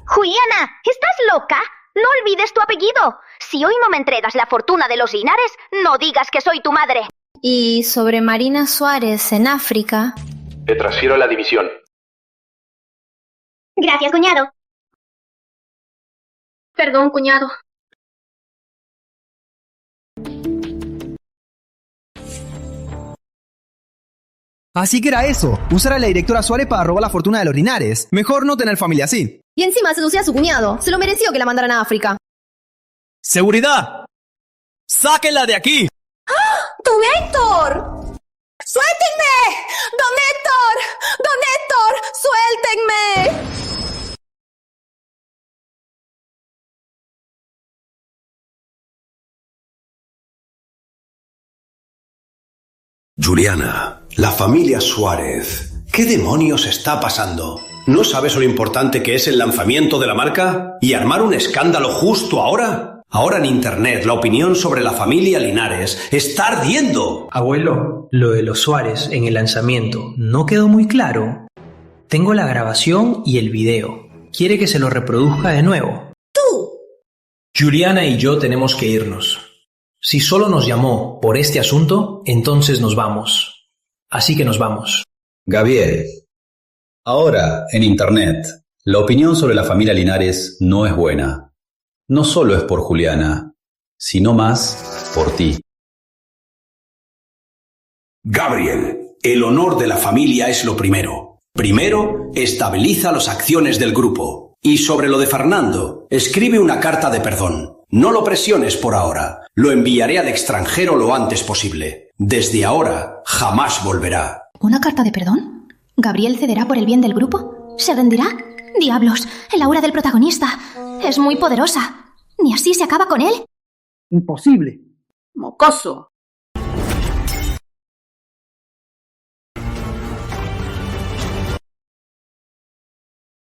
Juliana, ¿estás loca? No olvides tu apellido. Si hoy no me entregas la fortuna de los Linares, no digas que soy tu madre. Y sobre Marina Suárez en África... Te transfiero a la división. Gracias, cuñado. Perdón, cuñado. Así que era eso, usar a la directora Suárez para robar la fortuna de los Linares. Mejor no tener familia así. Y encima seducía a su cuñado. Se lo mereció que la mandaran a África. ¡Seguridad! ¡Sáquenla de aquí! ¡Don Héctor! ¡Suéltenme! ¡Don Héctor! ¡Don Héctor! ¡Suéltenme! Juliana, la familia Suárez. ¿Qué demonios está pasando? ¿No sabes lo importante que es el lanzamiento de la marca? ¿Y armar un escándalo justo ahora? Ahora en Internet la opinión sobre la familia Linares está ardiendo. Abuelo, lo de los Suárez en el lanzamiento no quedó muy claro. Tengo la grabación y el video. ¿Quiere que se lo reproduzca de nuevo? ¡Tú! Juliana y yo tenemos que irnos. Si solo nos llamó por este asunto, entonces nos vamos. Así que nos vamos. Gabriel, ahora en Internet, la opinión sobre la familia Linares no es buena. No solo es por Juliana, sino más por ti. Gabriel, el honor de la familia es lo primero. Primero, estabiliza las acciones del grupo. Y sobre lo de Fernando, escribe una carta de perdón. No lo presiones por ahora. Lo enviaré al extranjero lo antes posible. Desde ahora, jamás volverá. ¿Una carta de perdón? ¿Gabriel cederá por el bien del grupo? ¿Se rendirá? ¡Diablos! El aura del protagonista es muy poderosa. ¿Ni así se acaba con él? Imposible. Mocoso.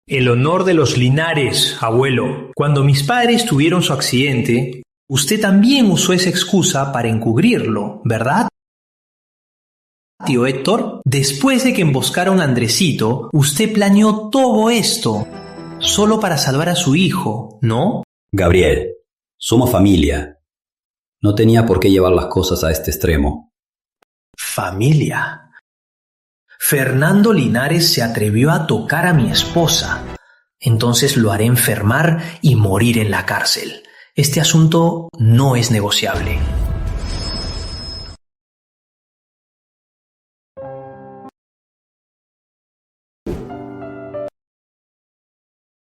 El honor de los Linares, abuelo. Cuando mis padres tuvieron su accidente, usted también usó esa excusa para encubrirlo, ¿verdad? Tío Héctor, después de que emboscaron a Andresito, usted planeó todo esto, solo para salvar a su hijo, ¿no? Gabriel, somos familia. No tenía por qué llevar las cosas a este extremo. ¿Familia? Fernando Linares se atrevió a tocar a mi esposa. Entonces lo haré enfermar y morir en la cárcel. Este asunto no es negociable.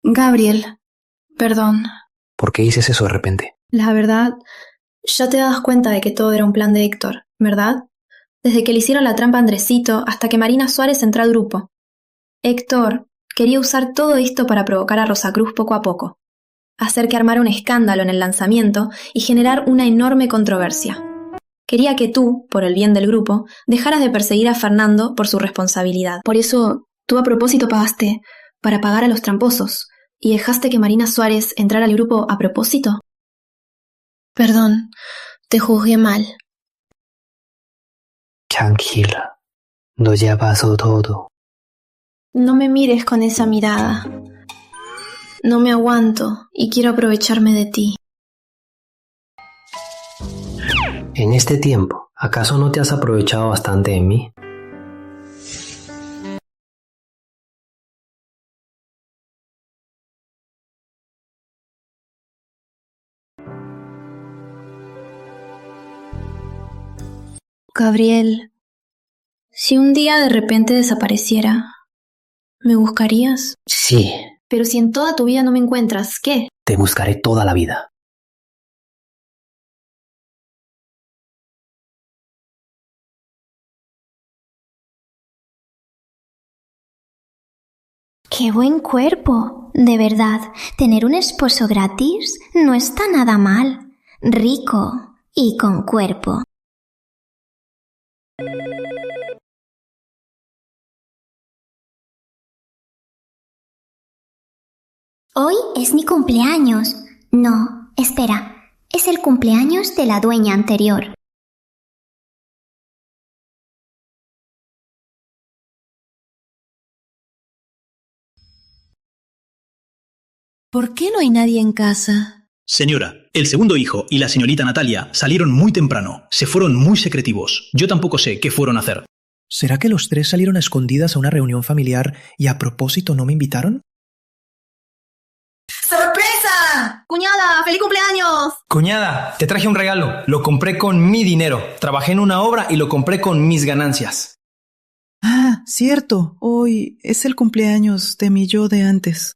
Gabriel, perdón. ¿Por qué dices eso de repente? La verdad, ya te das cuenta de que todo era un plan de Héctor, ¿verdad? Desde que le hicieron la trampa a Andresito hasta que Marina Suárez entró al grupo. Héctor quería usar todo esto para provocar a Rosacruz poco a poco, hacer que armara un escándalo en el lanzamiento y generar una enorme controversia. Quería que tú, por el bien del grupo, dejaras de perseguir a Fernando por su responsabilidad. Por eso, tú a propósito pagaste para pagar a los tramposos y dejaste que Marina Suárez entrara al grupo a propósito. Perdón, te juzgué mal. Tranquila, no ya pasó todo. No me mires con esa mirada. No me aguanto y quiero aprovecharme de ti. En este tiempo, ¿acaso no te has aprovechado bastante de mí? Gabriel, si un día de repente desapareciera, ¿me buscarías? Sí. Pero si en toda tu vida no me encuentras, ¿qué? Te buscaré toda la vida. ¡Qué buen cuerpo! De verdad, tener un esposo gratis no está nada mal. Rico y con cuerpo. Hoy es mi cumpleaños. No, espera, es el cumpleaños de la dueña anterior. ¿Por qué no hay nadie en casa? Señora, el segundo hijo y la señorita Natalia salieron muy temprano. Se fueron muy secretivos. Yo tampoco sé qué fueron a hacer. ¿Será que los tres salieron a escondidas a una reunión familiar y a propósito no me invitaron? ¡Sorpresa! ¡Cuñada, feliz cumpleaños! Cuñada, te traje un regalo. Lo compré con mi dinero. Trabajé en una obra y lo compré con mis ganancias. Ah, cierto. Hoy es el cumpleaños de mi yo de antes.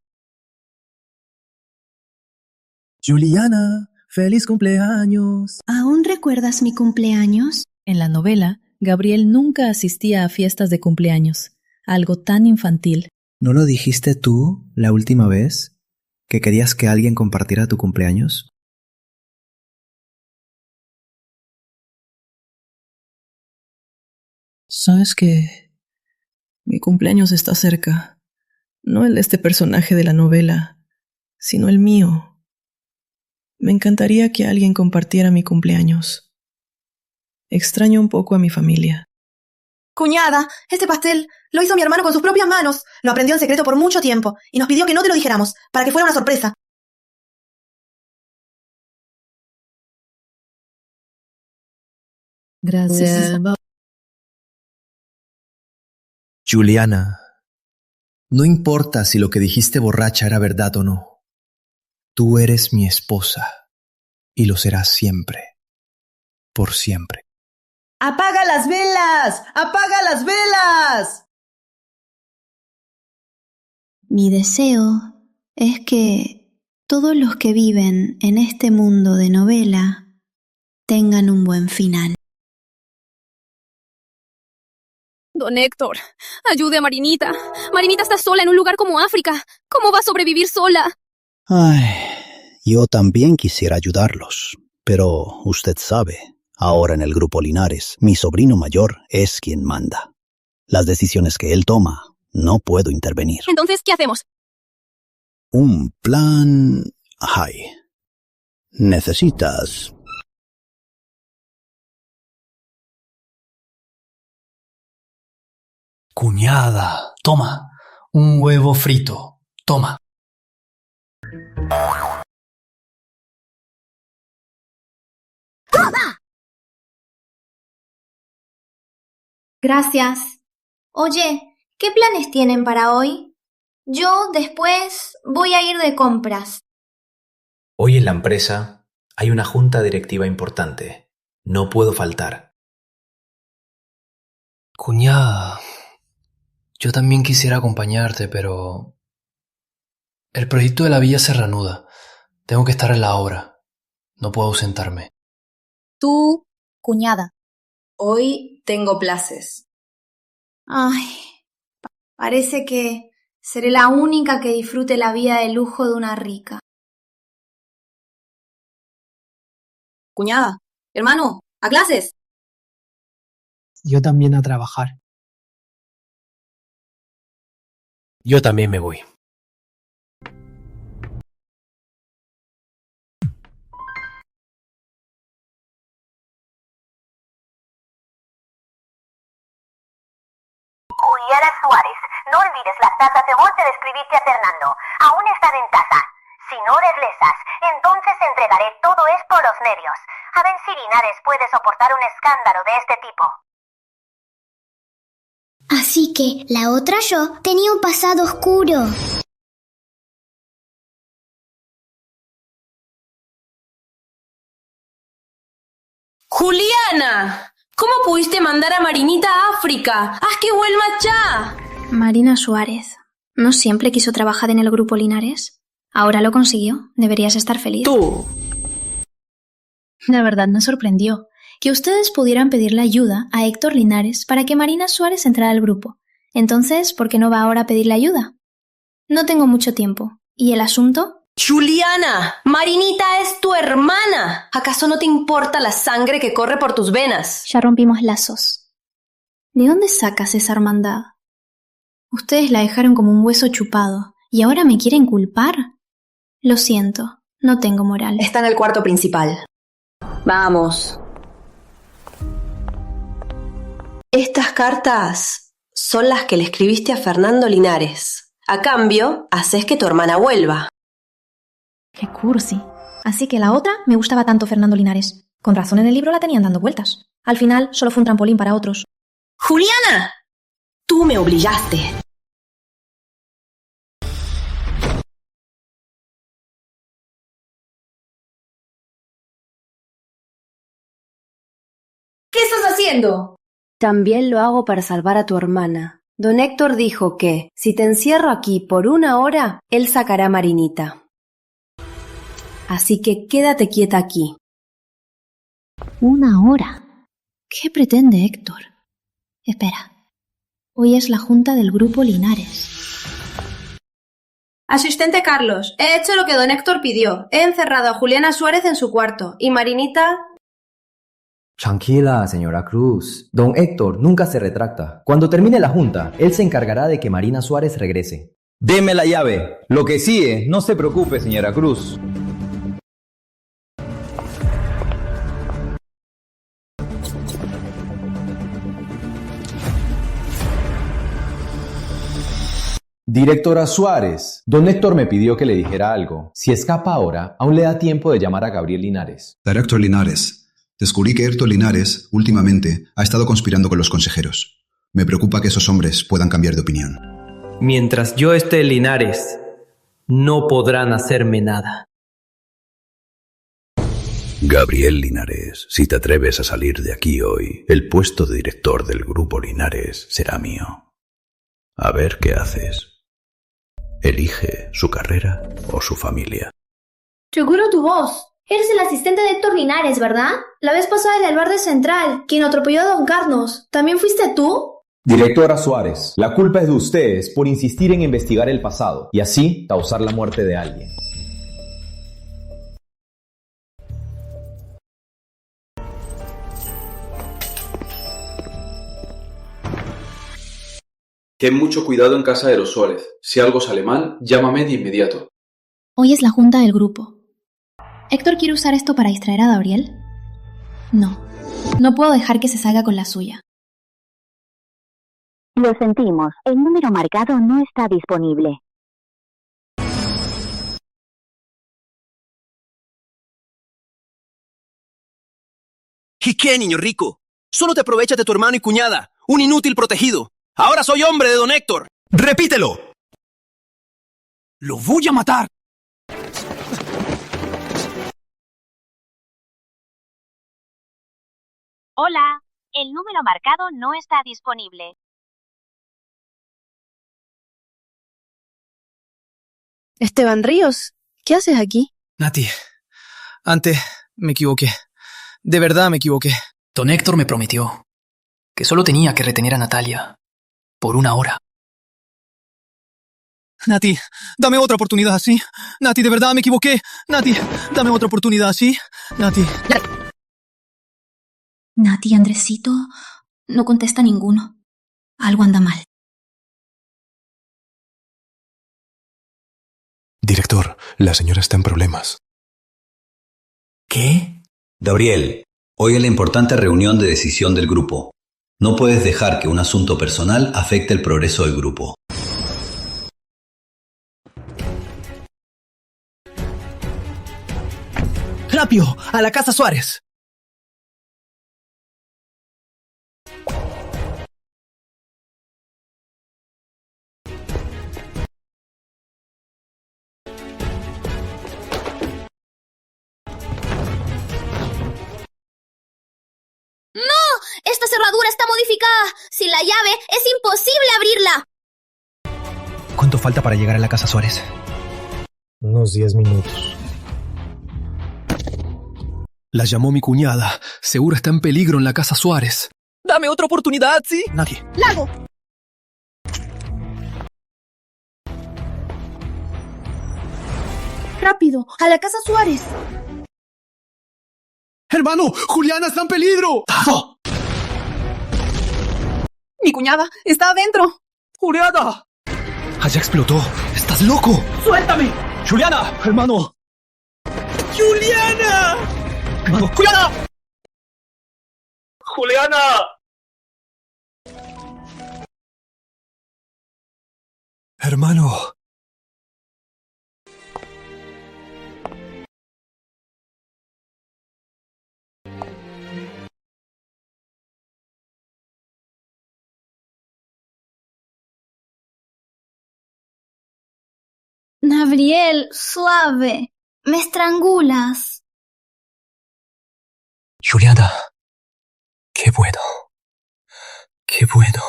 Juliana, feliz cumpleaños. ¿Aún recuerdas mi cumpleaños? En la novela, Gabriel nunca asistía a fiestas de cumpleaños, algo tan infantil. ¿No lo dijiste tú la última vez? ¿Que querías que alguien compartiera tu cumpleaños? ¿Sabes qué? Mi cumpleaños está cerca. No el de este personaje de la novela, sino el mío. Me encantaría que alguien compartiera mi cumpleaños. Extraño un poco a mi familia. Cuñada, este pastel lo hizo mi hermano con sus propias manos. Lo aprendió en secreto por mucho tiempo y nos pidió que no te lo dijéramos, para que fuera una sorpresa. Gracias. Juliana, no importa si lo que dijiste borracha era verdad o no. Tú eres mi esposa y lo serás siempre, por siempre. ¡Apaga las velas! ¡Apaga las velas! Mi deseo es que todos los que viven en este mundo de novela tengan un buen final. Don Héctor, ayude a Marinita. Marinita está sola en un lugar como África. ¿Cómo va a sobrevivir sola? Ay, yo también quisiera ayudarlos, pero usted sabe, ahora en el Grupo Linares, mi sobrino mayor es quien manda. Las decisiones que él toma, no puedo intervenir. Entonces, ¿qué hacemos? Un plan... Ay. Necesitas... Cuñada, toma. Un huevo frito. Toma. Gracias. Oye, ¿qué planes tienen para hoy? Yo después voy a ir de compras. Hoy en la empresa hay una junta directiva importante. No puedo faltar. Cuñada, yo también quisiera acompañarte, pero El proyecto de la villa se reanuda. Tengo que estar en la obra. No puedo ausentarme. Tú, cuñada. Hoy tengo clases. Ay, parece que seré la única que disfrute la vida de lujo de una rica. Cuñada, hermano, ¿a clases? Yo también a trabajar. Yo también me voy. Juliana Suárez, no olvides las tazas de voz de escribirte a Fernando. Aún están en casa. Si no les lesas, entonces entregaré todo es por los nervios. A ver si Linares puede soportar un escándalo de este tipo. Así que la otra yo tenía un pasado oscuro. ¡Juliana! ¿Cómo pudiste mandar a Marinita a África? ¡Haz que vuelva ya! Marina Suárez, ¿no siempre quiso trabajar en el Grupo Linares? Ahora lo consiguió. Deberías estar feliz. ¡Tú! La verdad me sorprendió que ustedes pudieran pedirle ayuda a Héctor Linares para que Marina Suárez entrara al grupo. Entonces, ¿por qué no va ahora a pedirle ayuda? No tengo mucho tiempo. ¿Y el asunto? ¡Juliana! ¡Marinita es tu hermana! ¿Acaso no te importa la sangre que corre por tus venas? Ya rompimos lazos. ¿De dónde sacas esa hermandad? Ustedes la dejaron como un hueso chupado y ahora me quieren culpar. Lo siento, no tengo moral. Está en el cuarto principal. Vamos. Estas cartas son las que le escribiste a Fernando Linares. A cambio, haces que tu hermana vuelva. ¡Qué cursi! Así que la otra me gustaba tanto Fernando Linares. Con razón en el libro la tenían dando vueltas. Al final solo fue un trampolín para otros. ¡Juliana! Tú me obligaste. ¿Qué estás haciendo? También lo hago para salvar a tu hermana. Don Héctor dijo que, si te encierro aquí por 1 hora, él sacará a Marinita. Así que quédate quieta aquí. 1 hora. ¿Qué pretende Héctor? Espera. Hoy es la junta del Grupo Linares. Asistente Carlos, he hecho lo que don Héctor pidió. He encerrado a Juliana Suárez en su cuarto. Y Marinita... Tranquila, señora Cruz. Don Héctor nunca se retracta. Cuando termine la junta, él se encargará de que Marina Suárez regrese. Deme la llave. Lo que sigue, no se preocupe, señora Cruz. Directora Suárez, don Héctor me pidió que le dijera algo. Si escapa ahora, aún le da tiempo de llamar a Gabriel Linares. Director Linares, descubrí que Héctor Linares, últimamente, ha estado conspirando con los consejeros. Me preocupa que esos hombres puedan cambiar de opinión. Mientras yo esté en Linares, no podrán hacerme nada. Gabriel Linares, si te atreves a salir de aquí hoy, el puesto de director del Grupo Linares será mío. A ver qué haces. Elige su carrera o su familia. Seguro tu voz. Eres el asistente de Héctor Linares, ¿verdad? La vez pasada en el bar de Central, quien atropelló a don Carlos. ¿También fuiste tú? Directora Suárez, la culpa es de ustedes por insistir en investigar el pasado y así causar la muerte de alguien. Ten mucho cuidado en casa de los Suárez. Si algo sale mal, llámame de inmediato. Hoy es la junta del grupo. ¿Héctor quiere usar esto para distraer a Gabriel? No. No puedo dejar que se salga con la suya. Lo sentimos, el número marcado no está disponible. ¿Y qué, niño rico? Solo te aprovechas de tu hermano y cuñada, un inútil protegido. Ahora soy hombre de don Héctor. ¡Repítelo! ¡Lo voy a matar! Hola, el número marcado no está disponible. Esteban Ríos, ¿qué haces aquí? Nati, antes me equivoqué. De verdad me equivoqué. Don Héctor me prometió que solo tenía que retener a Natalia por 1 hora. Nati, dame otra oportunidad, ¿sí? Nati, de verdad me equivoqué. Nati, dame otra oportunidad, ¿sí? Nati. Nati y Andresito no contesta ninguno. Algo anda mal. Director, la señora está en problemas. ¿Qué? Gabriel, hoy es la importante reunión de decisión del grupo. No puedes dejar que un asunto personal afecte el progreso del grupo. ¡Rápido! ¡A la Casa Suárez! ¡No! ¡Esta cerradura está modificada! Sin la llave es imposible abrirla. ¿Cuánto falta para llegar a la Casa Suárez? Unos 10 minutos. La llamó mi cuñada. Seguro está en peligro en la Casa Suárez. Dame otra oportunidad, ¿sí? Nadie. ¡Lago! ¡Rápido! ¡A la Casa Suárez! ¡Hermano! ¡Juliana está en peligro! ¡Tafo! ¡Mi cuñada está adentro! ¡Juliana! Allá explotó. ¡Estás loco! ¡Suéltame! ¡Juliana! ¡Hermano! ¡Juliana! ¡Hermano! ¡Juliana! ¡Juliana! Hermano. Gabriel, suave. Me estrangulas. Juliana. Qué bueno. Qué bueno.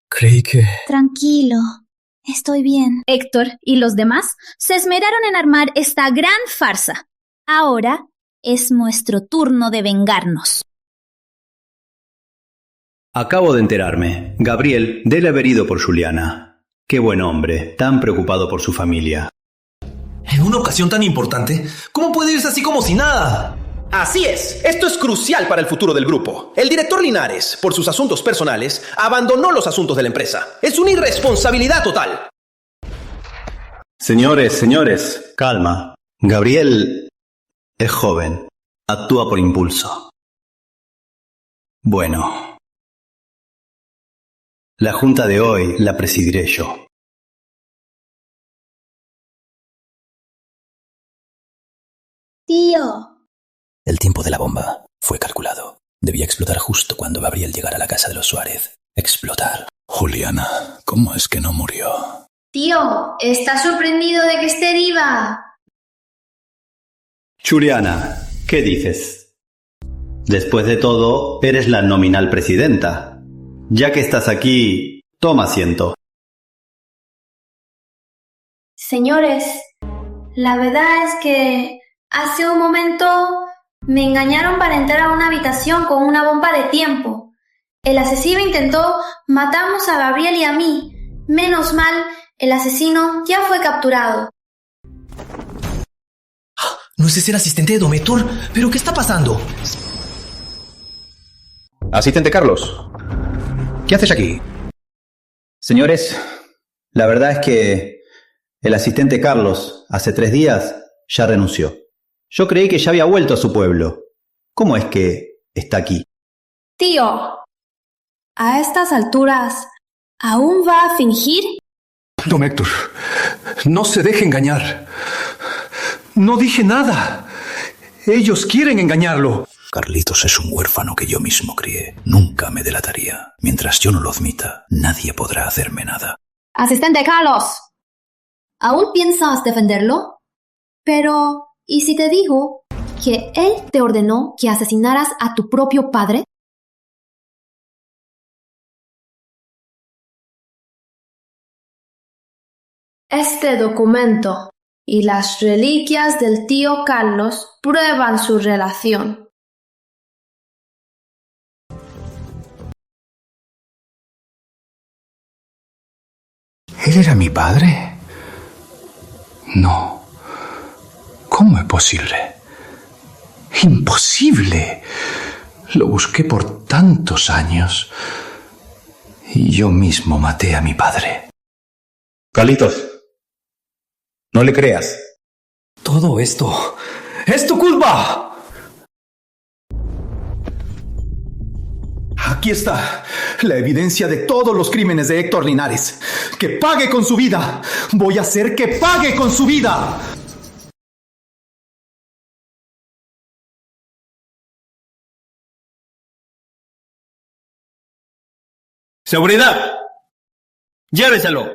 Creí que... Tranquilo. Estoy bien. Héctor y los demás se esmeraron en armar esta gran farsa. Ahora es nuestro turno de vengarnos. Acabo de enterarme. Gabriel debe haber ido por Juliana. Qué buen hombre, tan preocupado por su familia. ¿En una ocasión tan importante? ¿Cómo puede irse así como si nada? Así es, esto es crucial para el futuro del grupo. El director Linares, por sus asuntos personales, abandonó los asuntos de la empresa. Es una irresponsabilidad total. Señores, calma. Gabriel es joven, actúa por impulso. Bueno, la junta de hoy la presidiré yo. Tío. El tiempo de la bomba fue calculado. Debía explotar justo cuando Gabriel llegara a la casa de los Suárez. Explotar. Juliana, ¿cómo es que no murió? Tío, ¿estás sorprendido de que esté viva? Juliana, ¿qué dices? Después de todo, eres la nominal presidenta. Ya que estás aquí, toma asiento. Señores, la verdad es que hace un momento me engañaron para entrar a una habitación con una bomba de tiempo. El asesino intentó matarnos a Gabriel y a mí. Menos mal, el asesino ya fue capturado. ¿No es ese el asistente de Don Héctor? ¿Pero qué está pasando? Asistente Carlos, ¿qué haces aquí? Señores, la verdad es que el asistente Carlos, hace 3 días, ya renunció. Yo creí que ya había vuelto a su pueblo. ¿Cómo es que está aquí? Tío, a estas alturas, ¿aún va a fingir? Don Héctor, no se deje engañar. No dije nada. Ellos quieren engañarlo. Carlitos es un huérfano que yo mismo crié. Nunca me delataría. Mientras yo no lo admita, nadie podrá hacerme nada. Asistente Carlos, ¿aún piensas defenderlo? Pero, ¿y si te digo que él te ordenó que asesinaras a tu propio padre? Este documento y las reliquias del tío Carlos prueban su relación. ¿Él era mi padre? No. ¿Cómo es posible? ¡Imposible! Lo busqué por tantos años y yo mismo maté a mi padre. Carlitos, no le creas. Todo esto es tu culpa. Aquí está la evidencia de todos los crímenes de Héctor Linares. ¡Que pague con su vida! Voy a hacer que pague con su vida. ¡Seguridad! ¡Lléveselo!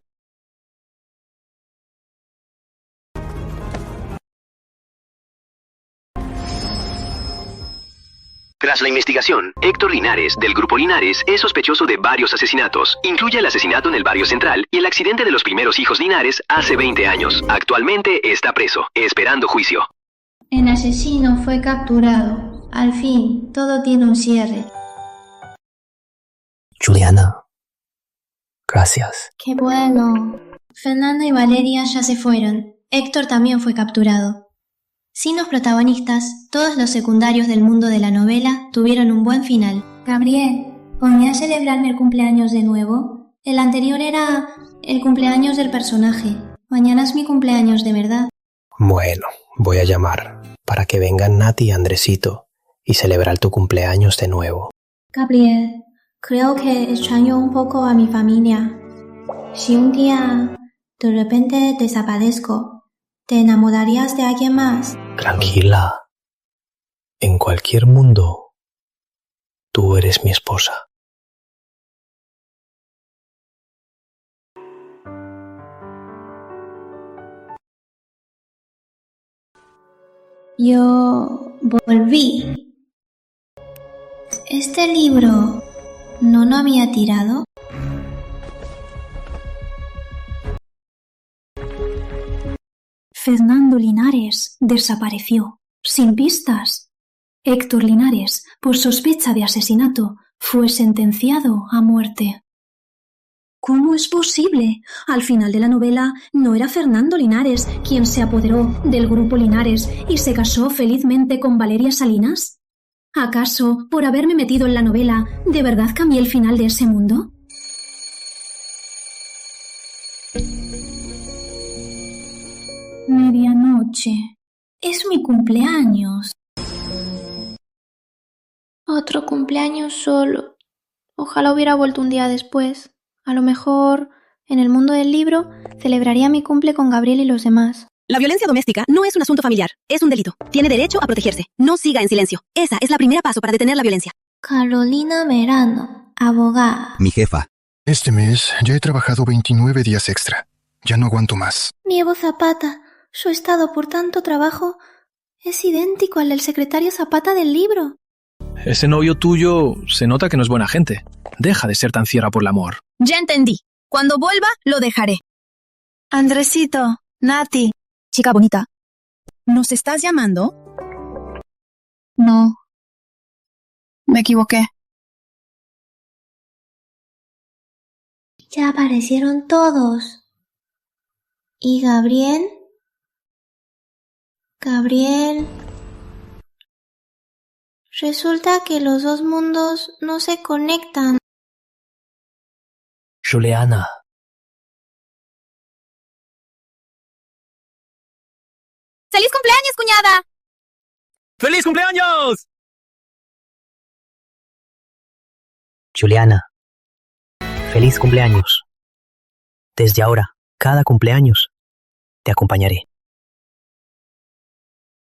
Tras la investigación, Héctor Linares, del Grupo Linares, es sospechoso de varios asesinatos. Incluye el asesinato en el barrio central y el accidente de los primeros hijos Linares hace 20 años. Actualmente está preso, esperando juicio. El asesino fue capturado. Al fin, todo tiene un cierre. Juliana, gracias. ¡Qué bueno! Fernanda y Valeria ya se fueron. Héctor también fue capturado. Sin los protagonistas, todos los secundarios del mundo de la novela tuvieron un buen final. Gabriel, ¿podrías celebrarme el cumpleaños de nuevo? El anterior era el cumpleaños del personaje. Mañana es mi cumpleaños de verdad. Bueno, voy a llamar para que vengan Nati y Andresito y celebrar tu cumpleaños de nuevo. Gabriel, creo que extraño un poco a mi familia. Si un día de repente desaparezco, ¿te enamorarías de alguien más? Tranquila. En cualquier mundo, tú eres mi esposa. Yo volví. ¿Este libro no lo había tirado? Fernando Linares desapareció, sin pistas. Héctor Linares, por sospecha de asesinato, fue sentenciado a muerte. ¿Cómo es posible? Al final de la novela, ¿no era Fernando Linares quien se apoderó del Grupo Linares y se casó felizmente con Valeria Salinas? ¿Acaso, por haberme metido en la novela, de verdad cambié el final de ese mundo? Medianoche. Es mi cumpleaños. Otro cumpleaños solo. Ojalá hubiera vuelto un día después. A lo mejor, en el mundo del libro, celebraría mi cumple con Gabriel y los demás. La violencia doméstica no es un asunto familiar, es un delito. Tiene derecho a protegerse. No siga en silencio. Esa es la primera paso para detener la violencia. Carolina Verano, abogada. Mi jefa. Este mes ya he trabajado 29 días extra. Ya no aguanto más. Nievo Zapata, su estado por tanto trabajo es idéntico al del secretario Zapata del libro. Ese novio tuyo se nota que no es buena gente. Deja de ser tan ciega por el amor. Ya entendí. Cuando vuelva, lo dejaré. Andresito, Nati. Chica bonita, ¿nos estás llamando? No. Me equivoqué. Ya aparecieron todos. ¿Y Gabriel? Gabriel. Resulta que los dos mundos no se conectan. Juliana. ¡Feliz cumpleaños, cuñada! ¡Feliz cumpleaños! Juliana. Feliz cumpleaños. Desde ahora, cada cumpleaños, te acompañaré.